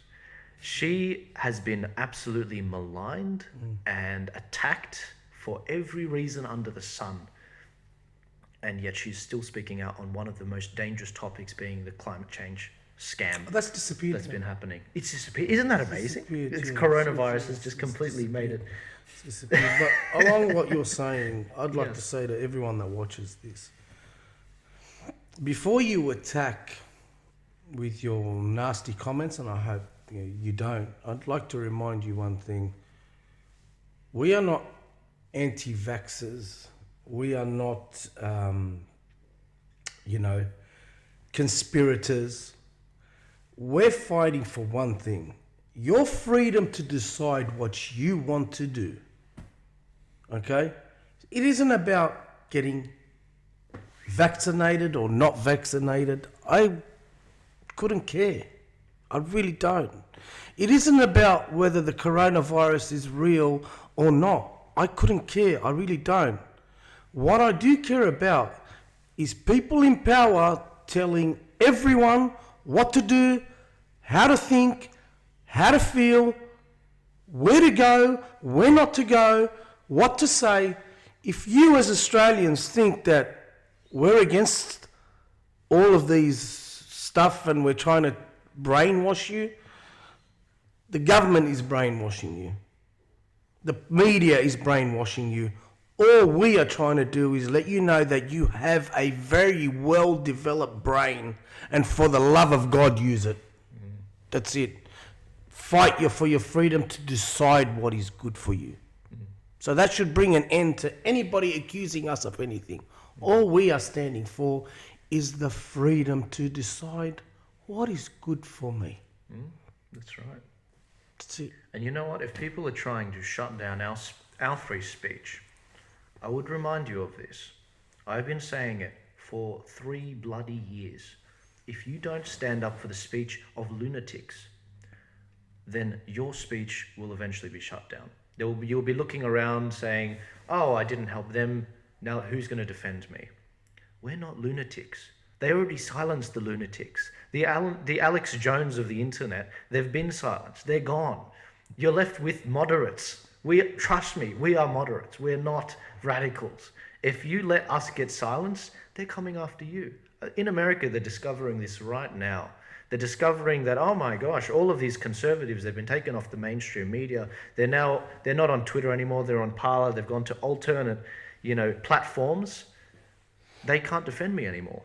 She has been absolutely maligned and attacked for every reason under the sun. And yet she's still speaking out on one of the most dangerous topics, being the climate change scam That's disappeared. that's been happening. It's disappeared. Isn't that amazing? Disappeared, It's yeah. coronavirus has just completely made it. It's disappeared. But along what you're saying, I'd like Yes. to say to everyone that watches this, before you attack with your nasty comments, and I hope you don't, I'd like to remind you one thing. We are not anti-vaxxers. We are not, conspirators. We're fighting for one thing: your freedom to decide what you want to do. Okay? It isn't about getting vaccinated or not vaccinated. I couldn't care. I really don't. It isn't about whether the coronavirus is real or not. I couldn't care. I really don't. What I do care about is people in power telling everyone what to do, how to think, how to feel, where to go, where not to go, what to say. If you as Australians think that we're against all of these stuff and we're trying to brainwash you, the government is brainwashing you. The media is brainwashing you. All we are trying to do is let you know that you have a very well-developed brain, and for the love of God, use it. That's it. Fight for your freedom to decide what is good for you. So that should bring an end to anybody accusing us of anything. All we are standing for is the freedom to decide what is good for me. That's right. That's it. And you know what? If people are trying to shut down our free speech, I would remind you of this. I've been saying it for 3 bloody years. If you don't stand up for the speech of lunatics, then your speech will eventually be shut down. You'll be looking around saying, oh, I didn't help them. Now who's going to defend me? We're not lunatics. They already silenced the lunatics. The Alex Jones of the internet, they've been silenced. They're gone. You're left with moderates. Trust me, we are moderates. We're not radicals. If you let us get silenced, they're coming after you. In America, they're discovering this right now. They're discovering that, oh my gosh, all of these conservatives, they've been taken off the mainstream media. They're not on Twitter anymore. They're on Parler. They've gone to alternate, platforms. They can't defend me anymore.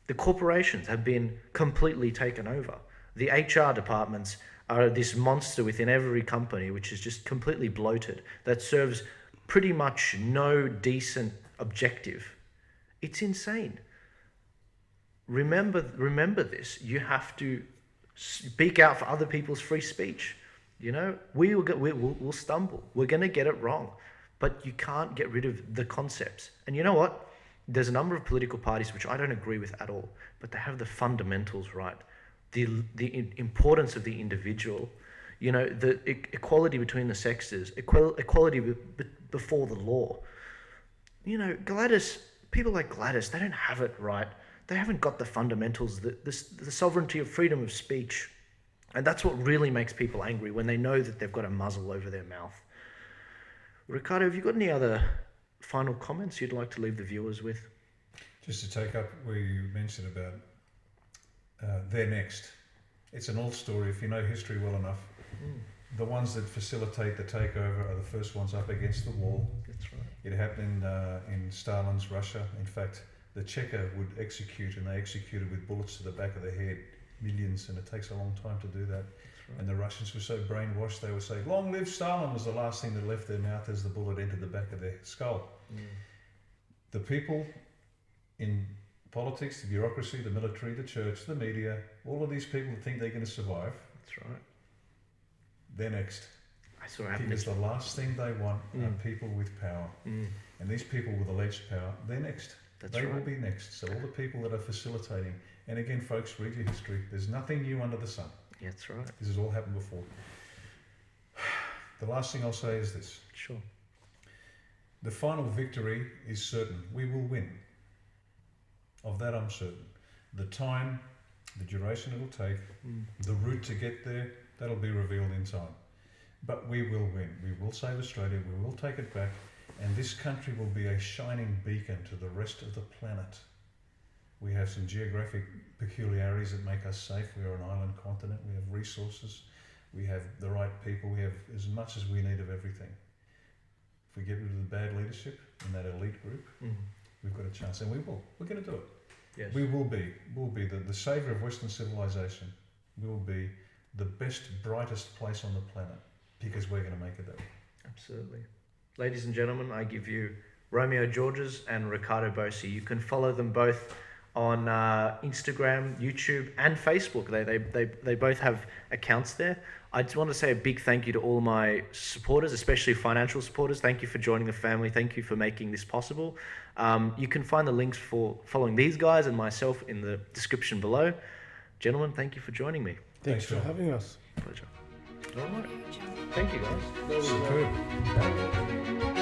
The corporations have been completely taken over. The HR departments are this monster within every company, which is just completely bloated, that serves pretty much no decent objective. It's insane. Remember this. You have to speak out for other people's free speech. We'll stumble. We're going to get it wrong. But you can't get rid of the concepts. And you know what? There's a number of political parties which I don't agree with at all, but they have the fundamentals right. The importance of the individual, the equality between the sexes, equality before the law. People like Gladys, they don't have it right. They haven't got the fundamentals, the sovereignty of freedom of speech. And that's what really makes people angry, when they know that they've got a muzzle over their mouth. Riccardo, have you got any other final comments you'd like to leave the viewers with? Just to take up where you mentioned about they're next. It's an old story. If you know history well enough, the ones that facilitate the takeover are the first ones up against the wall. That's right. It happened in Stalin's Russia. In fact, the Cheka would execute, and they executed with bullets to the back of the head, millions, and it takes a long time to do that. Right. And the Russians were so brainwashed, they would say, "Long live Stalin," was the last thing that left their mouth as the bullet entered the back of their skull. The people in politics, the bureaucracy, the military, the church, the media, all of these people think they're going to survive. That's right. They're next. I saw it happen. Because the last thing they want are people with power. And these people with alleged power, they're next. They will be next. So all the people that are facilitating, and again, folks, read your history. There's nothing new under the sun. Yeah, that's right. This has all happened before. The last thing I'll say is this. Sure. The final victory is certain. We will win. Of that I'm certain. The time, the duration it'll take, the route to get there, that'll be revealed in time. But we will win. We will save Australia. We will take it back. And this country will be a shining beacon to the rest of the planet. We have some geographic peculiarities that make us safe. We are an island continent. We have resources. We have the right people. We have as much as we need of everything. If we get rid of the bad leadership in that elite group, we've got a chance, and we will. We're going to do it. Yes. We will be. We'll be the saviour of Western civilization. We will be the best, brightest place on the planet because we're going to make it that way. Absolutely. Ladies and gentlemen, I give you Romeo Georges and Riccardo Bosi. You can follow them both on Instagram, YouTube, and Facebook. They both have accounts there. I just want to say a big thank you to all my supporters, especially financial supporters. Thank you for joining the family. Thank you for making this possible. You can find the links for following these guys and myself in the description below. Gentlemen, thank you for joining me. Thanks for John. having us. Pleasure. All right. Thank you, guys. Superb.